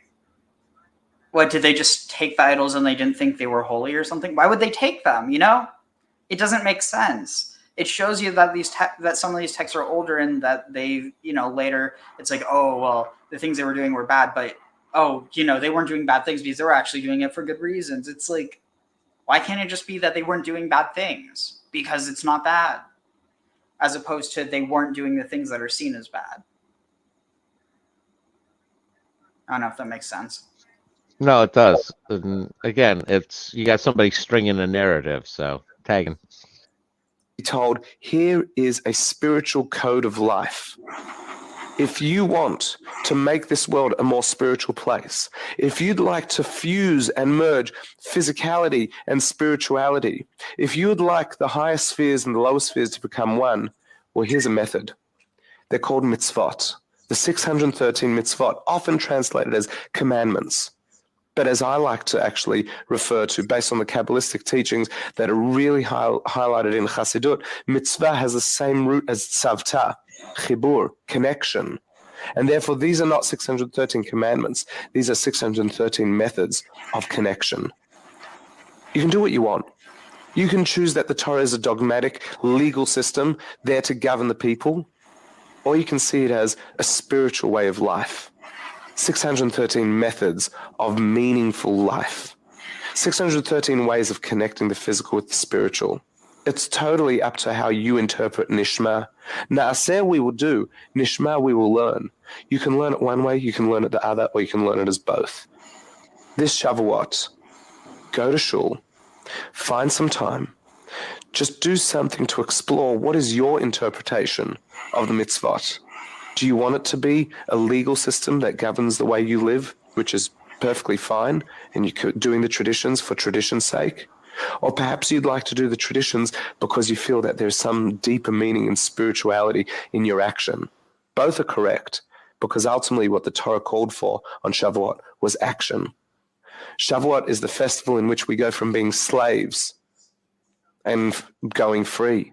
what, did they just take the idols and they didn't think they were holy or something? Why would they take them, you know? It doesn't make sense. It shows you that that some of these texts are older and that they, you know, later it's like, oh, well, the things they were doing were bad, but, oh, you know, they weren't doing bad things because they were actually doing it for good reasons. It's like, why can't it just be that they weren't doing bad things because it's not bad, as opposed to they weren't doing the things that are seen as bad? I don't know if that makes sense. No, it does. And again, it's you got somebody stringing a narrative, so tagging. Told, here is a spiritual code of life. If you want to make this world a more spiritual place, if you'd like to fuse and merge physicality and spirituality, if you would like the higher spheres and the lower spheres to become one, well, here's a method. They're called mitzvot. The 613 mitzvot, often translated as commandments. But as I like to actually refer to, based on the Kabbalistic teachings that are really highlighted in Chassidut, mitzvah has the same root as tzavta, chibur, connection. And therefore, these are not 613 commandments. These are 613 methods of connection. You can do what you want. You can choose that the Torah is a dogmatic, legal system there to govern the people, or you can see it as a spiritual way of life. 613 methods of meaningful life. 613 ways of connecting the physical with the spiritual. It's totally up to how you interpret Nishma. Naaseh we will do, Nishma we will learn. You can learn it one way, you can learn it the other, or you can learn it as both. This Shavuot, go to shul, find some time, just do something to explore what is your interpretation of the mitzvot. Do you want it to be a legal system that governs the way you live, which is perfectly fine, and you're doing the traditions for tradition's sake? Or perhaps you'd like to do the traditions because you feel that there's some deeper meaning and spirituality in your action. Both are correct, because ultimately what the Torah called for on Shavuot was action. Shavuot is the festival in which we go from being slaves and going free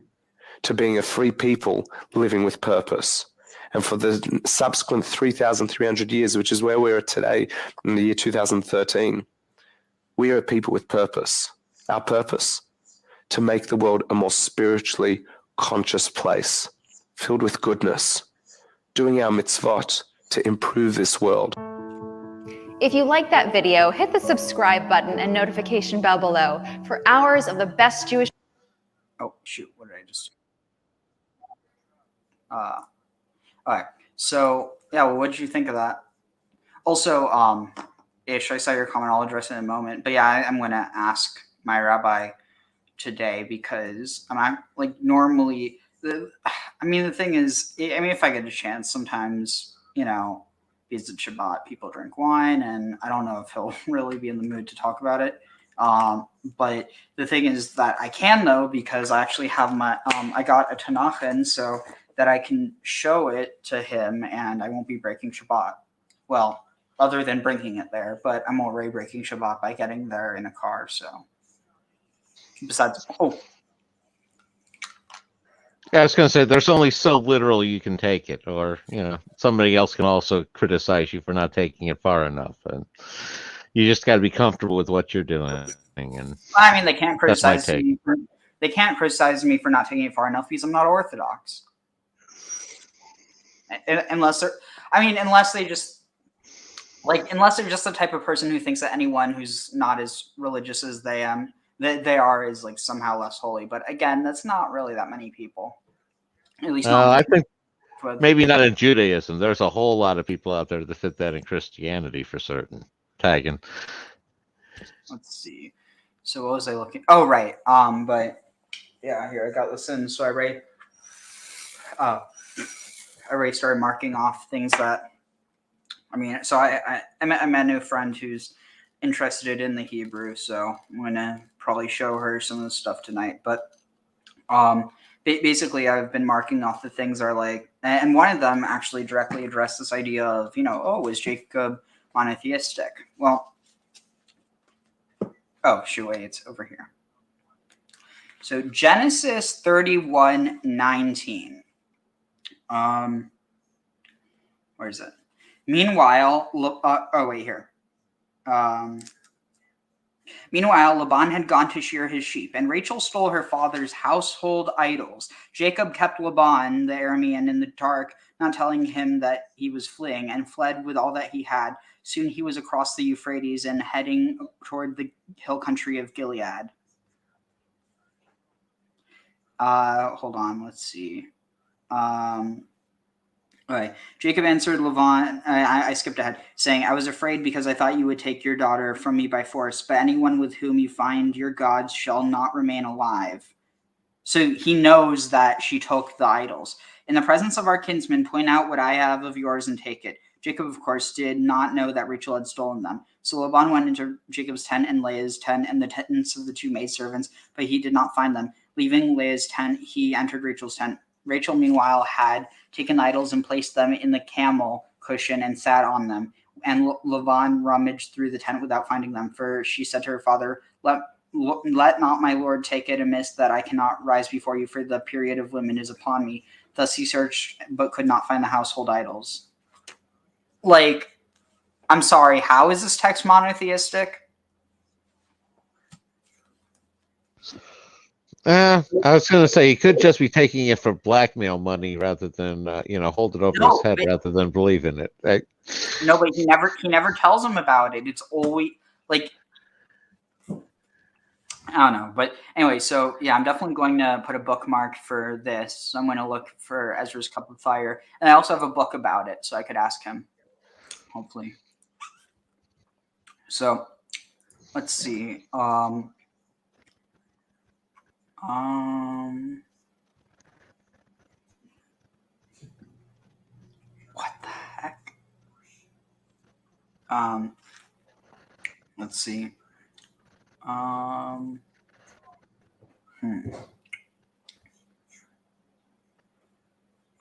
to being a free people living with purpose. And for the subsequent 3,300 years, which is where we are today in the year 2013, we are a people with purpose. Our purpose? To make the world a more spiritually conscious place, filled with goodness, doing our mitzvot to improve this world. If you like that video, hit the subscribe button and notification bell below for hours of the best Jewish... Oh, shoot. What did I just do? All right. So, yeah, well, what did you think of that? Also, Ish, I saw your comment. I'll address it in a moment. But yeah, I'm going to ask my rabbi today because I'm like normally, the thing is, if I get a chance, sometimes, you know, because it's Shabbat, people drink wine, and I don't know if he'll really be in the mood to talk about it. But the thing is that I can, though, because I actually have my, I got a Tanakh in, so that I can show it to him and I won't be breaking Shabbat. Well, other than bringing it there, but I'm already breaking Shabbat by getting there in a car, so. Besides, Yeah, I was going to say, there's only so literal you can take it, or, you know, somebody else can also criticize you for not taking it far enough. And you just got to be comfortable with what you're doing. And I mean, they can't criticize me. They can't criticize me for not taking it far enough because I'm not Orthodox. Unless they're just the type of person who thinks that anyone who's not as religious as they are is like somehow less holy. But again, that's not really that many people. At least not. I think maybe not in Judaism. There's a whole lot of people out there that fit that in Christianity for certain. Tagging. Let's see. So what was I looking? Oh, right. But yeah, here I got this in. So I already started marking off things that, so I met a new friend who's interested in the Hebrew, so I'm going to probably show her some of the stuff tonight. But basically, I've been marking off the things are like, and one of them actually directly addressed this idea of, was Jacob monotheistic? Well, oh, shoot, wait, it's over here. So Genesis 31:19. Where is it? Meanwhile, oh wait, here. Meanwhile, Laban had gone to shear his sheep, and Rachel stole her father's household idols. Jacob kept Laban, the Aramean, in the dark, not telling him that he was fleeing, and fled with all that he had. Soon he was across the Euphrates and heading toward the hill country of Gilead. Hold on, let's see. Okay. Jacob answered Laban, I skipped ahead, saying, I was afraid because I thought you would take your daughter from me by force, but anyone with whom you find your gods shall not remain alive. So he knows that she took the idols. In the presence of our kinsmen, point out what I have of yours and take it. Jacob, of course, did not know that Rachel had stolen them. So Laban went into Jacob's tent and Leah's tent and the tents of the two maidservants, but he did not find them. Leaving Leah's tent, he entered Rachel's tent. Rachel, meanwhile, had taken the idols and placed them in the camel cushion and sat on them. And Laban rummaged through the tent without finding them, for she said to her father, let not my lord take it amiss that I cannot rise before you, for the period of lament is upon me. Thus he searched, but could not find the household idols. Like, I'm sorry, how is this text monotheistic? I was going to say he could just be taking it for blackmail money rather than hold it over his head rather than believe in it. No, but he never tells him about it. It's always like, I don't know. But anyway, so yeah, I'm definitely going to put a bookmark for this. So I'm going to look for Ezra's Cup of Fire, and I also have a book about it, so I could ask him. Hopefully. So let's see. What the heck? Let's see.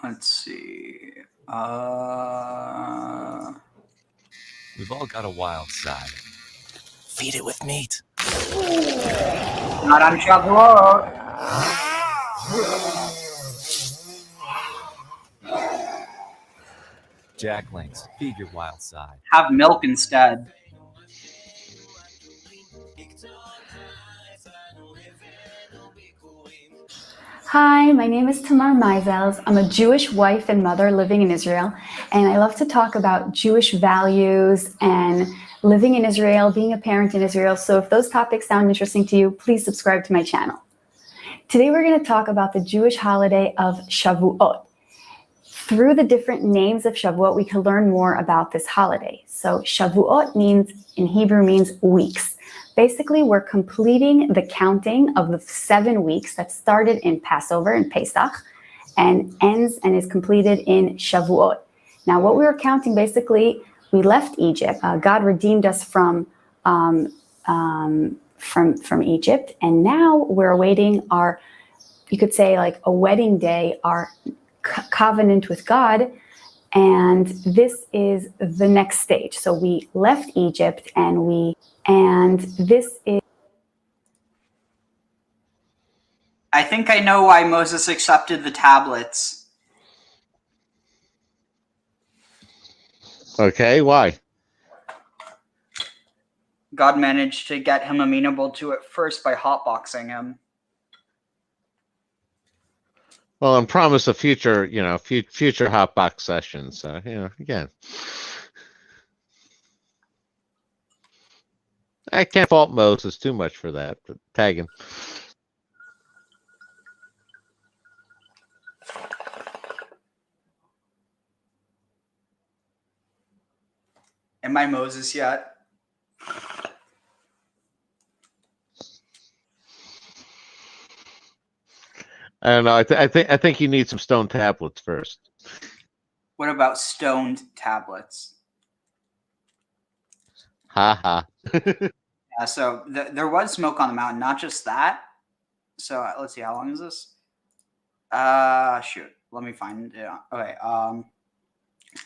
Let's see. We've all got a wild side. Feed it with meat. Not on Shavuot. Jacklings, feed your wild side. Have milk instead. Hi, my name is Tamar Meisels. I'm a Jewish wife and mother living in Israel, and I love to talk about Jewish values and living in Israel, being a parent in Israel. So if those topics sound interesting to you, please subscribe to my channel. Today we're going to talk about the Jewish holiday of Shavuot. Through the different names of Shavuot, we can learn more about this holiday. So Shavuot in Hebrew means weeks. Basically, we're completing the counting of the 7 weeks that started in Passover and Pesach and ends and is completed in Shavuot. Now, what we were counting, basically, we left Egypt. God redeemed us from Egypt, and now we're awaiting our, you could say, like a wedding day, our covenant with God. And this is the next stage. So we left Egypt and this is. I think I know why Moses accepted the tablets. Okay, why? God managed to get him amenable to it first by hotboxing him. Well, and promise a future, future hotbox sessions. So, again, I can't fault Moses too much for that. But tag him. Am I Moses yet? I don't know. I think you need some stone tablets first. What about stoned tablets? Ha ha. Yeah, so there was smoke on the mountain, not just that. So let's see, how long is this? Shoot, let me find it. Okay,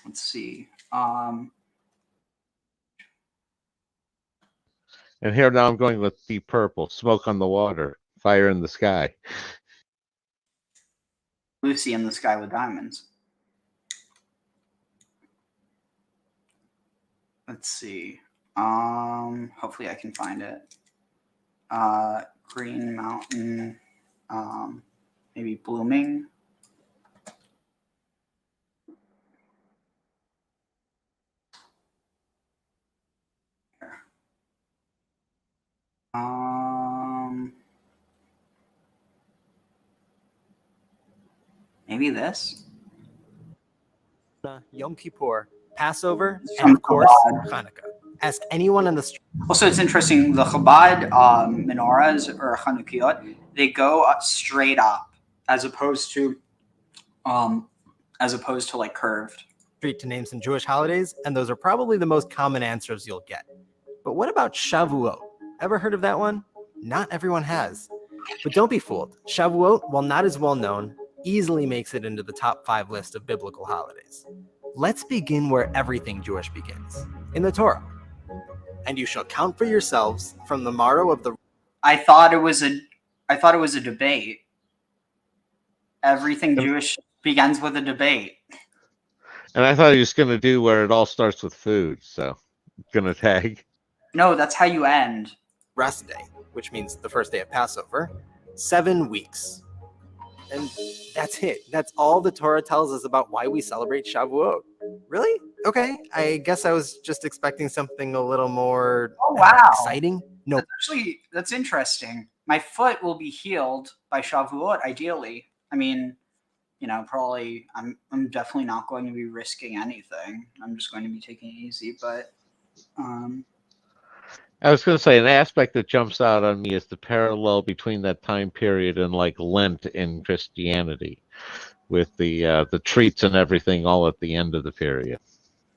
let's see. And here now I'm going with deep purple, smoke on the water, fire in the sky. Lucy in the Sky with Diamonds. Let's see. Hopefully I can find it. Green Mountain, maybe blooming. Maybe this. Yom Kippur, Passover, and of course, Hanukkah. Ask anyone in the street. Also, it's interesting. The Chabad menorahs or Chanukiot, they go up straight up, as opposed to like curved. To name some Jewish holidays, and those are probably the most common answers you'll get. But what about Shavuot? Ever heard of that one? Not everyone has. But don't be fooled. Shavuot, while not as well known, easily makes it into the top 5 list of biblical holidays. Let's begin where everything Jewish begins, in the Torah. And you shall count for yourselves from the morrow of the... I thought it was a debate. Everything Jewish begins with a debate. And I thought he was going to do where it all starts with food, so going to tag. No, that's how you end. Rest day, which means the first day of Passover, 7 weeks. And that's it. That's all the Torah tells us about why we celebrate Shavuot. Really? Okay. I guess I was just expecting something a little more exciting. No. That's interesting. My foot will be healed by Shavuot, ideally. I mean, probably I'm definitely not going to be risking anything. I'm just going to be taking it easy, but I was going to say an aspect that jumps out on me is the parallel between that time period and like Lent in Christianity, with the treats and everything all at the end of the period.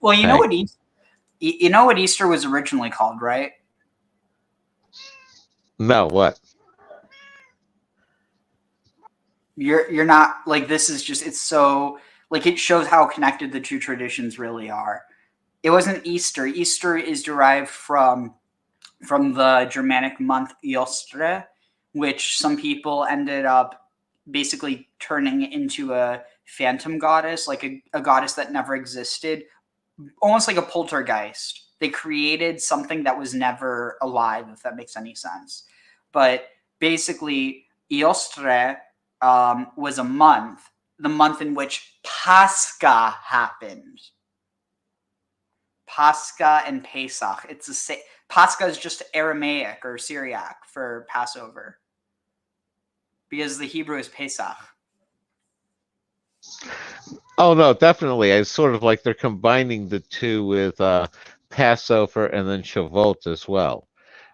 Well, you know what Easter was originally called, right? No, what? You're not like, this is just, it's so like, it shows how connected the two traditions really are. It wasn't Easter. Easter is derived from the Germanic month Eostre, which some people ended up basically turning into a phantom goddess, like a goddess that never existed, almost like a poltergeist. They created something that was never alive, if that makes any sense. But basically, Eostre was a month, the month in which Pascha happened. Pascha and Pesach. It's the same. Pascha is just Aramaic or Syriac for Passover, because the Hebrew is Pesach. Oh no, definitely. It's sort of like they're combining the two with Passover and then Shavuot as well,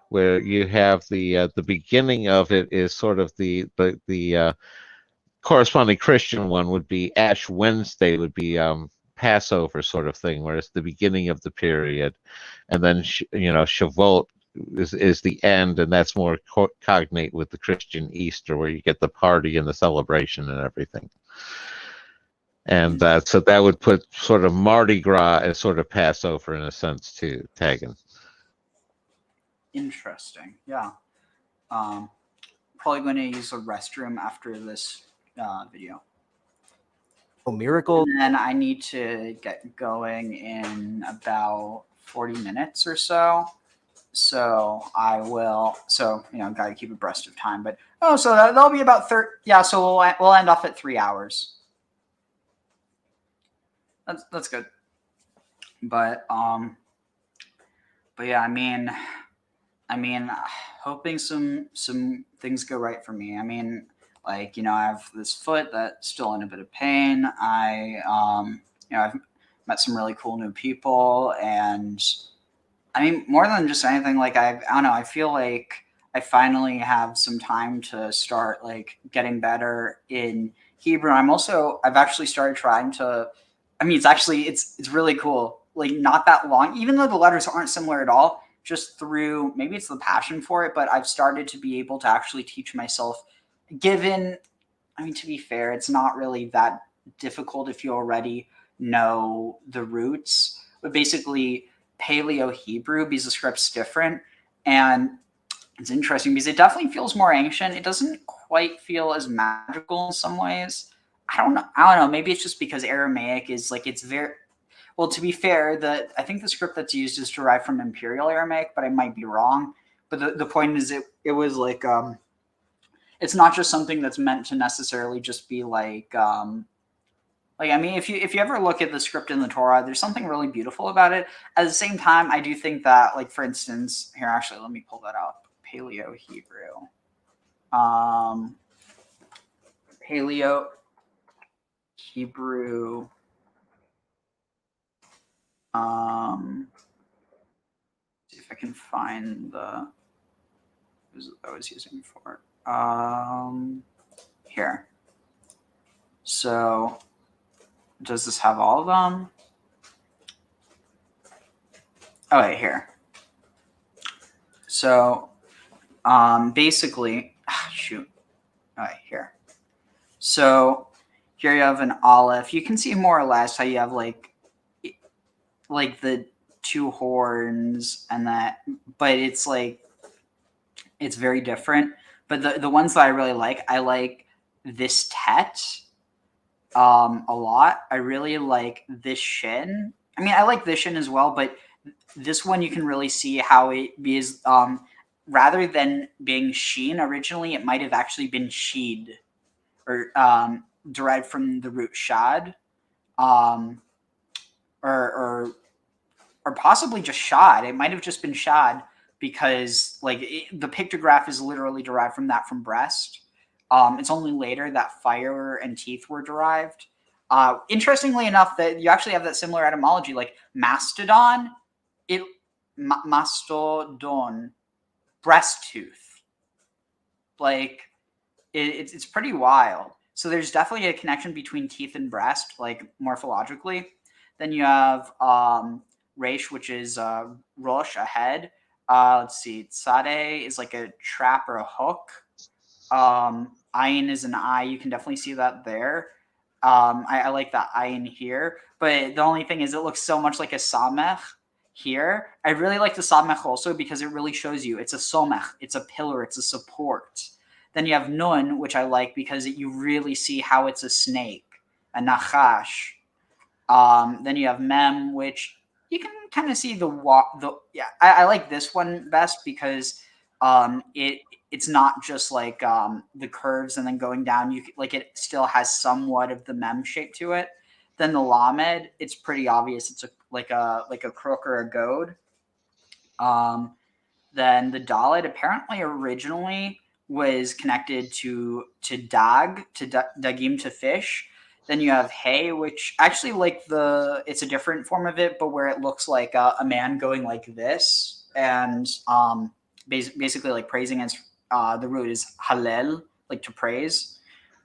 where you have the beginning of it is sort of the corresponding Christian one would be Ash Wednesday, would be Passover sort of thing, where it's the beginning of the period, and then Shavuot is the end, and that's more cognate with the Christian Easter, where you get the party and the celebration and everything. And so that would put sort of Mardi Gras as sort of Passover in a sense too, Tagging. Interesting. Yeah. Probably going to use the restroom after this video. Oh, miracle. And then I need to get going in about 40 minutes or so. So I will, got to keep abreast of time. But, so that'll be about 30. Yeah, so we'll end off at 3 hours. That's good. But yeah, I mean, hoping some things go right for me. I mean, like, I have this foot that's still in a bit of pain. I've met some really cool new people, and I mean, more than just anything, like, I don't know, I feel like I finally have some time to start like getting better in Hebrew. I've actually started trying to, it's really cool. Like, not that long, even though the letters aren't similar at all, just through, maybe it's the passion for it, but I've started to be able to actually teach myself, to be fair, it's not really that difficult if you already know the roots, but basically Paleo Hebrew, because the script's different. And it's interesting because it definitely feels more ancient. It doesn't quite feel as magical in some ways. I don't know. Maybe it's just because Aramaic is like, it's very, Well, to be fair, I think the script that's used is derived from Imperial Aramaic, but I might be wrong. But the point is, it was like it's not just something that's meant to necessarily just be like I mean, if you ever look at the script in the Torah, there's something really beautiful about it. At the same time, I do think that, like, for instance, here, actually, let me pull that up. Paleo Hebrew. Paleo Hebrew. See if I can find the I was using for here. So, does this have all of them? Oh, wait, here. So, basically, shoot. All right, here. So, here you have an aleph. You can see more or less how you have like the two horns and that, but it's like it's very different. But the ones that I really like this tet a lot. I really like this shin. I mean, I like this shin as well, but this one you can really see how it is rather than being sheen originally, it might have actually been sheed or derived from the root shad, or possibly just shad. It might have just been shad because the pictograph is literally derived from that from breast. It's only later that fire and teeth were derived. Interestingly enough, that you actually have that similar etymology, like mastodon, mastodon, breast tooth. Like it's pretty wild. So there's definitely a connection between teeth and breast, like morphologically. Then you have Reish, which is Rosh, a head. Let's see, Tzadeh is like a trap or a hook. Ayin is an eye. You can definitely see that there. I like that ayin here. But the only thing is it looks so much like a samech here. I really like the samech also because it really shows you it's a somech. It's a pillar. It's a support. Then you have nun, which I like because you really see how it's a snake, a nachash. Then you have mem, which you can kind of see I like this one best because it's not just like the curves and then going down. It still has somewhat of the mem shape to it. Then the lamed, it's pretty obvious. It's like a crook or a goad. Then the dalet apparently originally was connected to dagim, to fish. Then you have hay, which actually it's a different form of it, but where it looks like a man going like this and basically like praising as the root is halel, like to praise.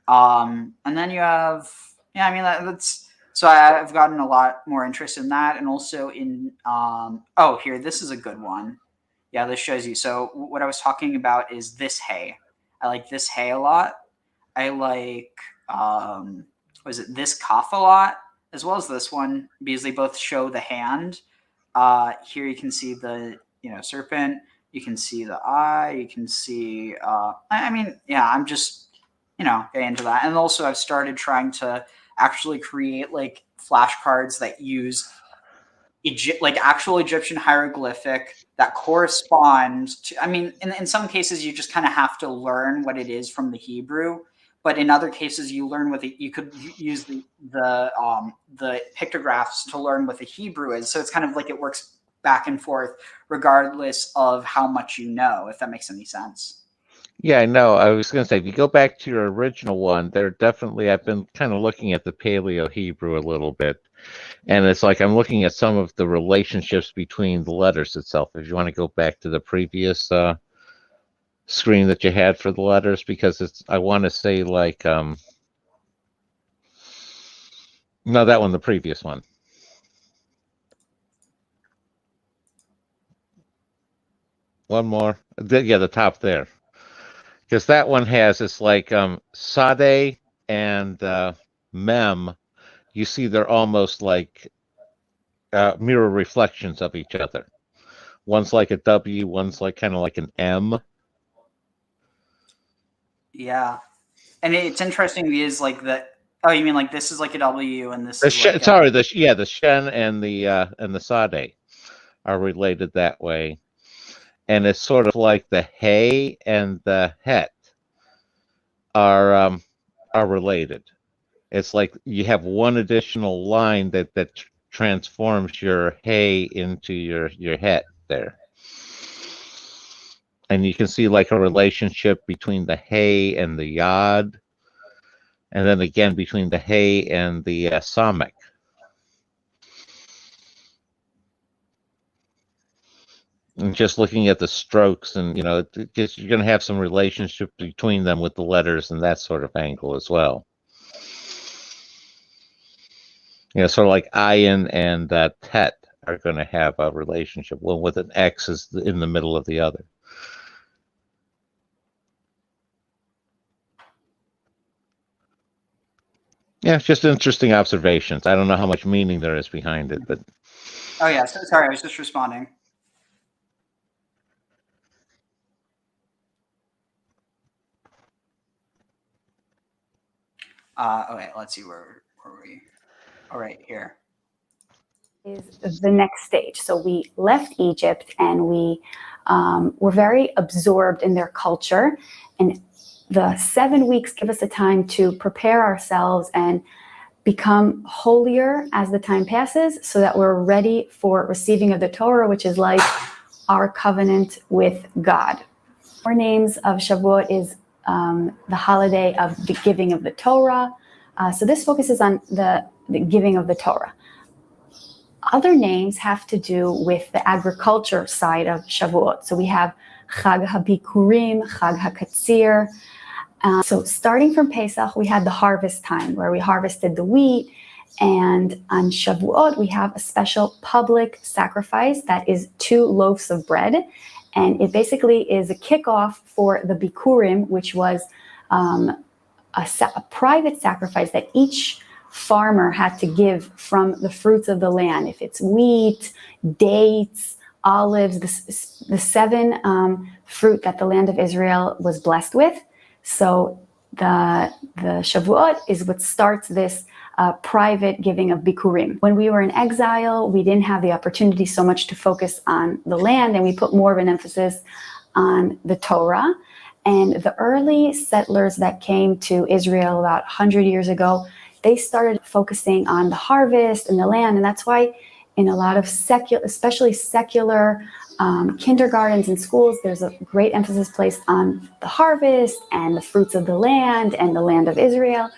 And then you have that's so I've gotten a lot more interest in that, and also in here, this is a good one. Yeah, this shows you. So what I was talking about is this hay. I like this hay a lot. I like this kaf a lot, as well as this one, because they both show the hand. Here you can see the serpent. You can see the eye. You can see. I'm just getting into that, and also I've started trying to actually create like flashcards that use actual Egyptian hieroglyphic that correspond to. I mean, in some cases you just kind of have to learn what it is from the Hebrew, but in other cases you learn what you could use the pictographs to learn what the Hebrew is. So it's kind of like it works back and forth regardless of how much you know, if that makes any sense. Yeah, I know. I was going to say, if you go back to your original one, I've been kind of looking at the Paleo Hebrew a little bit. And it's like I'm looking at some of the relationships between the letters itself. If you want to go back to the previous screen that you had for the letters, because I want to say like, no, that one, the previous one. One more. The top there. Because that one has, it's like Sade and Mem. You see they're almost like mirror reflections of each other. One's like a W, one's like kind of like an M. Yeah. And it's interesting because like that Oh, you mean like this is like a W and this The is like sorry, the Shen and the Sade are related that way, and it's sort of like the Hey and the Het are related. It's like you have one additional line that transforms your Hey into your Het there. And you can see like a relationship between the Hey and the Yod, and then again between the Hey and the Samek. And just looking at the strokes, and you're going to have some relationship between them with the letters and that sort of angle as well. Sort of like Ayin and Tet are going to have a relationship. One with an X is in the middle of the other. Yeah, it's just interesting observations. I don't know how much meaning there is behind it, but. Oh yeah, so, sorry, I was just responding. Okay, let's see where were we? All right, here. Is the next stage. So we left Egypt and we were very absorbed in their culture. And the 7 weeks give us a time to prepare ourselves and become holier as the time passes so that we're ready for receiving of the Torah, which is like our covenant with God. Our names of Shavuot is the holiday of the giving of the Torah. So this focuses on the giving of the Torah. Other names have to do with the agriculture side of Shavuot. So we have Chag HaBikurim, Chag HaKatzir. So starting from Pesach, we had the harvest time where we harvested the wheat. And on Shavuot, we have a special public sacrifice that is 2 loaves of bread. And it basically is a kickoff for the Bikurim, which was a private sacrifice that each farmer had to give from the fruits of the land. If it's wheat, dates, olives, the 7 fruit that the land of Israel was blessed with. So the Shavuot is what starts this private giving of Bikurim. When we were in exile, we didn't have the opportunity so much to focus on the land, and we put more of an emphasis on the Torah. And the early settlers that came to Israel about 100 years ago, they started focusing on the harvest and the land. And that's why in a lot of especially secular kindergartens and schools, there's a great emphasis placed on the harvest and the fruits of the land and the land of Israel.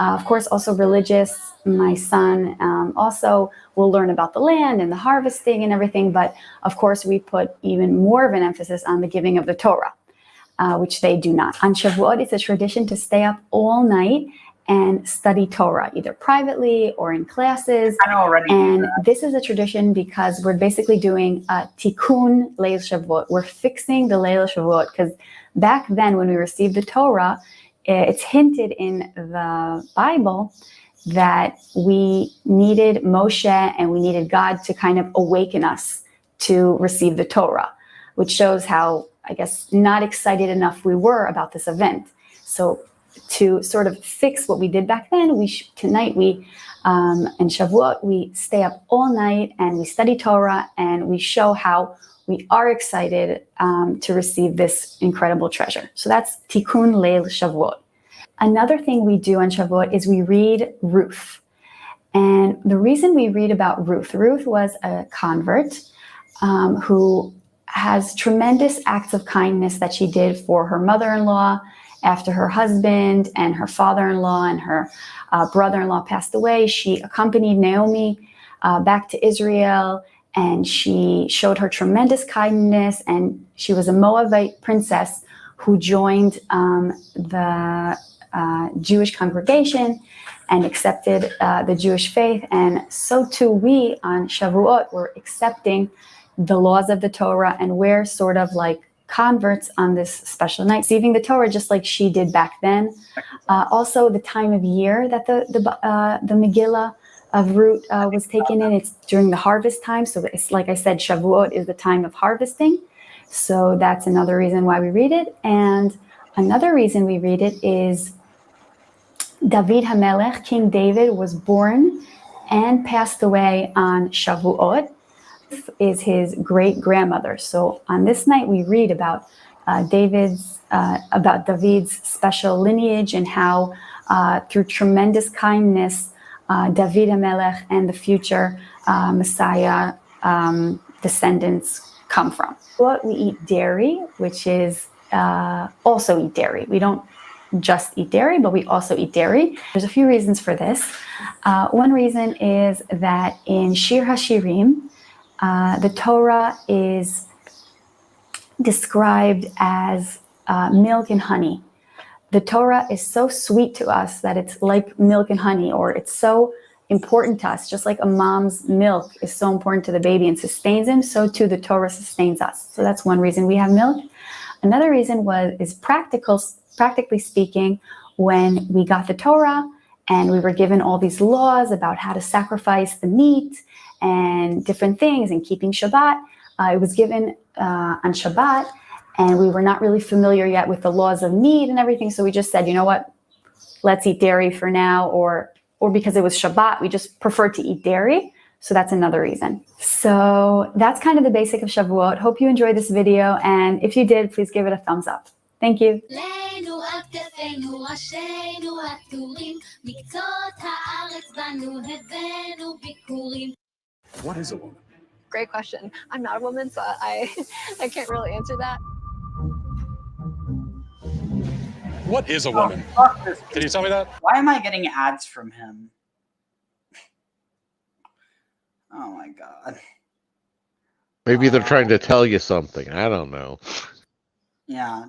Of course, also religious. My son also will learn about the land and the harvesting and everything. But of course, we put even more of an emphasis on the giving of the Torah, which they do not. On Shavuot, it's a tradition to stay up all night and study Torah, either privately or in classes. I already and this is a tradition because we're basically doing a tikkun Leil Shavuot. We're fixing the Leil Shavuot because back then when we received the Torah, it's hinted in the Bible that we needed Moshe and we needed God to kind of awaken us to receive the Torah, which shows how, I guess, not excited enough we were about this event. So to sort of fix what we did back then, tonight in Shavuot, we stay up all night and we study Torah and we show how we are excited to receive this incredible treasure. So that's Tikkun Leil Shavuot. Another thing we do on Shavuot is we read Ruth. And the reason we read about Ruth was a convert who has tremendous acts of kindness that she did for her mother-in-law after her husband and her father-in-law and her brother-in-law passed away. She accompanied Naomi back to Israel, and she showed her tremendous kindness, and she was a Moabite princess who joined the Jewish congregation and accepted the Jewish faith. And so too we on Shavuot were accepting the laws of the Torah, and we're sort of like converts on this special night, receiving the Torah just like she did back then. Also, the time of year that the Megillah of Ruth was taken in, it's during the harvest time. So it's like I said, Shavuot is the time of harvesting. So that's another reason why we read it. And another reason we read it is David HaMelech, King David, was born and passed away on Shavuot. This is his great-grandmother. So on this night, we read about David's special lineage and how through tremendous kindness, David HaMelech and the future Messiah descendants come from. But we eat dairy, which is also eat dairy. We don't just eat dairy, but we also eat dairy. There's a few reasons for this. One reason is that in Shir HaShirim, the Torah is described as milk and honey. The Torah is so sweet to us that it's like milk and honey, or it's so important to us, just like a mom's milk is so important to the baby and sustains him, so too the Torah sustains us. So that's one reason we have milk. Another reason is practically speaking, when we got the Torah and we were given all these laws about how to sacrifice the meat and different things and keeping Shabbat, it was given on Shabbat, and we were not really familiar yet with the laws of meat and everything, so we just said, you know what, let's eat dairy for now, or because it was Shabbat, we just preferred to eat dairy. So that's another reason. So that's kind of the basic of Shavuot. Hope you enjoyed this video, and if you did, please give it a thumbs up. Thank you. What is a woman? Great question. I'm not a woman, so I can't really answer that. What is a woman? Can you tell me that? Why am I getting ads from him? Oh my god. Maybe they're trying to tell you something. I don't know. Yeah.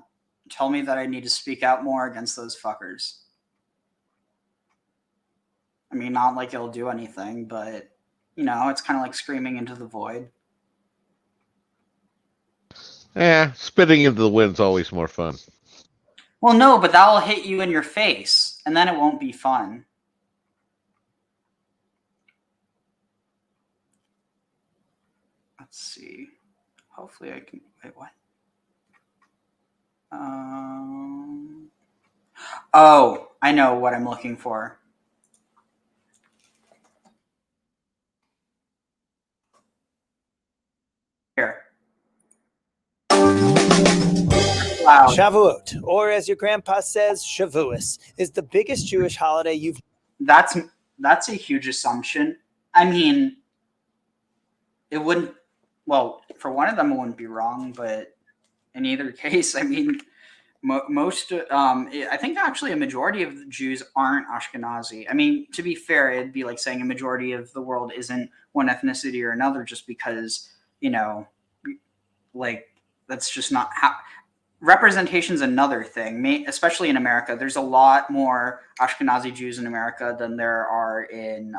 Tell me that I need to speak out more against those fuckers. I mean, not like it'll do anything, but, you know, it's kind of like screaming into the void. Yeah, spitting into the wind's always more fun. Well, no, but that'll hit you in your face, and then it won't be fun. Let's see. Hopefully I can... Wait, what? Oh, I know what I'm looking for. Here. Wow. Shavuot, or as your grandpa says, Shavuos, is the biggest Jewish holiday you've... That's a huge assumption. I mean, it wouldn't... Well, for one of them, it wouldn't be wrong, but in either case, I mean... I think actually a majority of the Jews aren't Ashkenazi. I mean, to be fair, it'd be like saying a majority of the world isn't one ethnicity or another, just because, you know, like, that's just not how... Representation's another thing, especially in America. There's a lot more Ashkenazi Jews in America than there are in...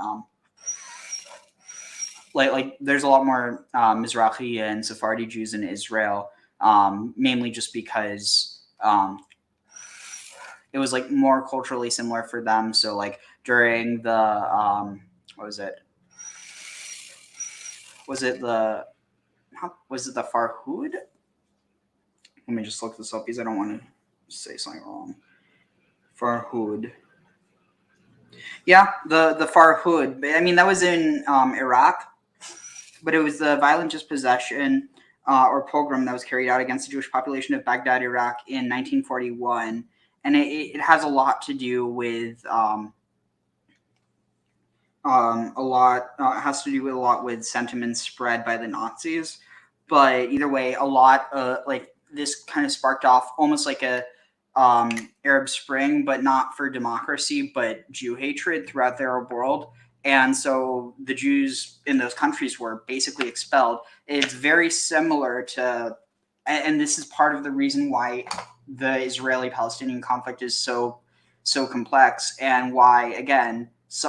like there's a lot more Mizrahi and Sephardi Jews in Israel, mainly just because... it was like more culturally similar for them. So like during the what was it? Was it the Farhud? Let me just look this up because I don't want to say something wrong. Farhud. Yeah, the Farhud. I mean, that was in Iraq, but it was the violent dispossession or pogrom that was carried out against the Jewish population of Baghdad, Iraq in 1941. And it has a lot to do with has to do with a lot with sentiments spread by the Nazis. But either way, a lot like this kind of sparked off almost like a Arab Spring, but not for democracy, but Jew hatred throughout the Arab world. And so the Jews in those countries were basically expelled. It's very similar to, and this is part of the reason why the Israeli-Palestinian conflict is so complex, and why, again,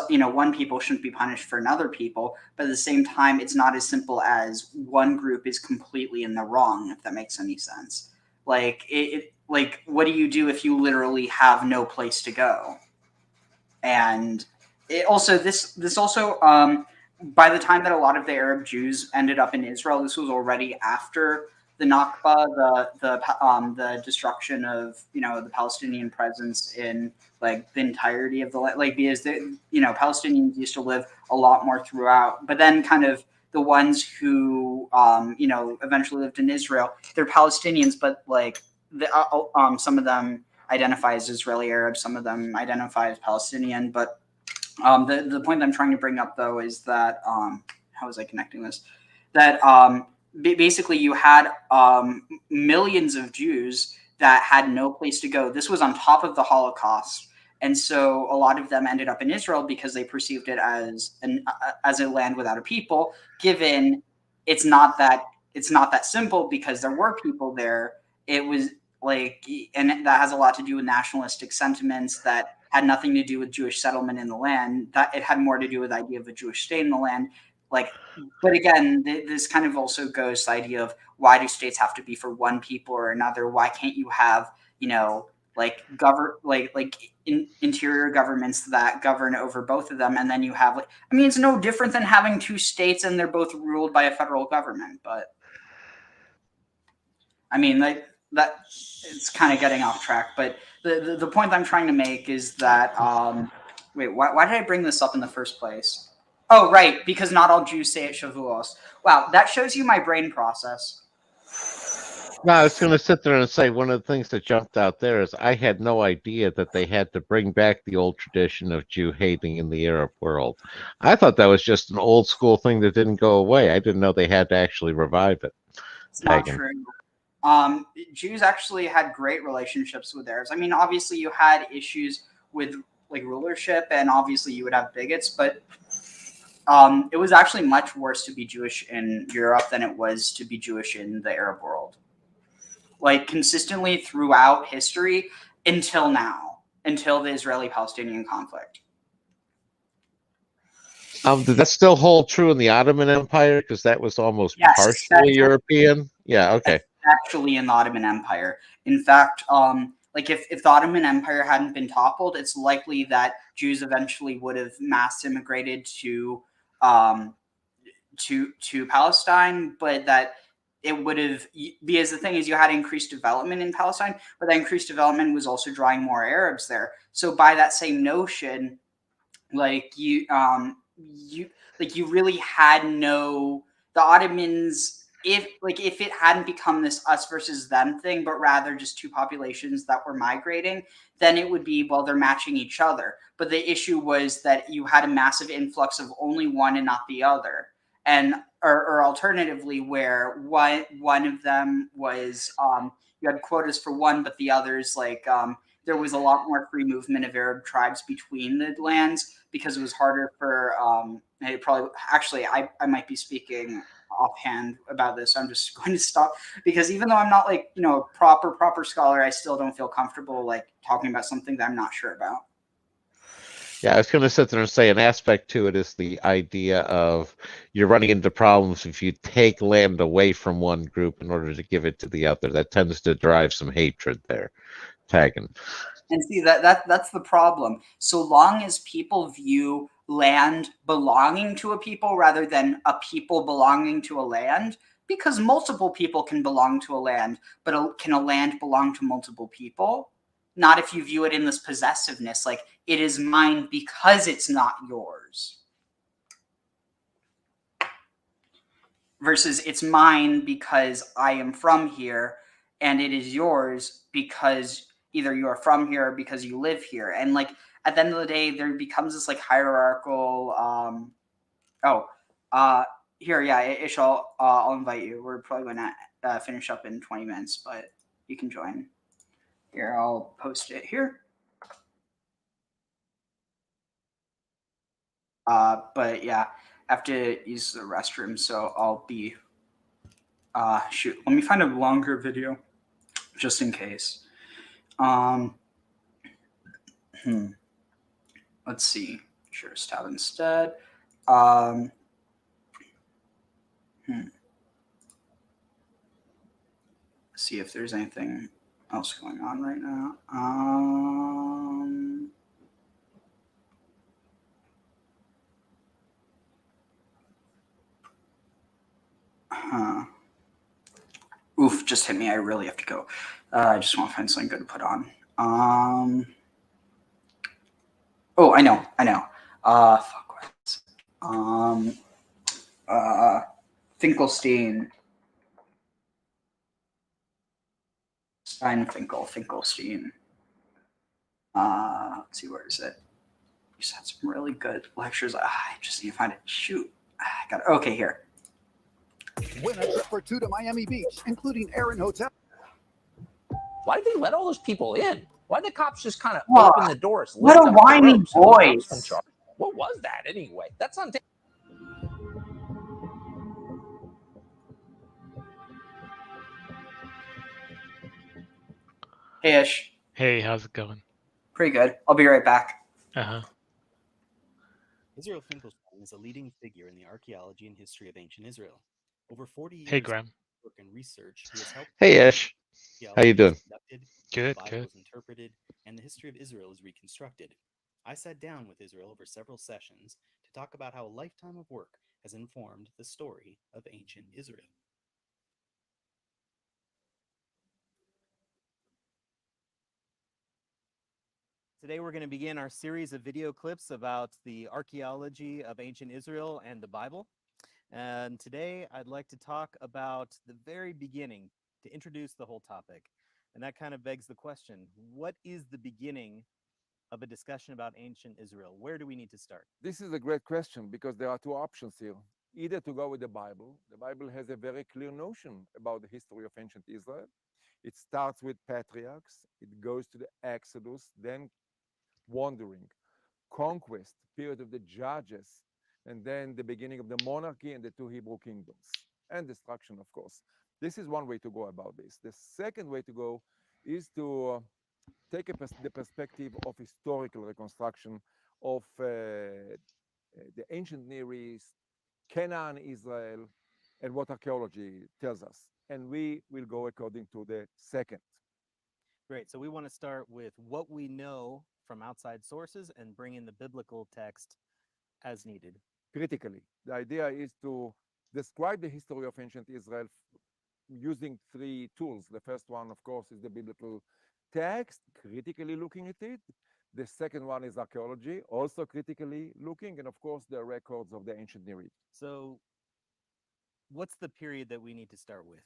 one people shouldn't be punished for another people, but at the same time, it's not as simple as one group is completely in the wrong, if that makes any sense. Like, like, what do you do if you literally have no place to go? And it also, this also, by the time that a lot of the Arab Jews ended up in Israel, this was already after the Nakba, the destruction of the Palestinian presence in like the entirety of the land, like because Palestinians used to live a lot more throughout, but then kind of the ones who eventually lived in Israel, they're Palestinians, but like some of them identify as Israeli Arabs, some of them identify as Palestinian, but the point I'm trying to bring up though is that how was I connecting this? That basically you had millions of Jews that had no place to go. This was on top of the Holocaust, and so a lot of them ended up in Israel because they perceived it as a land without a people. Given it's not that simple because there were people there. It was like, and that has a lot to do with nationalistic sentiments that had nothing to do with Jewish settlement in the land. That it had more to do with the idea of a Jewish state in the land. Like, but again, this kind of also goes to the idea of why do states have to be for one people or another? Why can't you have interior governments that govern over both of them, and then you have it's no different than having two states and they're both ruled by a federal government. But that it's kind of getting off track. But the point I'm trying to make is that wait, why did I bring this up in the first place? Oh, right, because not all Jews say it Shavuos. Wow, that shows you my brain process. No, I was going to sit there and say one of the things that jumped out there is I had no idea that they had to bring back the old tradition of Jew hating in the Arab world. I thought that was just an old school thing that didn't go away. I didn't know they had to actually revive it. It's not true. Jews actually had great relationships with Arabs. Obviously you had issues with like rulership, and obviously you would have bigots, but it was actually much worse to be Jewish in Europe than it was to be Jewish in the Arab world. Like consistently throughout history until now, until the Israeli-Palestinian conflict. Did that still hold true in the Ottoman Empire? Because that was almost partially European. Yeah, okay. Actually, in the Ottoman Empire. In fact, if the Ottoman Empire hadn't been toppled, it's likely that Jews eventually would have mass immigrated to Palestine, but that it would have, because the thing is you had increased development in Palestine, but that increased development was also drawing more Arabs there. So by that same notion, you really had the Ottomans, if it hadn't become this us versus them thing, but rather just two populations that were migrating, then it would be, well, they're matching each other. But the issue was that you had a massive influx of only one and not the other. And or alternatively, where one of them was you had quotas for one, but the others there was a lot more free movement of Arab tribes between the lands because it was harder for I might be speaking offhand about this. So I'm just going to stop because even though I'm not a proper scholar, I still don't feel comfortable talking about something that I'm not sure about. Yeah, I was going to sit there and say an aspect to it is the idea of you're running into problems if you take land away from one group in order to give it to the other. That tends to drive some hatred there. Tagging. And see that's the problem. So long as people view land belonging to a people rather than a people belonging to a land, because multiple people can belong to a land, but can a land belong to multiple people? Not if you view it in this possessiveness, like it is mine because it's not yours. Versus it's mine because I am from here, and it is yours because either you are from here or because you live here. And at the end of the day, there becomes this hierarchical here, yeah, Ish, I'll invite you. We're probably going to finish up in 20 minutes, but you can join. Here, I'll post it here. But yeah, I have to use the restroom, so I'll be shoot. Let me find a longer video, just in case. Let's see. Let's tab instead. See if there's anything else going on right now. Oof, just hit me. I really have to go. I just want to find something good to put on. Oh, I know. Fuck what? Finkelstein. Finkelstein. Let's see, where is it? You had some really good lectures. I just need to find it. Shoot. I got it. Okay, here. Win a trip for two to Miami Beach, including Aaron Hotel. Why did they let all those people in? Why did the cops just kind of Whoa, open the doors? what lift a up the whiny ropes, and put cops in voice. charge? What was that anyway? That's on tape. Hey, Ish. Hey, how's it going? Pretty good. I'll be right back. Uh-huh. Israel Finkelstein is a leading figure in the archaeology and history of ancient Israel. Over 40 years Hey, Graham. of work and research, he has helped Hey, Ish. How you archaeology doing? is conducted, Good, the Bible good. is interpreted, and the history of Israel is reconstructed. I sat down with Israel over several sessions to talk about how a lifetime of work has informed the story of ancient Israel. Today we're going to begin our series of video clips about the archaeology of ancient Israel and the Bible. And today I'd like to talk about the very beginning to introduce the whole topic. And that kind of begs the question, what is the beginning of a discussion about ancient Israel? Where do we need to start? This is a great question because there are two options here. Either to go with the Bible. The Bible has a very clear notion about the history of ancient Israel. It starts with patriarchs, it goes to the Exodus, then wandering, conquest, period of the judges, and then the beginning of the monarchy and the two Hebrew kingdoms, and destruction, of course. This is one way to go about this. The second way to go is to take the perspective of historical reconstruction of the ancient Near East, Canaan, Israel, and what archaeology tells us. And we will go according to the second. Great. So we want to start with what we know from outside sources and bring in the biblical text as needed. Critically, the idea is to describe the history of ancient Israel using three tools. The first one, of course, is the biblical text, critically looking at it. The second one is archaeology, also critically looking, and of course, the records of the ancient Near East. So what's the period that we need to start with?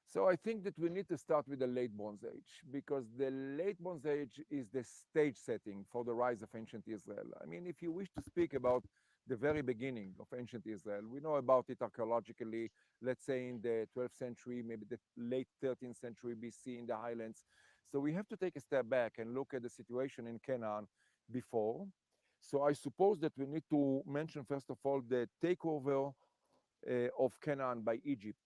So I think that we need to start with the late Bronze Age, because the late Bronze Age is the stage setting for the rise of ancient Israel. I mean, if you wish to speak about the very beginning of ancient Israel, we know about it archaeologically, let's say in the 12th century, maybe the late 13th century BC in the highlands. So we have to take a step back and look at the situation in Canaan before. So I suppose that we need to mention, first of all, the takeover of Canaan by Egypt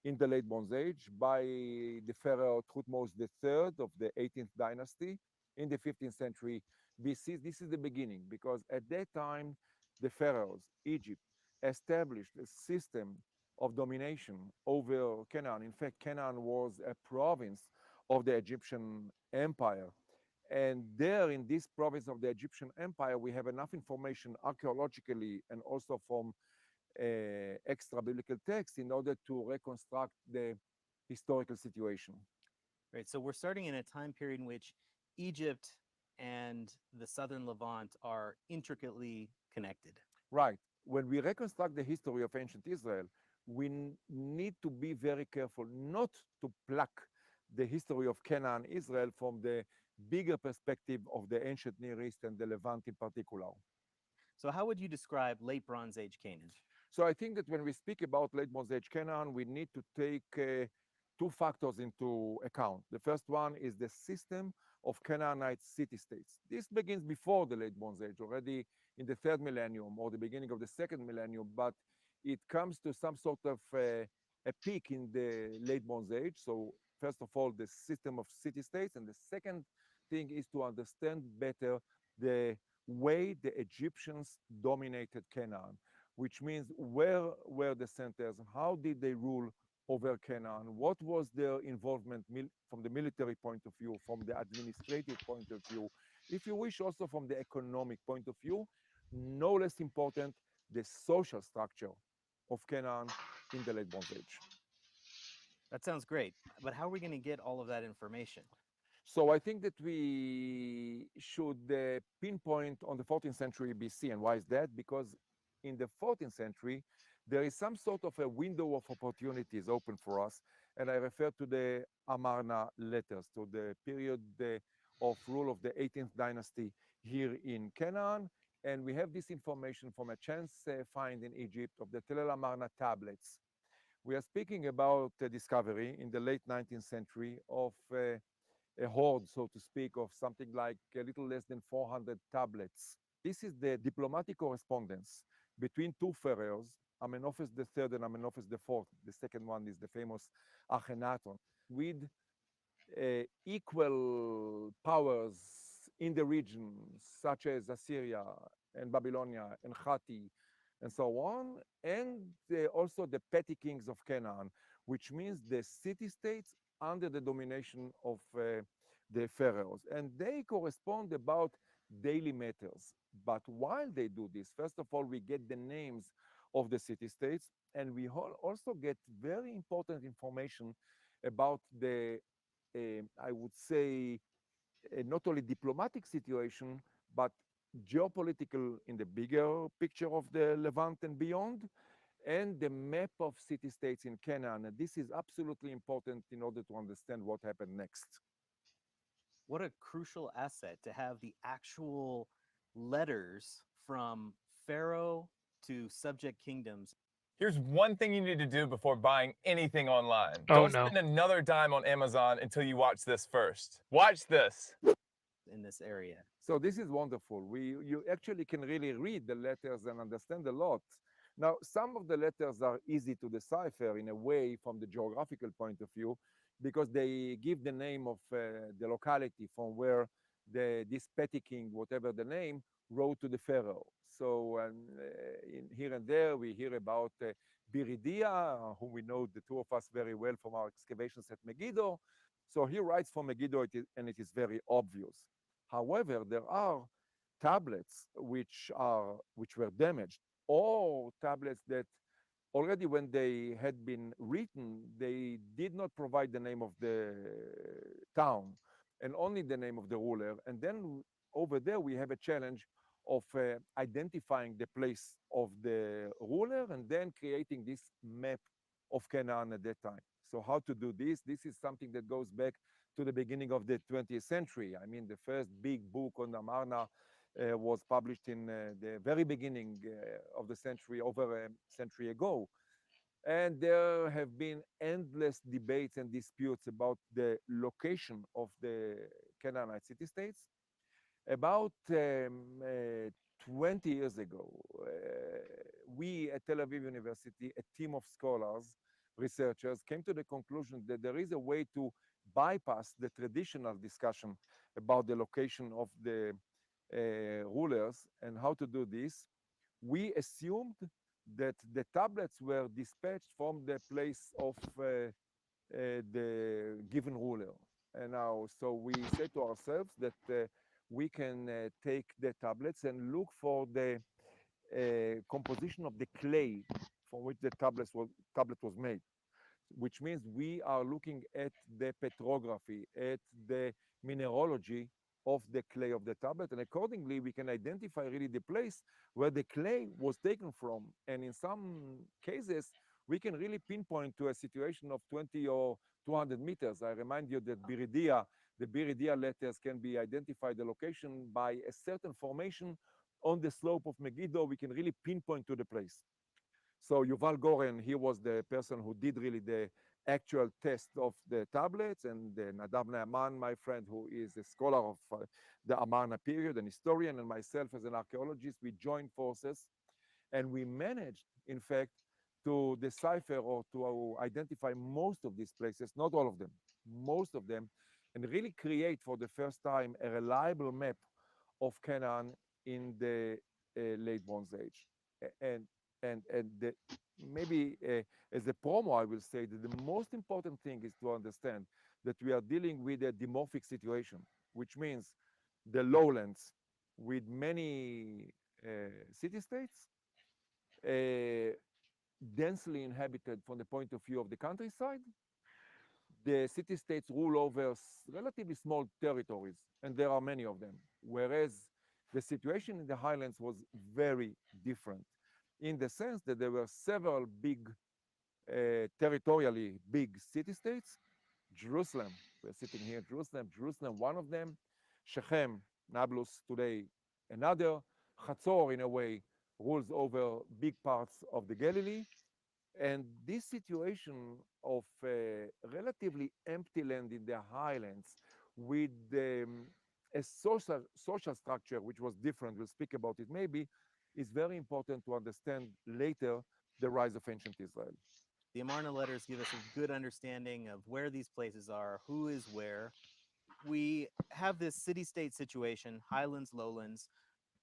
in the late Bronze Age by the pharaoh Thutmose III of the 18th dynasty in the 15th century BC. This is the beginning, because at that time, the pharaohs, Egypt, established a system of domination over Canaan. In fact, Canaan was a province of the Egyptian Empire. And there, in this province of the Egyptian Empire, we have enough information archaeologically and also from extra biblical text in order to reconstruct the historical situation. Right. So we're starting in a time period in which Egypt and the southern Levant are intricately connected. Right. When we reconstruct the history of ancient Israel, we need to be very careful not to pluck the history of Canaan, Israel, from the bigger perspective of the ancient Near East and the Levant in particular. So how would you describe late Bronze Age Canaan? So I think that when we speak about late Bronze Age Canaan, we need to take two factors into account. The first one is the system of Canaanite city-states. This begins before the late Bronze Age, already in the third millennium or the beginning of the second millennium, but it comes to some sort of a peak in the late Bronze Age. So first of all, the system of city-states, and the second thing is to understand better the way the Egyptians dominated Canaan, which means where were the centers, how did they rule over Canaan, what was their involvement from the military point of view, from the administrative point of view, if you wish, also from the economic point of view, no less important, the social structure of Canaan in the late Bronze Age. That sounds great. But how are we going to get all of that information? So I think that we should pinpoint on the 14th century BC. And why is that? Because in the 14th century, there is some sort of a window of opportunities open for us. And I refer to the Amarna letters, to the period of rule of the 18th dynasty here in Canaan. And we have this information from a chance find in Egypt of the Tel El Amarna tablets. We are speaking about the discovery in the late 19th century of a hoard, so to speak, of something like a little less than 400 tablets. This is the diplomatic correspondence between two pharaohs, Amenophis III and Amenophis IV. The second one is the famous Akhenaton, with equal powers in the region, such as Assyria and Babylonia and Hatti and so on, and also the petty kings of Canaan, which means the city-states under the domination of the pharaohs. And they correspond about daily matters. But while they do this, first of all, we get the names of the city-states, and we also get very important information about the, I would say, not only diplomatic situation, but geopolitical in the bigger picture of the Levant and beyond, and the map of city-states in Canaan. And this is absolutely important in order to understand what happened next. What a crucial asset to have the actual letters from Pharaoh to subject kingdoms. Here's one thing you need to do before buying anything online. Oh, Don't no. spend another dime on Amazon until you watch this first. Watch this. In this area. So this is wonderful. You actually can really read the letters and understand a lot. Now, some of the letters are easy to decipher in a way from the geographical point of view, because they give the name of the locality from where this petty king, whatever the name, wrote to the pharaoh. So here and there we hear about Biridia, whom we know, the two of us, very well from our excavations at Megiddo. So he writes from Megiddo, and it is very obvious. However, there are tablets which were damaged, or tablets that already when they had been written, they did not provide the name of the town and only the name of the ruler. And then over there, we have a challenge of identifying the place of the ruler and then creating this map of Canaan at that time. So how to do this? This is something that goes back to the beginning of the 20th century. I mean, the first big book on Amarna was published in the very beginning of the century, over a century ago. And there have been endless debates and disputes about the location of the Canaanite city-states. About 20 years ago, we at Tel Aviv University, a team of scholars, researchers, came to the conclusion that there is a way to bypass the traditional discussion about the location of the rulers. And how to do this. We assumed that the tablets were dispatched from the place of the given ruler. And now, so we said to ourselves that we can take the tablets and look for the composition of the clay from which the tablet was made, which means we are looking at the petrography, at the mineralogy of the clay of the tablet, and accordingly we can identify really the place where the clay was taken from. And in some cases, we can really pinpoint to a situation of 20 or 200 meters. I remind you that the Biridia letters can be identified, the location, by a certain formation on the slope of Megiddo. We can really pinpoint to the place. So Yuval Goren, he was the person who did really the actual test of the tablets, and Nadav Naaman, my friend, who is a scholar of the Amarna period, an historian, and myself as an archaeologist, we joined forces, and we managed, in fact, to decipher or to identify most of these places, not all of them, most of them, and really create for the first time a reliable map of Canaan in the late Bronze Age. Maybe as a promo, I will say that the most important thing is to understand that we are dealing with a dimorphic situation, which means the lowlands with many city-states, densely inhabited from the point of view of the countryside, the city-states rule over relatively small territories, and there are many of them, whereas the situation in the highlands was very different in the sense that there were several big, territorially big city-states. Jerusalem, we're sitting here, Jerusalem, one of them, Shechem, Nablus today, another, Chatzor, in a way, rules over big parts of the Galilee. And this situation of relatively empty land in the highlands with a social structure which was different, we'll speak about it maybe, is very important to understand later the rise of ancient Israel. The Amarna letters give us a good understanding of where these places are, who is where. We have this city-state situation, highlands, lowlands,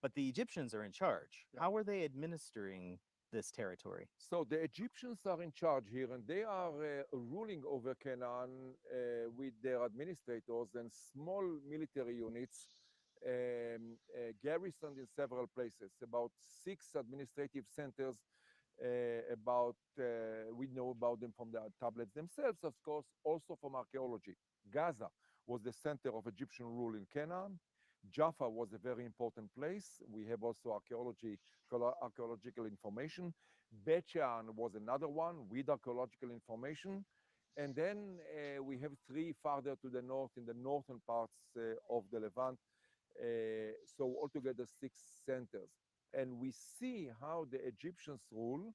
but the Egyptians are in charge. How were they administering this territory? So the Egyptians are in charge here, and they are ruling over Canaan with their administrators and small military units garrisoned in several places, about 6 administrative centers. We know about them from the tablets themselves, of course, also from archaeology. Gaza was the center of Egyptian rule in Canaan. Jaffa was a very important place. We have also archaeological information. Bet Shean was another one with archaeological information. And then we have 3 farther to the north in the northern parts of the Levant. So altogether 6 centers. And we see how the Egyptians rule,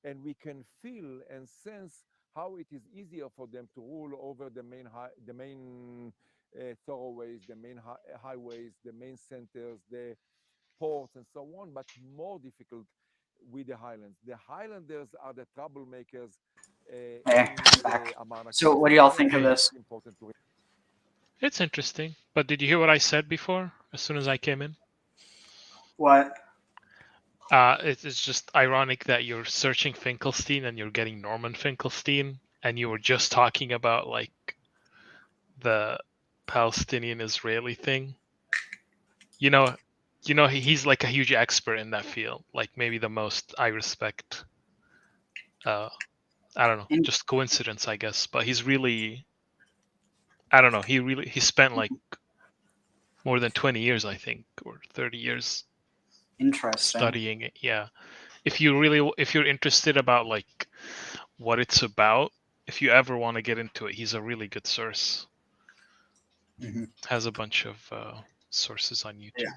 and we can feel and sense how it is easier for them to rule over the main thoroughways, the main highways, the main centers, the ports, and so on, but more difficult with the highlands. The highlanders are the troublemakers. So what do y'all think of this? It's interesting, but did you hear what I said before, as soon as I came in? What? It's just ironic that you're searching Finkelstein and you're getting Norman Finkelstein, and you were just talking about like the Palestinian-Israeli thing. You know, he's like a huge expert in that field, like maybe the most I respect. I don't know, just coincidence, I guess, but he's really, I don't know, he spent like more than 20 years, I think, or 30 years. Interesting. Studying it, yeah. If you're interested about like what it's about, if you ever want to get into it, he's a really good source. Mm-hmm. Has a bunch of sources on YouTube. Yeah.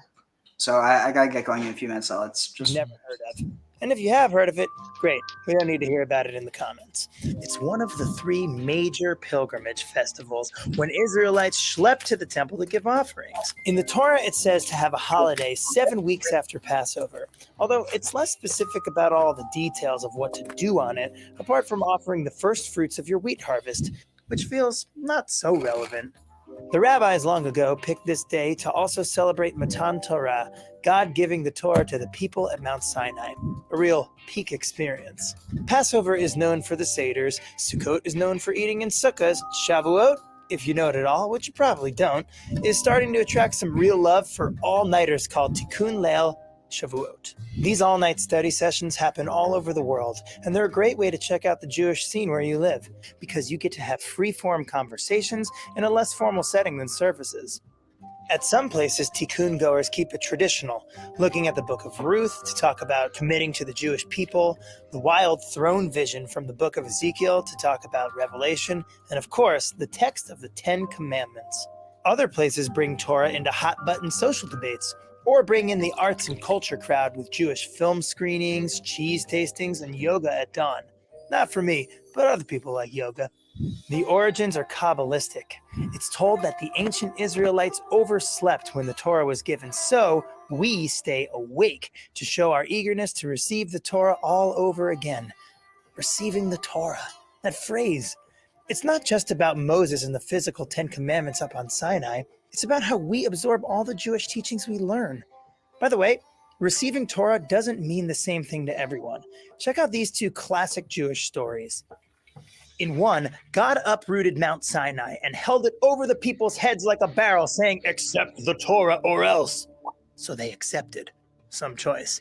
So I gotta get going in a few minutes, so let's just... Never heard of. And if you have heard of it, great. We don't need to hear about it in the comments. It's one of the 3 major pilgrimage festivals when Israelites schlep to the temple to give offerings. In the Torah, it says to have a holiday 7 weeks after Passover, although it's less specific about all the details of what to do on it, apart from offering the first fruits of your wheat harvest, which feels not so relevant. The rabbis long ago picked this day to also celebrate Matan Torah, God giving the Torah to the people at Mount Sinai, a real peak experience. Passover is known for the Seders, Sukkot is known for eating in sukkahs, Shavuot, if you know it at all, which you probably don't, is starting to attract some real love for all-nighters called Tikkun Leil Shavuot. These all-night study sessions happen all over the world, and they're a great way to check out the Jewish scene where you live, because you get to have free-form conversations in a less formal setting than services. At some places, Tikkun goers keep it traditional, looking at the Book of Ruth to talk about committing to the Jewish people, the wild throne vision from the Book of Ezekiel to talk about Revelation, and of course, the text of the 10 Commandments. Other places bring Torah into hot-button social debates, or bring in the arts and culture crowd with Jewish film screenings, cheese tastings, and yoga at dawn. Not for me, but other people like yoga. The origins are Kabbalistic. It's told that the ancient Israelites overslept when the Torah was given, so we stay awake to show our eagerness to receive the Torah all over again. Receiving the Torah, that phrase. It's not just about Moses and the physical 10 Commandments up on Sinai. It's about how we absorb all the Jewish teachings we learn. By the way, receiving Torah doesn't mean the same thing to everyone. Check out these 2 classic Jewish stories. In one, God uprooted Mount Sinai and held it over the people's heads like a barrel, saying, "Accept the Torah or else." So they accepted. some choice.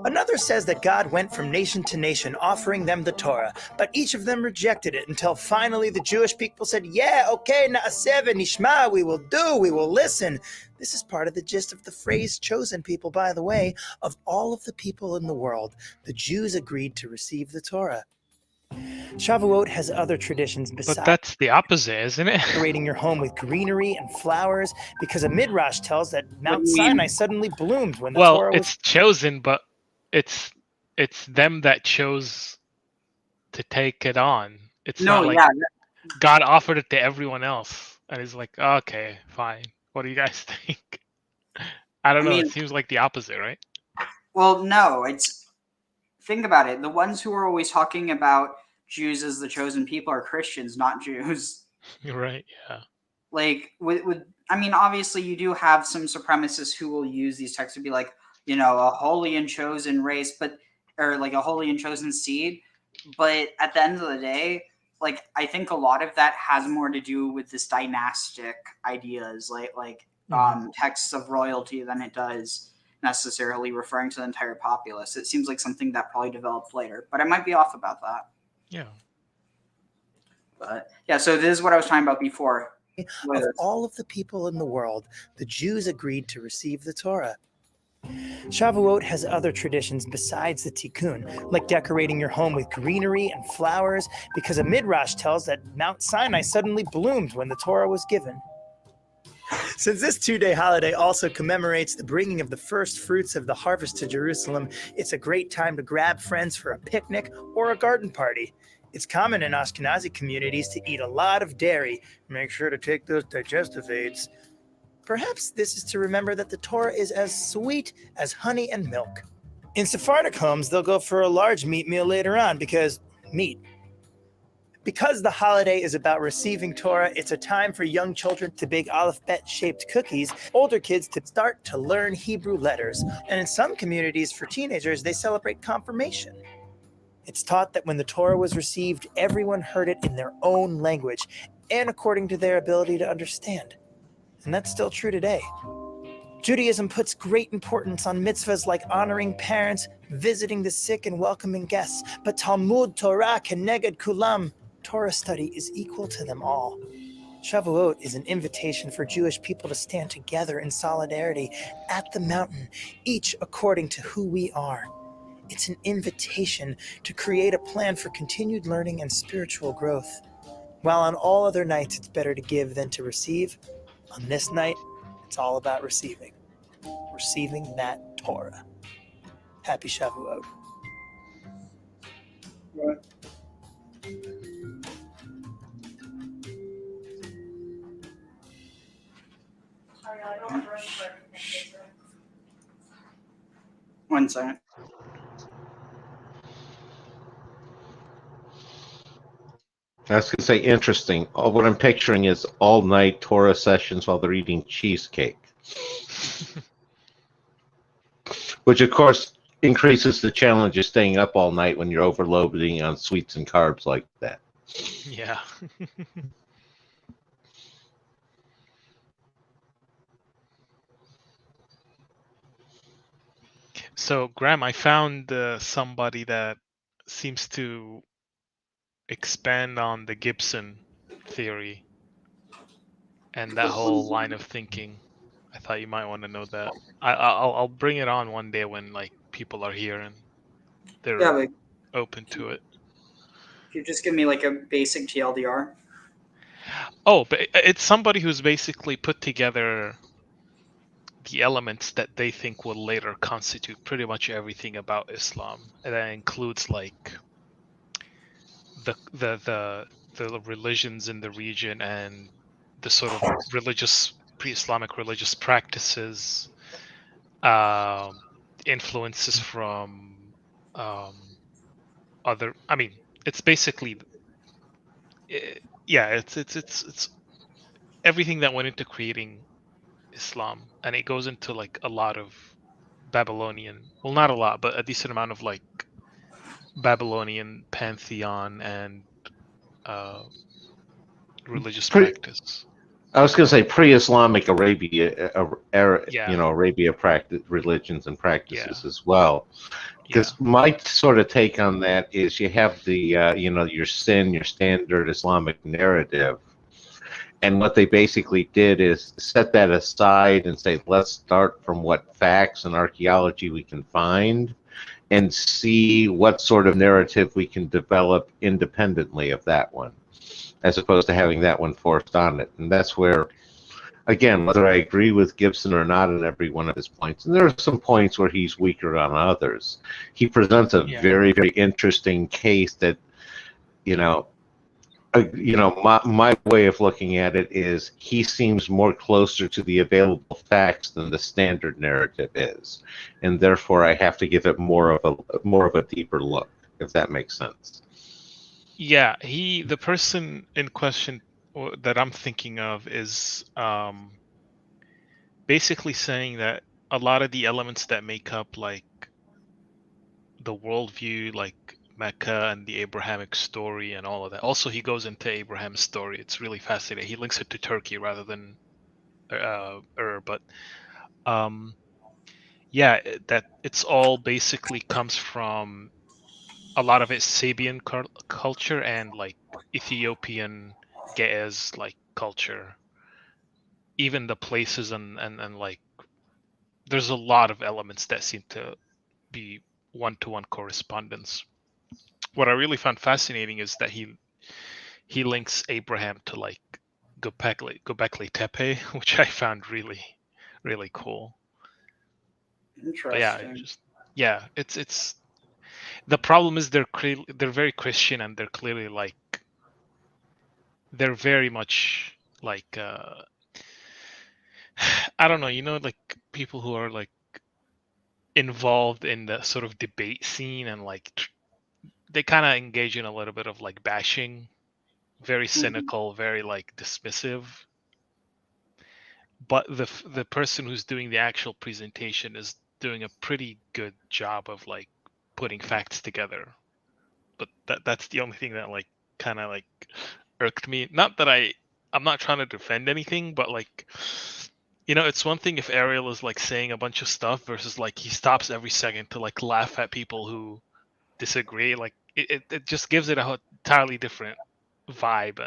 Another says that God went from nation to nation offering them the Torah, but each of them rejected it until finally the Jewish people said, yeah, okay, na'aseh v'nishma, we will do, we will listen. This is part of the gist of the phrase chosen people, by the way. Of all of the people in the world, the Jews agreed to receive the Torah. Shavuot has other traditions besides. But that's the opposite, isn't it? Decorating your home with greenery and flowers, because a midrash tells that Mount Sinai suddenly bloomed when the Torah was. It's chosen, but it's them that chose to take it on. It's not like God offered it to everyone else, and it's like, okay, fine. What do you guys think? I don't know. It seems like the opposite, right? Well, no. Think about it. The ones who are always talking about Jews as the chosen people are Christians, not Jews. Right, yeah. Like, obviously you do have some supremacists who will use these texts to be like, a holy and chosen race, or like a holy and chosen seed. But at the end of the day, like, I think a lot of that has more to do with this dynastic ideas, texts of royalty than it does necessarily referring to the entire populace. It seems like something that probably developed later, but I might be off about that. Yeah. But yeah, so this is what I was talking about before. Of all of the people in the world, the Jews agreed to receive the Torah. Shavuot has other traditions besides the Tikkun, like decorating your home with greenery and flowers, because a midrash tells that Mount Sinai suddenly bloomed when the Torah was given. Since this two-day holiday also commemorates the bringing of the first fruits of the harvest to Jerusalem, it's a great time to grab friends for a picnic or a garden party. It's common in Ashkenazi communities to eat a lot of dairy. Make sure to take those digestive aids. Perhaps this is to remember that the Torah is as sweet as honey and milk. In Sephardic homes, they'll go for a large meat meal later on because meat. Because the holiday is about receiving Torah, it's a time for young children to bake alphabet-shaped cookies, older kids to start to learn Hebrew letters, and in some communities for teenagers, they celebrate confirmation. It's taught that when the Torah was received, everyone heard it in their own language and according to their ability to understand. And that's still true today. Judaism puts great importance on mitzvahs like honoring parents, visiting the sick, and welcoming guests. But Talmud Torah keneged kulam, Torah study is equal to them all. Shavuot is an invitation for Jewish people to stand together in solidarity at the mountain, each according to who we are. It's an invitation to create a plan for continued learning and spiritual growth. While on all other nights it's better to give than to receive, on this night, it's all about receiving. Receiving that Torah. Happy Shavuot. One second. I was going to say interesting. What I'm picturing is all-night Torah sessions while they're eating cheesecake. Which, of course, increases the challenge of staying up all night when you're overloading on sweets and carbs like that. Yeah. So, Graham, I found somebody that seems to expand on the Gibson theory and that whole line of thinking. I thought you might want to know that. I'll bring it on one day when like people are here and they're open to it. If you just give me like a basic TLDR. Oh, but it's somebody who's basically put together the elements that they think will later constitute pretty much everything about Islam, and that includes like the religions in the region and the sort of religious pre-Islamic religious practices, influences from other. I mean, it's basically it's everything that went into creating Islam, and it goes into like a lot of Babylonian, well, not a lot, but a decent amount of like Babylonian pantheon and religious practice. I was going to say pre-Islamic Arabia, Yeah. Arabia religions and practices Yeah. as well. Yeah. Because my sort of take on that is you have the, your standard Islamic narrative. And what they basically did is set that aside and say, let's start from what facts and archaeology we can find and see what sort of narrative we can develop independently of that one, as opposed to having that one forced on it. And that's where, again, whether I agree with Gibson or not in every one of his points, and there are some points where he's weaker on others, he presents a very, very interesting case that, my way of looking at it is he seems more closer to the available facts than the standard narrative is, and therefore I have to give it more of a deeper look, if that makes sense. Yeah, the person in question that I'm thinking of is basically saying that a lot of the elements that make up like the worldview, like Mecca and the Abrahamic story and all of that. Also, he goes into Abraham's story. It's really fascinating. He links it to Turkey rather than but yeah, that it's all basically comes from a lot of it Sabian culture and like Ethiopian Ge'ez like culture. Even the places and like there's a lot of elements that seem to be one-to-one correspondence. What I really found fascinating is that he links Abraham to like Göbekli Tepe, which I found really, really cool. Interesting. But it's the problem is they're very Christian and they're clearly like they're very much like I don't know, like people who are like involved in the sort of debate scene and like they kind of engage in a little bit of like bashing, very cynical, very like dismissive. But the person who's doing the actual presentation is doing a pretty good job of like putting facts together. But that's the only thing that like kind of like irked me. Not that I'm not trying to defend anything, but like it's one thing if Ariel is like saying a bunch of stuff versus like he stops every second to like laugh at people who disagree. Like it just gives it a entirely different vibe.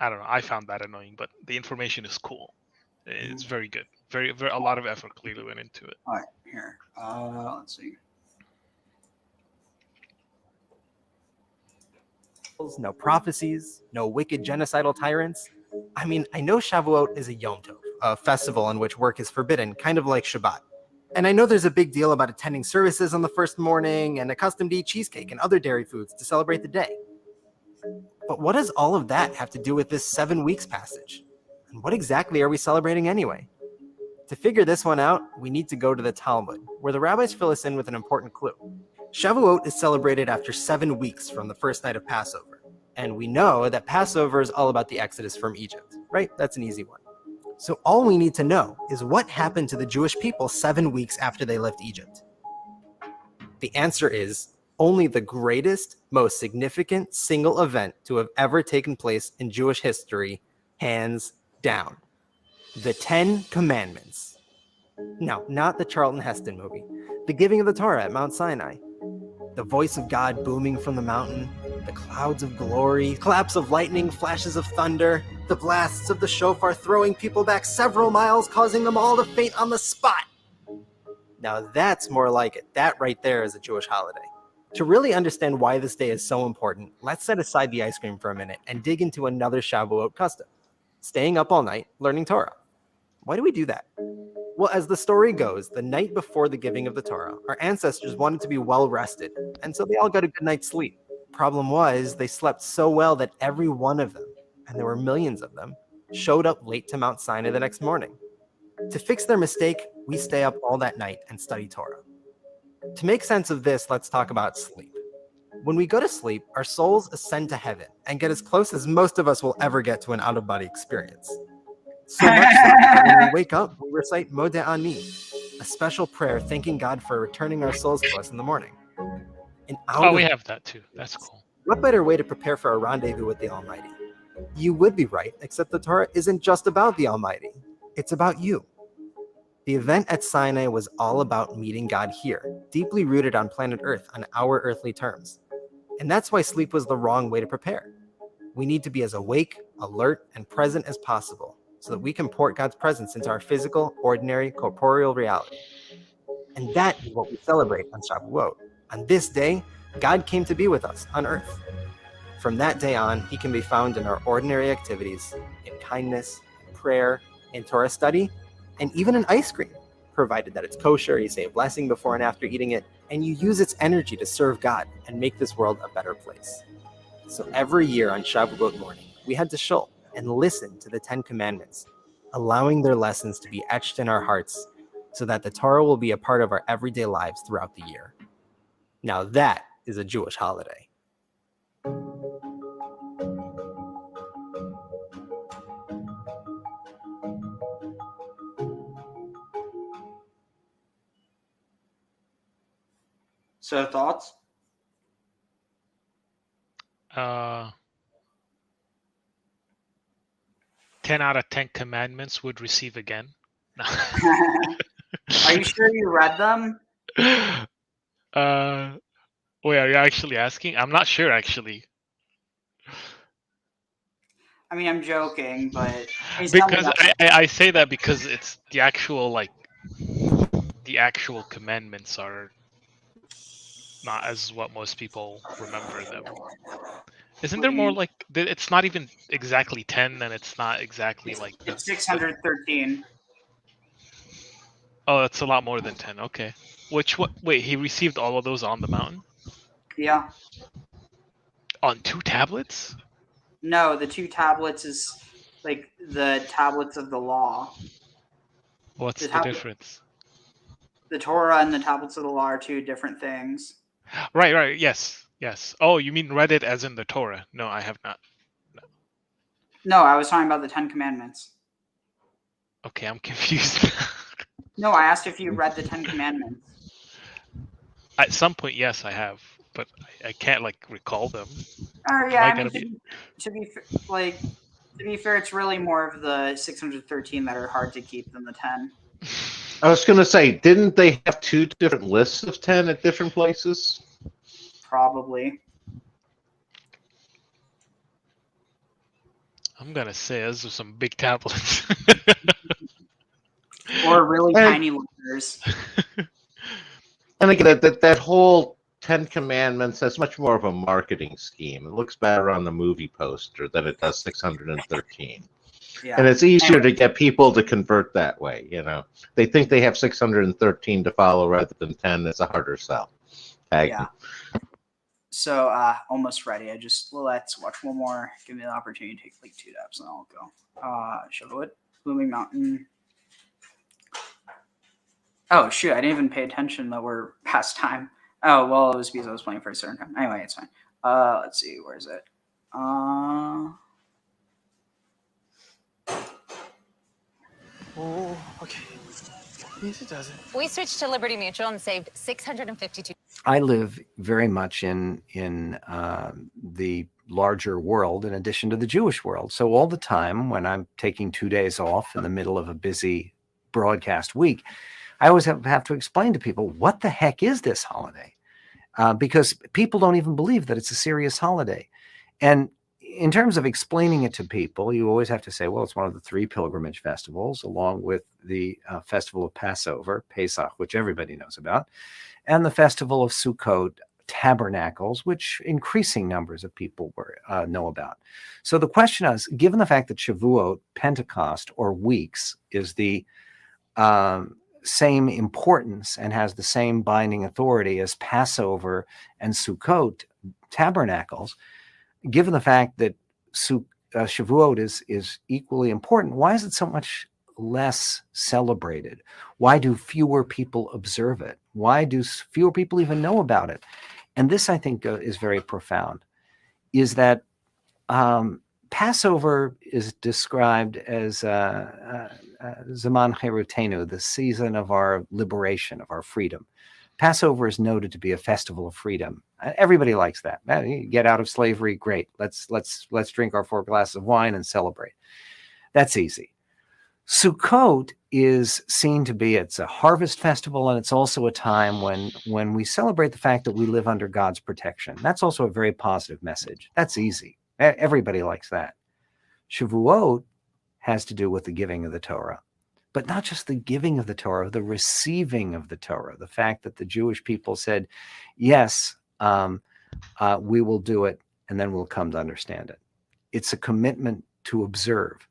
I don't know. I found that annoying, but the information is cool. It's very good. Very, very. A lot of effort clearly went into it. All right, here. Let's see. No prophecies, no wicked genocidal tyrants. I mean, I know Shavuot is a Yom Tov, a festival in which work is forbidden, kind of like Shabbat. And I know there's a big deal about attending services on the first morning and accustomed to eat cheesecake and other dairy foods to celebrate the day. But what does all of that have to do with this 7 weeks passage? And what exactly are we celebrating anyway? To figure this one out, we need to go to the Talmud, where the rabbis fill us in with an important clue. Shavuot is celebrated after 7 weeks from the first night of Passover. And we know that Passover is all about the Exodus from Egypt, right? That's an easy one. So all we need to know is what happened to the Jewish people 7 weeks after they left Egypt. The answer is only the greatest, most significant single event to have ever taken place in Jewish history, hands down. The 10 Commandments. No, not the Charlton Heston movie. The giving of the Torah at Mount Sinai. The voice of God booming from the mountain, the clouds of glory, claps of lightning, flashes of thunder, the blasts of the shofar throwing people back several miles, causing them all to faint on the spot. Now that's more like it. That right there is a Jewish holiday. To really understand why this day is so important, let's set aside the ice cream for a minute and dig into another Shavuot custom. Staying up all night, learning Torah. Why do we do that? Well, as the story goes, the night before the giving of the Torah, our ancestors wanted to be well rested, and so they all got a good night's sleep. Problem was, they slept so well that every one of them, and there were millions of them, showed up late to Mount Sinai the next morning. To fix their mistake, we stay up all that night and study Torah. To make sense of this, let's talk about sleep. When we go to sleep, our souls ascend to heaven and get as close as most of us will ever get to an out-of-body experience. So much so that when we wake up, we recite Modeh Ani, a special prayer thanking God for returning our souls to us in the morning. We have that too. That's cool. What better way to prepare for a rendezvous with the Almighty? You would be right, except the Torah isn't just about the Almighty. It's about you. The event at Sinai was all about meeting God here, deeply rooted on planet Earth on our earthly terms. And that's why sleep was the wrong way to prepare. We need to be as awake, alert, and present as possible so that we can port God's presence into our physical, ordinary, corporeal reality. And that is what we celebrate on Shavuot. On this day, God came to be with us on earth. From that day on, he can be found in our ordinary activities, in kindness, in prayer, in Torah study, and even in ice cream, provided that it's kosher, you say a blessing before and after eating it, and you use its energy to serve God and make this world a better place. So every year on Shavuot morning, we head to Shul and listen to the 10 Commandments, allowing their lessons to be etched in our hearts so that the Torah will be a part of our everyday lives throughout the year. Now that is a Jewish holiday. So thoughts? 10 out of 10 commandments would receive again. Are you sure you read them? Wait, are you actually asking? I'm not sure, actually. I mean, I'm joking, but Because I say that because it's the actual commandments are not as what most people remember them. Isn't there more like it's not even exactly 10, and it's not exactly like it's 613. Oh, that's a lot more than 10. Okay. Wait, he received all of those on the mountain? Yeah. On 2 tablets? No, the 2 tablets is like the tablets of the law. What's the difference? The Torah and the tablets of the law are 2 different things. Right. Yes. Oh, you mean read it as in the Torah? No, I have not. No, I was talking about the 10 Commandments. Okay, I'm confused. No, I asked if you read the 10 Commandments. At some point, yes, I have, but I can't recall them. Oh yeah, I mean, to be fair, it's really more of the 613 that are hard to keep than the 10. I was going to say, didn't they have 2 different lists of 10 at different places? Probably. I'm gonna say those are some big tablets. Or really tiny letters. And again, that whole 10 Commandments, that's much more of a marketing scheme. It looks better on the movie poster than it does 613. Yeah. And it's easier to get people to convert that way, They think they have 613 to follow rather than 10. It's a harder sell. Yeah. So, almost ready. Let's watch one more. Give me the opportunity to take 2 dabs and I'll go. Shavuot, Blooming Mountain. Oh, shoot. I didn't even pay attention that we're past time. Oh, well, it was because I was playing for a certain time. Anyway, it's fine. Let's see. Where is it? Oh, okay. Yes, it does it. We switched to Liberty Mutual and saved $652. I live very much in the larger world in addition to the Jewish world. So all the time when I'm taking 2 days off in the middle of a busy broadcast week, I always have to explain to people, what the heck is this holiday? Because people don't even believe that it's a serious holiday. And in terms of explaining it to people, you always have to say, well, it's one of the 3 pilgrimage festivals, along with the festival of Passover, Pesach, which everybody knows about, and the festival of Sukkot, Tabernacles, which increasing numbers of people know about. So the question is, given the fact that Shavuot, Pentecost, or weeks is the same importance and has the same binding authority as Passover and Sukkot, Tabernacles, given the fact that Shavuot is equally important, why is it so much less celebrated? Why do fewer people observe it? Why do fewer people even know about it? And this, I think, is very profound, is that Passover is described as Zaman Cherutenu, the season of our liberation, of our freedom. Passover is noted to be a festival of freedom. Everybody likes that. You get out of slavery, great. Let's drink our 4 glasses of wine and celebrate. That's easy. Sukkot is seen to be, it's a harvest festival, and it's also a time when we celebrate the fact that we live under God's protection. That's also a very positive message. That's easy. Everybody likes that. Shavuot has to do with the giving of the Torah, but not just the giving of the Torah, the receiving of the Torah, the fact that the Jewish people said, yes, we will do it, and then we'll come to understand it. It's a commitment to observe.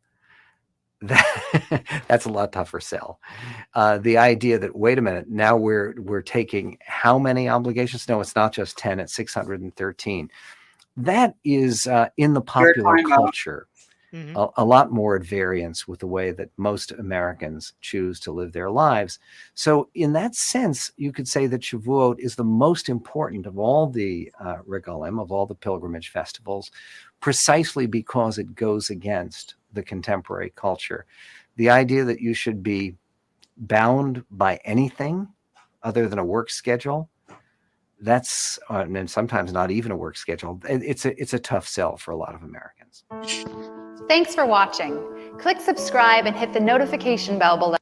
That's a lot tougher sell. The idea that, wait a minute, now we're taking how many obligations? No, it's not just 10, it's 613. That is in the popular culture a lot more at variance with the way that most Americans choose to live their lives. So in that sense, you could say that Shavuot is the most important of all the regalim, of all the pilgrimage festivals, precisely because it goes against the contemporary culture. The idea that you should be bound by anything other than a work schedule, that's, and sometimes not even a work schedule, it's a tough sell for a lot of Americans. Thanks for watching. Click subscribe and hit the notification bell below.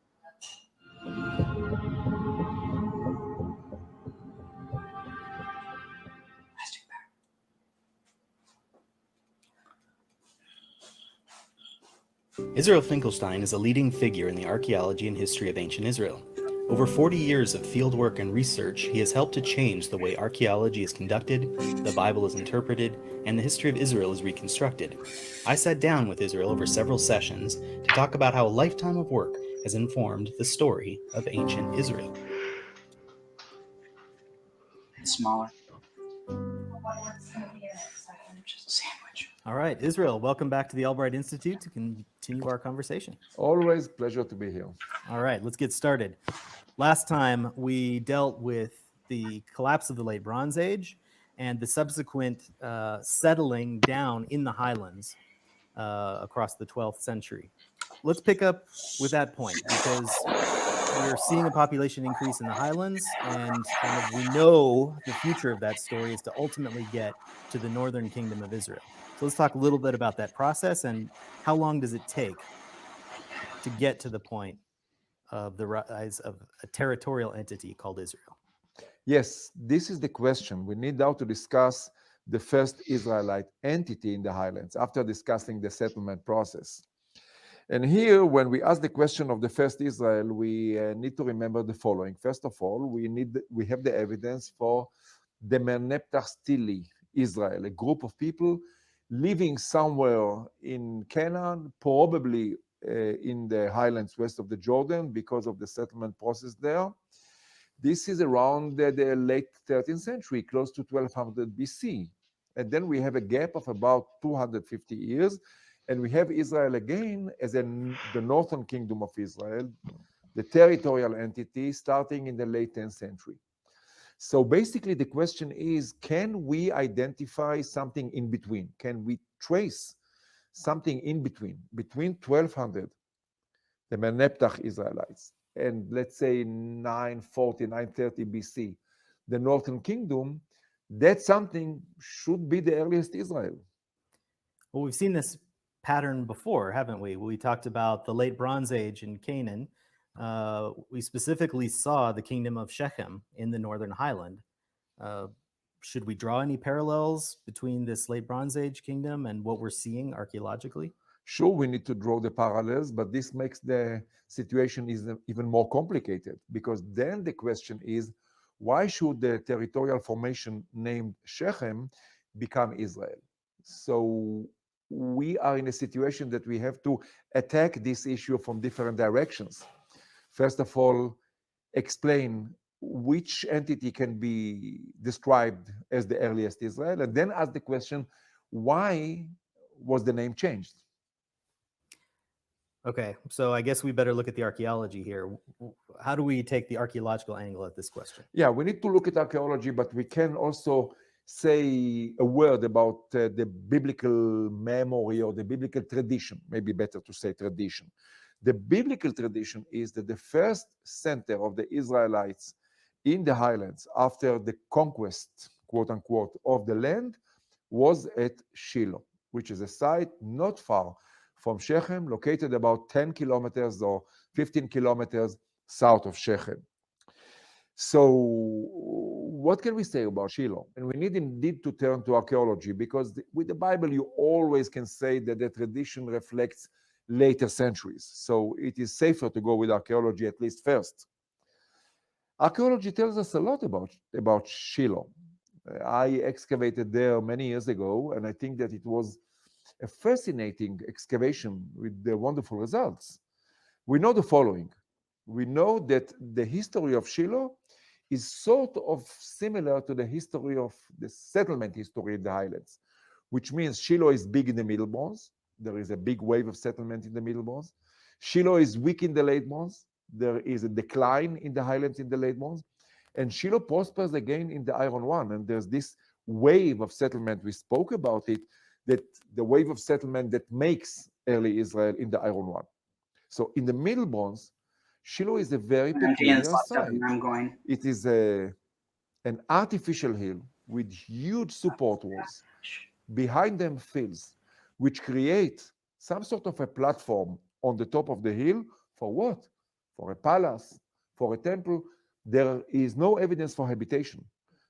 Israel Finkelstein is a leading figure in the archaeology and history of ancient Israel. Over 40 years of fieldwork and research, he has helped to change the way archaeology is conducted, the Bible is interpreted, and the history of Israel is reconstructed. I sat down with Israel over several sessions to talk about how a lifetime of work has informed the story of ancient Israel. It's smaller. All right, Israel, welcome back to the Albright Institute to continue our conversation. Always pleasure to be here. All right, let's get started. Last time we dealt with the collapse of the Late Bronze Age and the subsequent settling down in the highlands across the 12th century. Let's pick up with that point because we're seeing a population increase in the highlands, and kind of we know the future of that story is to ultimately get to the northern kingdom of Israel. So let's talk a little bit about that process and how long does it take to get to the point of the rise of a territorial entity called Israel? Yes, this is the question. We need now to discuss the first Israelite entity in the highlands after discussing the settlement process. And here, when we ask the question of the first Israel, we need to remember the following. First of all, we have the evidence for the Merneptah Stili Israel, a group of people living somewhere in Canaan, probably in the highlands west of the Jordan because of the settlement process there. This is around the late 13th century, close to 1200 BC. And then we have a gap of about 250 years, and we have Israel again as the northern kingdom of Israel, the territorial entity starting in the late 10th century. So basically the question is, can we identify something in between? Can we trace something in between 1200, the Merneptah Israelites, and let's say 940, 930 BC, the northern kingdom? That something should be the earliest Israel. Well, we've seen this pattern before, haven't we? We talked about the late Bronze Age in Canaan. We specifically saw the kingdom of Shechem in the northern highland. Should we draw any parallels between this late Bronze Age kingdom and what we're seeing archaeologically? Sure, we need to draw the parallels, but this makes the situation even more complicated, because then the question is, why should the territorial formation named Shechem become Israel? So we are in a situation that we have to attack this issue from different directions. First of all, explain which entity can be described as the earliest Israel, and then ask the question, why was the name changed? Okay, so I guess we better look at the archaeology here. How do we take the archaeological angle at this question? Yeah, we need to look at archaeology, but we can also say a word about the biblical memory or the biblical tradition, maybe better to say tradition. The biblical tradition is that the first center of the Israelites in the highlands after the conquest, quote unquote, of the land was at Shiloh, which is a site not far from Shechem, located about 10 kilometers or 15 kilometers south of Shechem. So what can we say about Shiloh? And we need indeed to turn to archaeology, because with the Bible, you always can say that the tradition reflects later centuries. So it is safer to go with archaeology at least first. Archaeology tells us a lot about Shiloh. I excavated there many years ago, and I think that it was a fascinating excavation with the wonderful results. We know the following. We know that the history of Shiloh is sort of similar to the history of the settlement history in the highlands, which means Shiloh is big in the Middle Bronze. There is a big wave of settlement in the Middle Bronze. Shiloh is weak in the Late Bronze. There is a decline in the highlands in the Late Bronze. And Shiloh prospers again in the Iron One. And there's this wave of settlement, we spoke about it, that the wave of settlement that makes early Israel in the Iron One. So in the Middle Bronze, Shiloh is a very peculiar site. It is an artificial hill with huge support walls. Behind them fields, which create some sort of a platform on the top of the hill. For what? For a palace, for a temple. There is no evidence for habitation.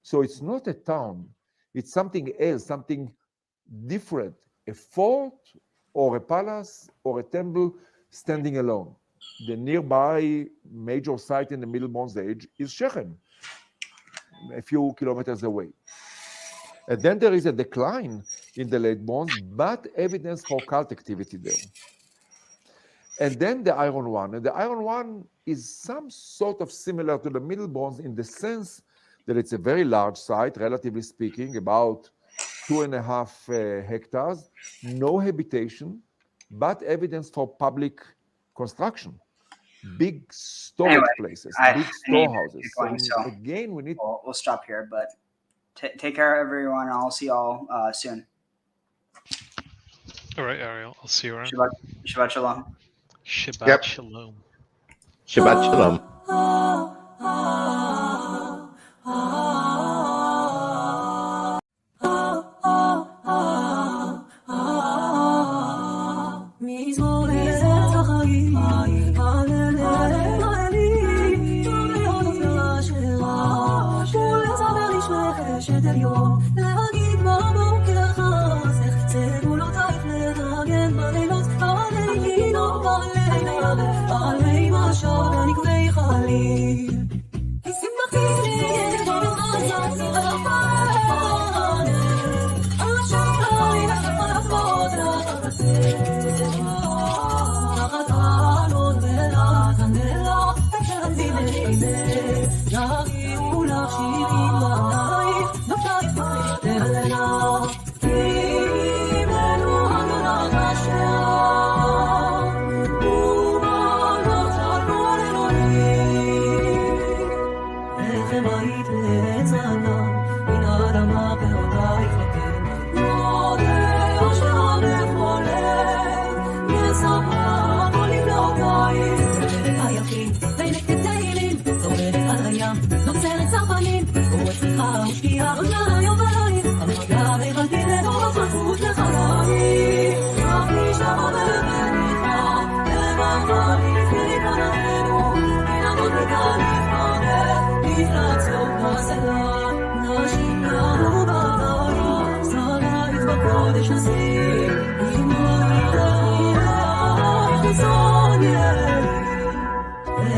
So it's not a town. It's something else, something different. A fort or a palace or a temple standing alone. The nearby major site in the Middle Bronze Age is Shechem, a few kilometers away. And then there is a decline in the Late Bronze, but evidence for cult activity there. And then the Iron One. And the Iron One is some sort of similar to the Middle Bronze in the sense that it's a very large site, relatively speaking, about 2.5 hectares, no habitation, but evidence for public construction, big storage places, big storehouses. So again, we need. We'll stop here, but take care, everyone. And I'll see y'all soon. All right, Ariel. I'll see you around. Shabbat shalom. Shabbat shalom. Shabbat shalom.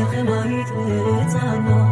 Lechem ha'it le'etzana